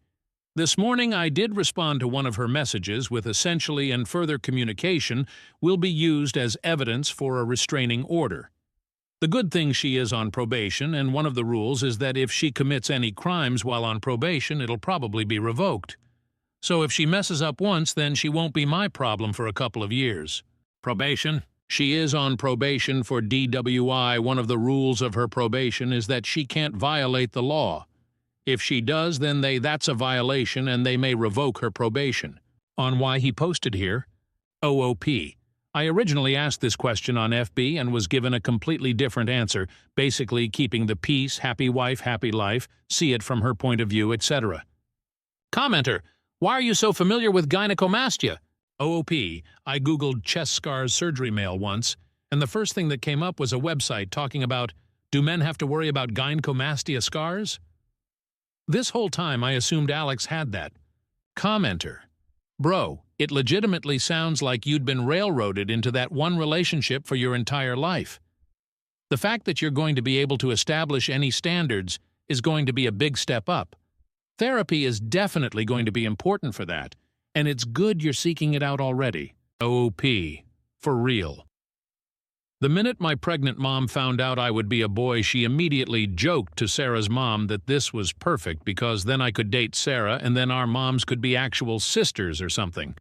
This morning I did respond to one of her messages with essentially and further communication will be used as evidence for a restraining order. The good thing she is on probation, and one of the rules is that if she commits any crimes while on probation, it'll probably be revoked. So if she messes up once, then she won't be my problem for a couple of years. Probation? She is on probation for DWI. One of the rules of her probation is that she can't violate the law. If she does, then that's a violation and they may revoke her probation. On why he posted here? OOP. I originally asked this question on FB and was given a completely different answer, basically keeping the peace, happy wife, happy life, see it from her point of view, etc. Commenter, why are you so familiar with gynecomastia? OOP, I googled chest scars surgery mail once, and the first thing that came up was a website talking about, do men have to worry about gynecomastia scars? This whole time I assumed Alex had that. Commenter, bro, it legitimately sounds like you'd been railroaded into that one relationship for your entire life. The fact that you're going to be able to establish any standards is going to be a big step up. Therapy is definitely going to be important for that, and it's good you're seeking it out already. OOP. For real. The minute my pregnant mom found out I would be a boy, she immediately joked to Sarah's mom that this was perfect because then I could date Sarah and then our moms could be actual sisters or something.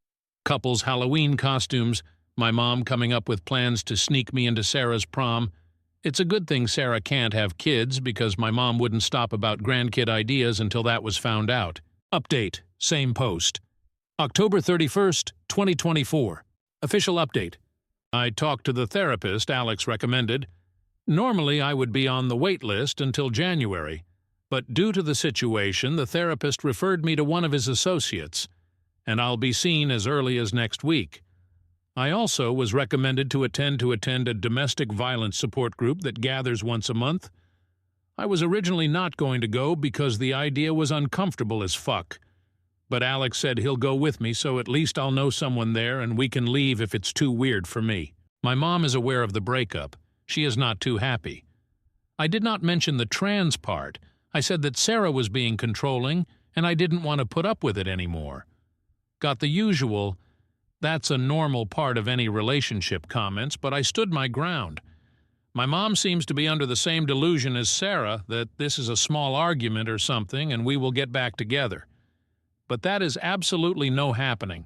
Couples Halloween costumes, my mom coming up with plans to sneak me into Sarah's prom. It's a good thing Sarah can't have kids because my mom wouldn't stop about grandkid ideas until that was found out. Update. Same post. October 31st, 2024. Official update. I talked to the therapist Alex recommended. Normally I would be on the wait list until January, but due to the situation, the therapist referred me to one of his associates, and I'll be seen as early as next week. I also was recommended to attend a domestic violence support group that gathers once a month. I was originally not going to go because the idea was uncomfortable as fuck. But Alex said he'll go with me, so at least I'll know someone there and we can leave if it's too weird for me. My mom is aware of the breakup. She is not too happy. I did not mention the trans part. I said that Sarah was being controlling and I didn't want to put up with it anymore. Got the usual, that's a normal part of any relationship comments, but I stood my ground. My mom seems to be under the same delusion as Sarah that this is a small argument or something and we will get back together. But that is absolutely no happening.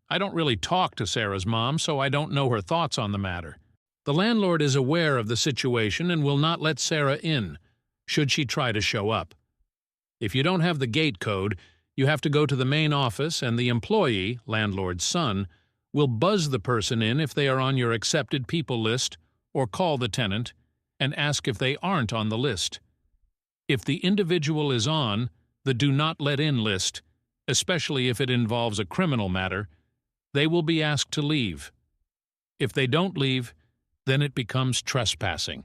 I don't really talk to Sarah's mom, so I don't know her thoughts on the matter. The landlord is aware of the situation and will not let Sarah in, should she try to show up. If you don't have the gate code, you have to go to the main office and the employee, landlord's son, will buzz the person in if they are on your accepted people list or call the tenant and ask if they aren't on the list. If the individual is on the do not let in list, especially if it involves a criminal matter, they will be asked to leave. If they don't leave, then it becomes trespassing.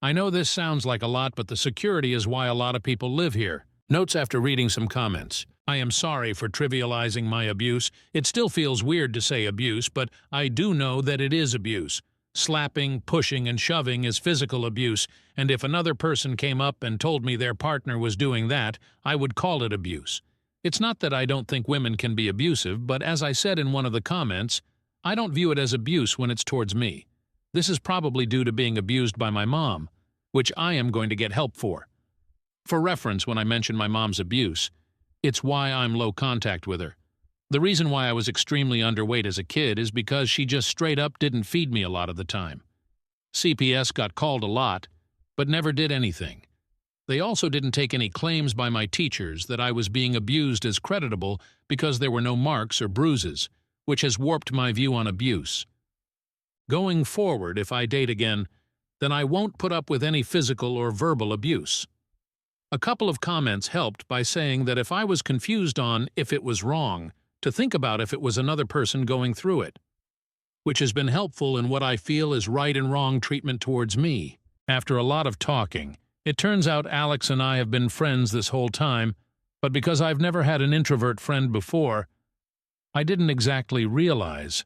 I know this sounds like a lot, but the security is why a lot of people live here. Notes after reading some comments. I am sorry for trivializing my abuse. It still feels weird to say abuse, but I do know that it is abuse. Slapping, pushing, and shoving is physical abuse, and if another person came up and told me their partner was doing that, I would call it abuse. It's not that I don't think women can be abusive, but as I said in one of the comments, I don't view it as abuse when it's towards me. This is probably due to being abused by my mom, which I am going to get help for. For reference, when I mention my mom's abuse, it's why I'm low contact with her. The reason why I was extremely underweight as a kid is because she just straight up didn't feed me a lot of the time. CPS got called a lot, but never did anything. They also didn't take any claims by my teachers that I was being abused as creditable because there were no marks or bruises, which has warped my view on abuse. Going forward, if I date again, then I won't put up with any physical or verbal abuse. A couple of comments helped by saying that if I was confused on if it was wrong, to think about if it was another person going through it, which has been helpful in what I feel is right and wrong treatment towards me. After a lot of talking, it turns out Alex and I have been friends this whole time, but because I've never had an introvert friend before, I didn't exactly realize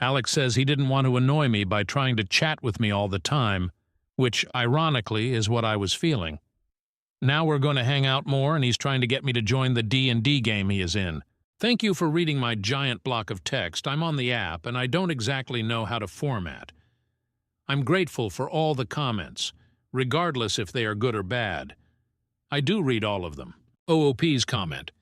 Alex says he didn't want to annoy me by trying to chat with me all the time, which, ironically, is what I was feeling. Now we're going to hang out more, and he's trying to get me to join the D&D game he is in. Thank you for reading my giant block of text. I'm on the app, and I don't exactly know how to format. I'm grateful for all the comments, regardless if they are good or bad. I do read all of them. OOP's comment.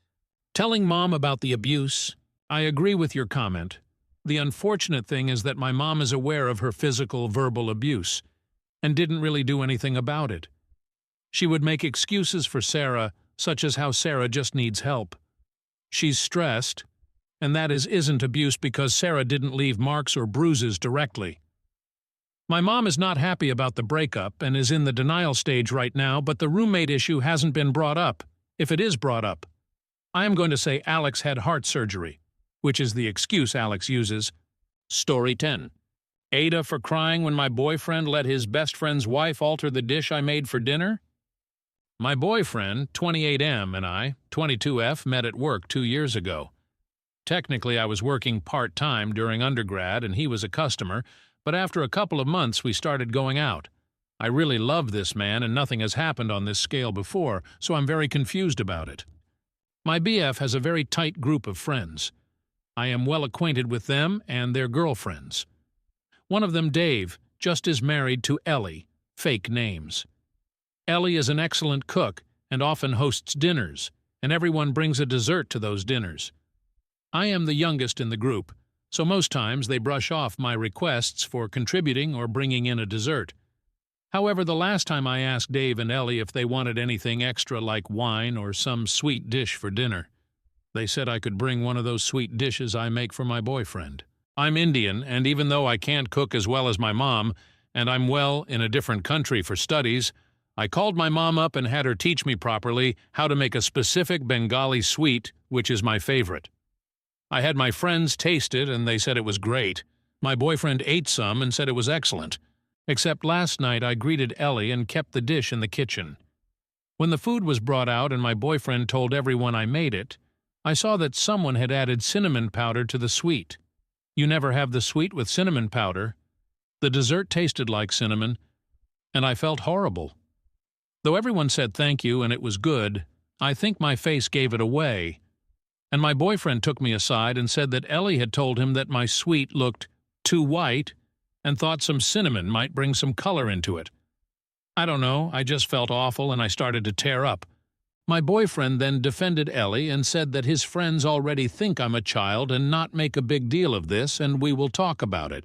Telling Mom about the abuse. I agree with your comment. The unfortunate thing is that my mom is aware of her physical, verbal abuse, and didn't really do anything about it. She would make excuses for Sarah, such as how Sarah just needs help. She's stressed, and that isn't abuse because Sarah didn't leave marks or bruises directly. My mom is not happy about the breakup and is in the denial stage right now, but the roommate issue hasn't been brought up, if it is brought up. I am going to say Alex had heart surgery, which is the excuse Alex uses. Story 10. Ada for crying when my boyfriend let his best friend's wife alter the dish I made for dinner? My boyfriend, 28M, and I, 22F, met at work 2 years ago. Technically, I was working part-time during undergrad and he was a customer, but after a couple of months we started going out. I really love this man and nothing has happened on this scale before, so I'm very confused about it. My BF has a very tight group of friends. I am well acquainted with them and their girlfriends. One of them, Dave, just is married to Ellie, fake names. Ellie is an excellent cook and often hosts dinners, and everyone brings a dessert to those dinners. I am the youngest in the group, so most times they brush off my requests for contributing or bringing in a dessert. However, the last time I asked Dave and Ellie if they wanted anything extra like wine or some sweet dish for dinner, they said I could bring one of those sweet dishes I make for my boyfriend. I'm Indian, and even though I can't cook as well as my mom, and I'm well in a different country for studies, I called my mom up and had her teach me properly how to make a specific Bengali sweet, which is my favorite. I had my friends taste it and they said it was great. My boyfriend ate some and said it was excellent. Except last night I greeted Ellie and kept the dish in the kitchen. When the food was brought out and my boyfriend told everyone I made it, I saw that someone had added cinnamon powder to the sweet. You never have the sweet with cinnamon powder. The dessert tasted like cinnamon, and I felt horrible. Though everyone said thank you and it was good, I think my face gave it away. And my boyfriend took me aside and said that Ellie had told him that my sweet looked too white and thought some cinnamon might bring some color into it. I don't know, I just felt awful and I started to tear up. My boyfriend then defended Ellie and said that his friends already think I'm a child and not make a big deal of this and we will talk about it.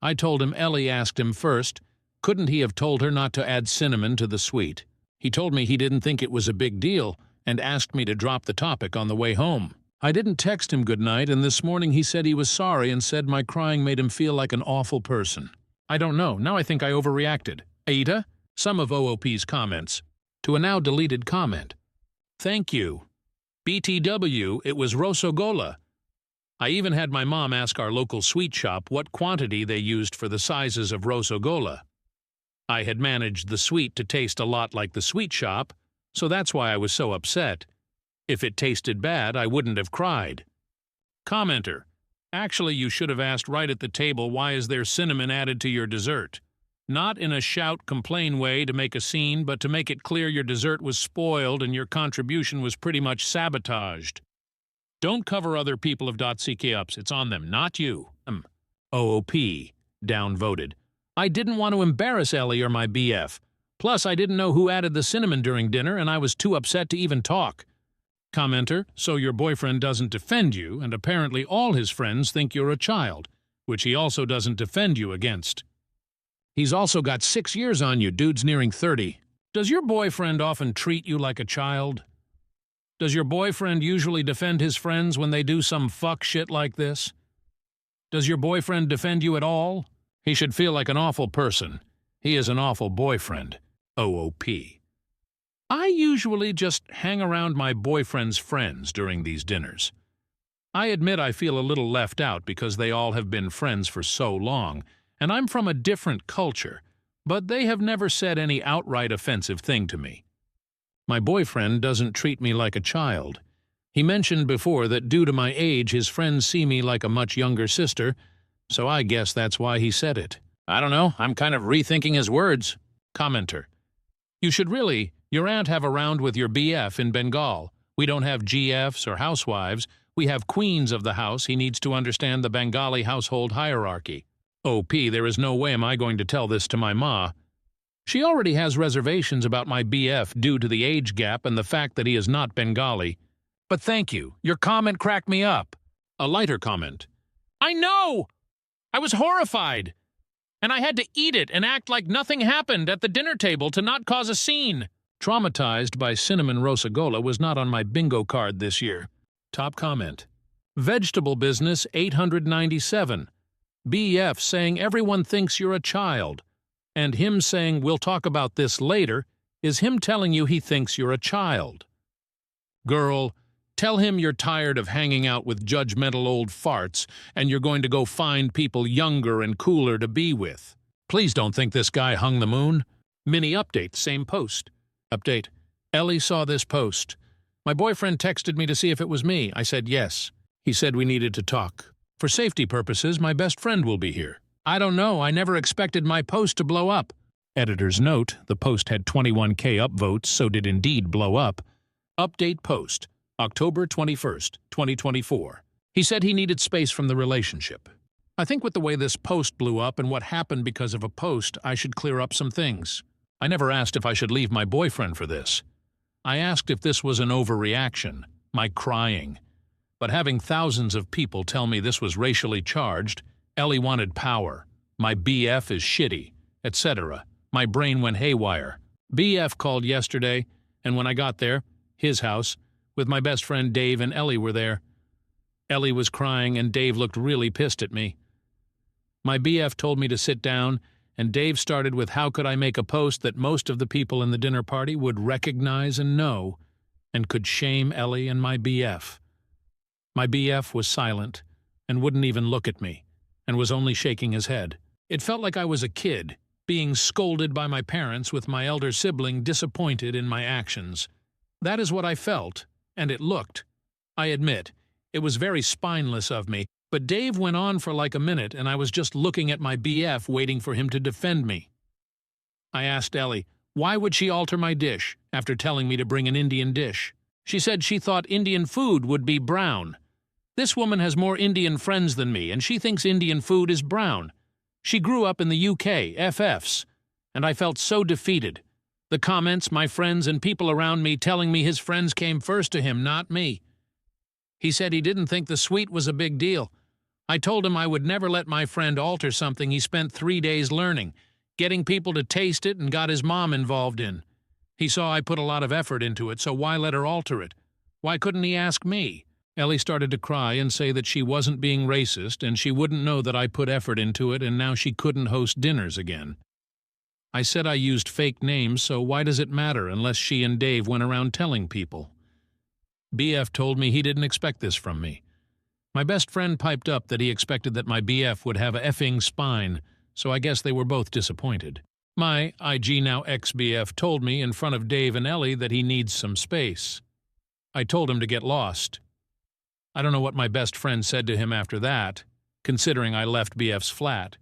I told him Ellie asked him first, couldn't he have told her not to add cinnamon to the sweet? He told me he didn't think it was a big deal and asked me to drop the topic on the way home. I didn't text him goodnight, and this morning he said he was sorry and said my crying made him feel like an awful person. I don't know, now I think I overreacted. Ada? Some of OOP's comments. To a now deleted comment. Thank you. BTW, it was Rosogola. I even had my mom ask our local sweet shop what quantity they used for the sizes of Rosogola. I had managed the sweet to taste a lot like the sweet shop, so that's why I was so upset. If it tasted bad, I wouldn't have cried. Commenter. Actually, you should have asked right at the table why is there cinnamon added to your dessert. Not in a shout-complain way to make a scene, but to make it clear your dessert was spoiled and your contribution was pretty much sabotaged. Don't cover other people of .ck-ups, it's on them, not you. OOP. Downvoted. I didn't want to embarrass Ellie or my BF. Plus, I didn't know who added the cinnamon during dinner, and I was too upset to even talk. Commenter, so your boyfriend doesn't defend you, and apparently all his friends think you're a child, which he also doesn't defend you against. He's also got 6 years on you, dude's nearing 30. Does your boyfriend often treat you like a child? Does your boyfriend usually defend his friends when they do some fuck shit like this? Does your boyfriend defend you at all? He should feel like an awful person. He is an awful boyfriend. OOP. I usually just hang around my boyfriend's friends during these dinners. I admit I feel a little left out because they all have been friends for so long, and I'm from a different culture, but they have never said any outright offensive thing to me. My boyfriend doesn't treat me like a child. He mentioned before that due to my age his friends see me like a much younger sister, so I guess that's why he said it. I don't know, I'm kind of rethinking his words. Commenter. You should really, your aunt have a round with your BF in Bengal. We don't have GFs or housewives. We have queens of the house. He needs to understand the Bengali household hierarchy. OP, there is no way am I going to tell this to my ma. She already has reservations about my BF due to the age gap and the fact that he is not Bengali. But thank you. Your comment cracked me up. A lighter comment. I know! I was horrified. And I had to eat it and act like nothing happened at the dinner table to not cause a scene. Traumatized by cinnamon rosagola was not on my bingo card this year. Top comment. Vegetable business 897. BF saying everyone thinks you're a child. And him saying we'll talk about this later is him telling you he thinks you're a child. Girl, tell him you're tired of hanging out with judgmental old farts and you're going to go find people younger and cooler to be with. Please don't think this guy hung the moon. Mini update, same post. Update. Ellie saw this post. My boyfriend texted me to see if it was me. I said yes. He said we needed to talk. For safety purposes, my best friend will be here. I don't know, I never expected my post to blow up. Editor's note, the post had 21K upvotes, so did indeed blow up. Update post, October 21st, 2024. He said he needed space from the relationship. I think with the way this post blew up and what happened because of a post, I should clear up some things. I never asked if I should leave my boyfriend for this. I asked if this was an overreaction, my crying. But having thousands of people tell me this was racially charged, Ellie wanted power, my BF is shitty, etc. My brain went haywire. BF called yesterday, and when I got there, his house, with my best friend Dave and Ellie were there. Ellie was crying and Dave looked really pissed at me. My BF told me to sit down, and Dave started with how could I make a post that most of the people in the dinner party would recognize and know, and could shame Ellie and my BF. My BF was silent, and wouldn't even look at me, and was only shaking his head. It felt like I was a kid, being scolded by my parents with my elder sibling disappointed in my actions. That is what I felt, and it looked. I admit, it was very spineless of me, but Dave went on for like a minute and I was just looking at my BF waiting for him to defend me. I asked Ellie, why would she alter my dish after telling me to bring an Indian dish? She said she thought Indian food would be brown. This woman has more Indian friends than me, and she thinks Indian food is brown. She grew up in the UK, FFs, and I felt so defeated. The comments, my friends, and people around me telling me his friends came first to him, not me. He said he didn't think the sweet was a big deal. I told him I would never let my friend alter something he spent 3 days learning, getting people to taste it and got his mom involved in. He saw I put a lot of effort into it, so why let her alter it? Why couldn't he ask me? Ellie started to cry and say that she wasn't being racist and she wouldn't know that I put effort into it and now she couldn't host dinners again. I said I used fake names, so why does it matter unless she and Dave went around telling people? BF told me he didn't expect this from me. My best friend piped up that he expected that my BF would have a effing spine, so I guess they were both disappointed. My IG now ex-BF told me in front of Dave and Ellie that he needs some space. I told him to get lost. I don't know what my best friend said to him after that, considering I left BF's flat.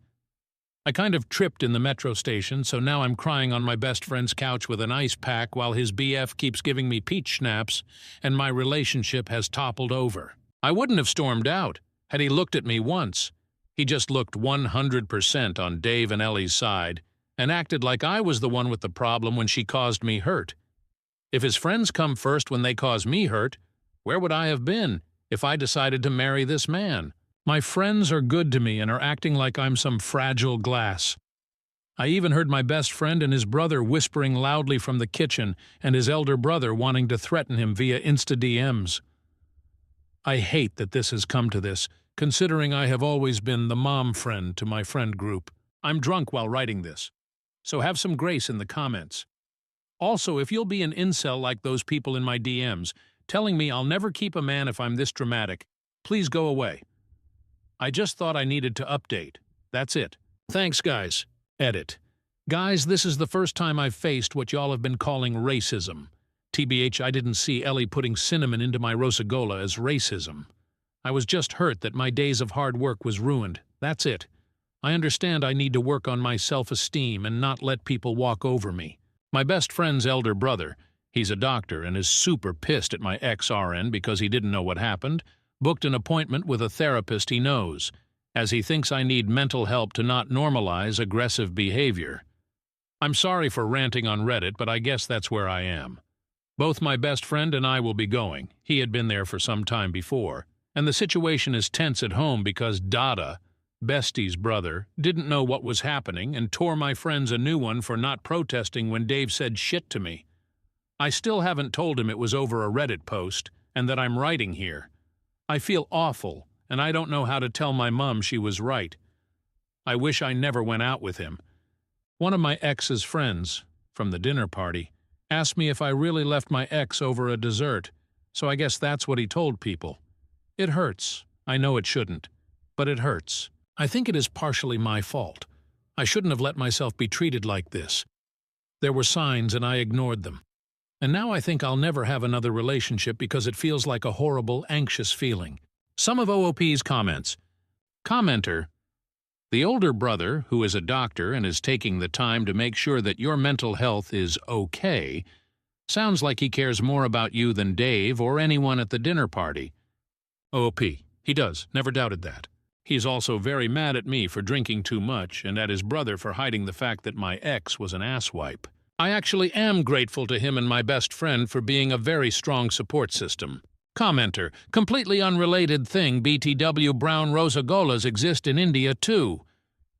I kind of tripped in the metro station, so now I'm crying on my best friend's couch with an ice pack while his BF keeps giving me peach schnapps, and my relationship has toppled over. I wouldn't have stormed out had he looked at me once. He just looked 100% on Dave and Ellie's side and acted like I was the one with the problem when she caused me hurt. If his friends come first when they cause me hurt, where would I have been if I decided to marry this man? My friends are good to me and are acting like I'm some fragile glass. I even heard my best friend and his brother whispering loudly from the kitchen and his elder brother wanting to threaten him via Insta DMs. I hate that this has come to this, considering I have always been the mom friend to my friend group. I'm drunk while writing this, so have some grace in the comments. Also, if you'll be an incel like those people in my DMs, telling me I'll never keep a man if I'm this dramatic, please go away. I just thought I needed to update. That's it. Thanks, guys. Edit. Guys, this is the first time I've faced what y'all have been calling racism. TBH, I didn't see Ellie putting cinnamon into my rosagola as racism. I was just hurt that my days of hard work was ruined. That's it. I understand I need to work on my self-esteem and not let people walk over me. My best friend's elder brother, he's a doctor and is super pissed at my ex-RN because he didn't know what happened, booked an appointment with a therapist he knows, as he thinks I need mental help to not normalize aggressive behavior. I'm sorry for ranting on Reddit, but I guess that's where I am. Both my best friend and I will be going. He had been there for some time before. And the situation is tense at home because Dada, Bestie's brother, didn't know what was happening and tore my friends a new one for not protesting when Dave said shit to me. I still haven't told him it was over a Reddit post and that I'm writing here. I feel awful, and I don't know how to tell my mom she was right. I wish I never went out with him. One of my ex's friends, from the dinner party, asked me if I really left my ex over a dessert, so I guess that's what he told people. It hurts. I know it shouldn't, but it hurts. I think it is partially my fault. I shouldn't have let myself be treated like this. There were signs and I ignored them. And now I think I'll never have another relationship because it feels like a horrible, anxious feeling. Some of OOP's comments. Commenter: the older brother, who is a doctor and is taking the time to make sure that your mental health is okay, sounds like he cares more about you than Dave or anyone at the dinner party. OOP: he does, never doubted that. He's also very mad at me for drinking too much and at his brother for hiding the fact that my ex was an asswipe. I actually am grateful to him and my best friend for being a very strong support system. Commenter: completely unrelated thing, BTW brown rosagolas exist in India too.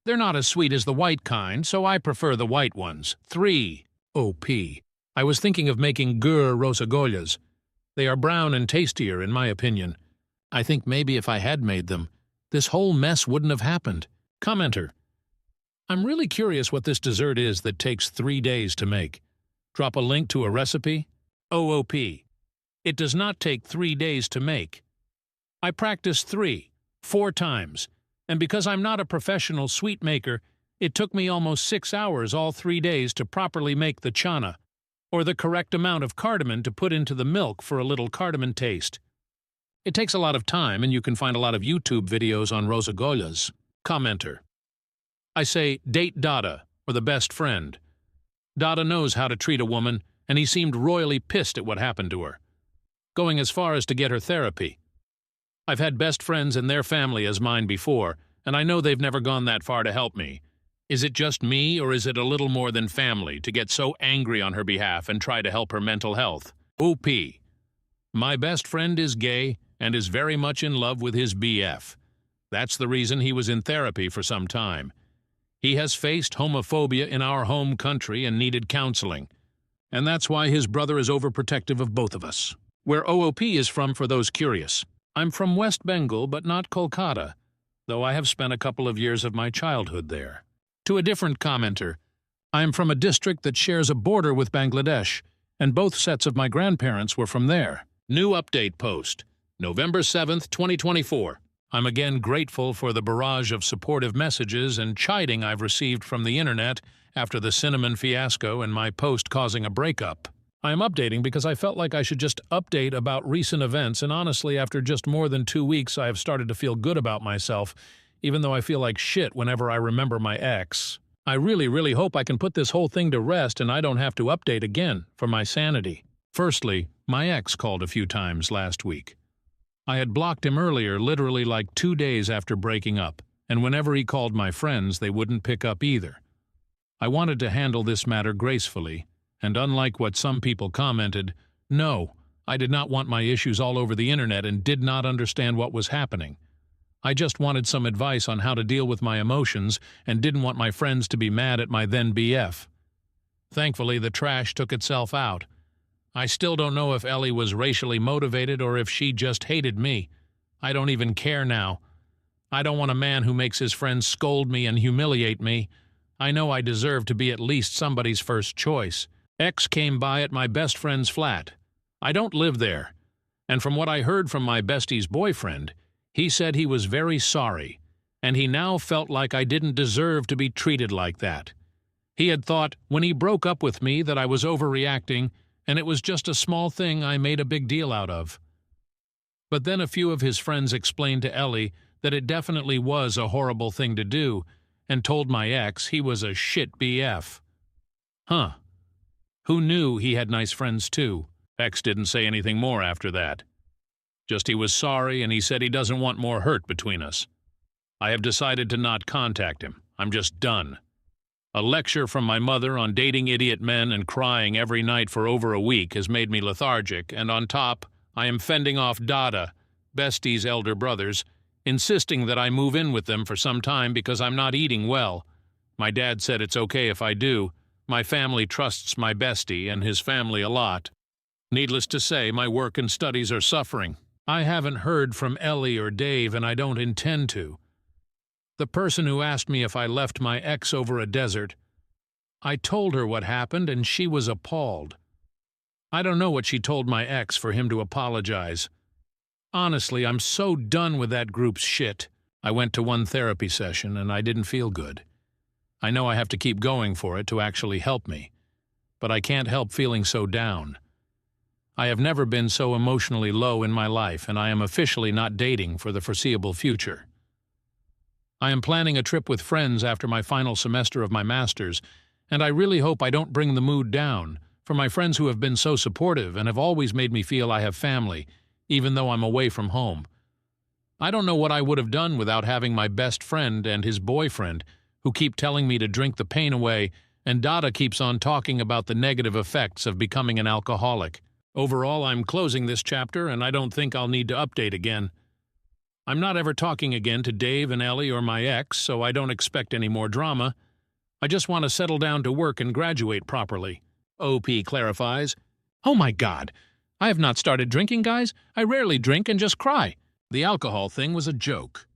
They're not as sweet as the white kind, so I prefer the white ones. 3. OP: I was thinking of making gur rosagolas. They are brown and tastier, in my opinion. I think maybe if I had made them, this whole mess wouldn't have happened. Commenter: I'm really curious what this dessert is that takes 3 days to make. Drop a link to a recipe? OOP: it does not take 3 days to make. I practiced 4 times, and because I'm not a professional sweet maker, it took me almost 6 hours all 3 days to properly make the chana, or the correct amount of cardamom to put into the milk for a little cardamom taste. It takes a lot of time, and you can find a lot of YouTube videos on rosagolas. Commenter: I say date Dada, or the best friend. Dada knows how to treat a woman, and he seemed royally pissed at what happened to her, going as far as to get her therapy. I've had best friends and their family as mine before, and I know they've never gone that far to help me. Is it just me, or is it a little more than family to get so angry on her behalf and try to help her mental health? OP: my best friend is gay and is very much in love with his BF. That's the reason he was in therapy for some time. He has faced homophobia in our home country and needed counseling. And that's why his brother is overprotective of both of us. Where OOP is from, for those curious. I'm from West Bengal, but not Kolkata, though I have spent a couple of years of my childhood there. To a different commenter: I'm from a district that shares a border with Bangladesh, and both sets of my grandparents were from there. New update post, November 7th, 2024. I'm again grateful for the barrage of supportive messages and chiding I've received from the internet after the cinnamon fiasco and my post causing a breakup. I am updating because I felt like I should just update about recent events, and honestly, after just more than 2 weeks, I have started to feel good about myself, even though I feel like shit whenever I remember my ex. I really hope I can put this whole thing to rest and I don't have to update again, for my sanity. Firstly, my ex called a few times last week. I had blocked him earlier, literally like 2 days after breaking up, and whenever he called my friends, they wouldn't pick up either. I wanted to handle this matter gracefully, and unlike what some people commented, no, I did not want my issues all over the internet and did not understand what was happening. I just wanted some advice on how to deal with my emotions and didn't want my friends to be mad at my then BF. Thankfully, the trash took itself out. I still don't know if Ellie was racially motivated or if she just hated me. I don't even care now. I don't want a man who makes his friends scold me and humiliate me. I know I deserve to be at least somebody's first choice. X came by at my best friend's flat. I don't live there. And from what I heard from my bestie's boyfriend, he said he was very sorry, and he now felt like I didn't deserve to be treated like that. He had thought, when he broke up with me, that I was overreacting, and it was just a small thing I made a big deal out of. But then a few of his friends explained to Ellie that it definitely was a horrible thing to do, and told my ex he was a shit BF. Huh. Who knew he had nice friends too? Ex didn't say anything more after that. Just he was sorry and he said he doesn't want more hurt between us. I have decided to not contact him. I'm just done. A lecture from my mother on dating idiot men and crying every night for over a week has made me lethargic, and on top, I am fending off Dada, Bestie's elder brothers, insisting that I move in with them for some time because I'm not eating well. My dad said it's okay if I do. My family trusts my Bestie and his family a lot. Needless to say, my work and studies are suffering. I haven't heard from Ellie or Dave, and I don't intend to. The person who asked me if I left my ex over a desert, I told her what happened and she was appalled. I don't know what she told my ex for him to apologize. Honestly, I'm so done with that group's shit. I went to one therapy session and I didn't feel good. I know I have to keep going for it to actually help me, but I can't help feeling so down. I have never been so emotionally low in my life, and I am officially not dating for the foreseeable future. I am planning a trip with friends after my final semester of my master's, and I really hope I don't bring the mood down, for my friends who have been so supportive and have always made me feel I have family, even though I'm away from home. I don't know what I would have done without having my best friend and his boyfriend, who keep telling me to drink the pain away, and Dada keeps on talking about the negative effects of becoming an alcoholic. Overall, I'm closing this chapter, and I don't think I'll need to update again. I'm not ever talking again to Dave and Ellie or my ex, so I don't expect any more drama. I just want to settle down to work and graduate properly. OP clarifies. Oh my God! I have not started drinking, guys. I rarely drink and just cry. The alcohol thing was a joke.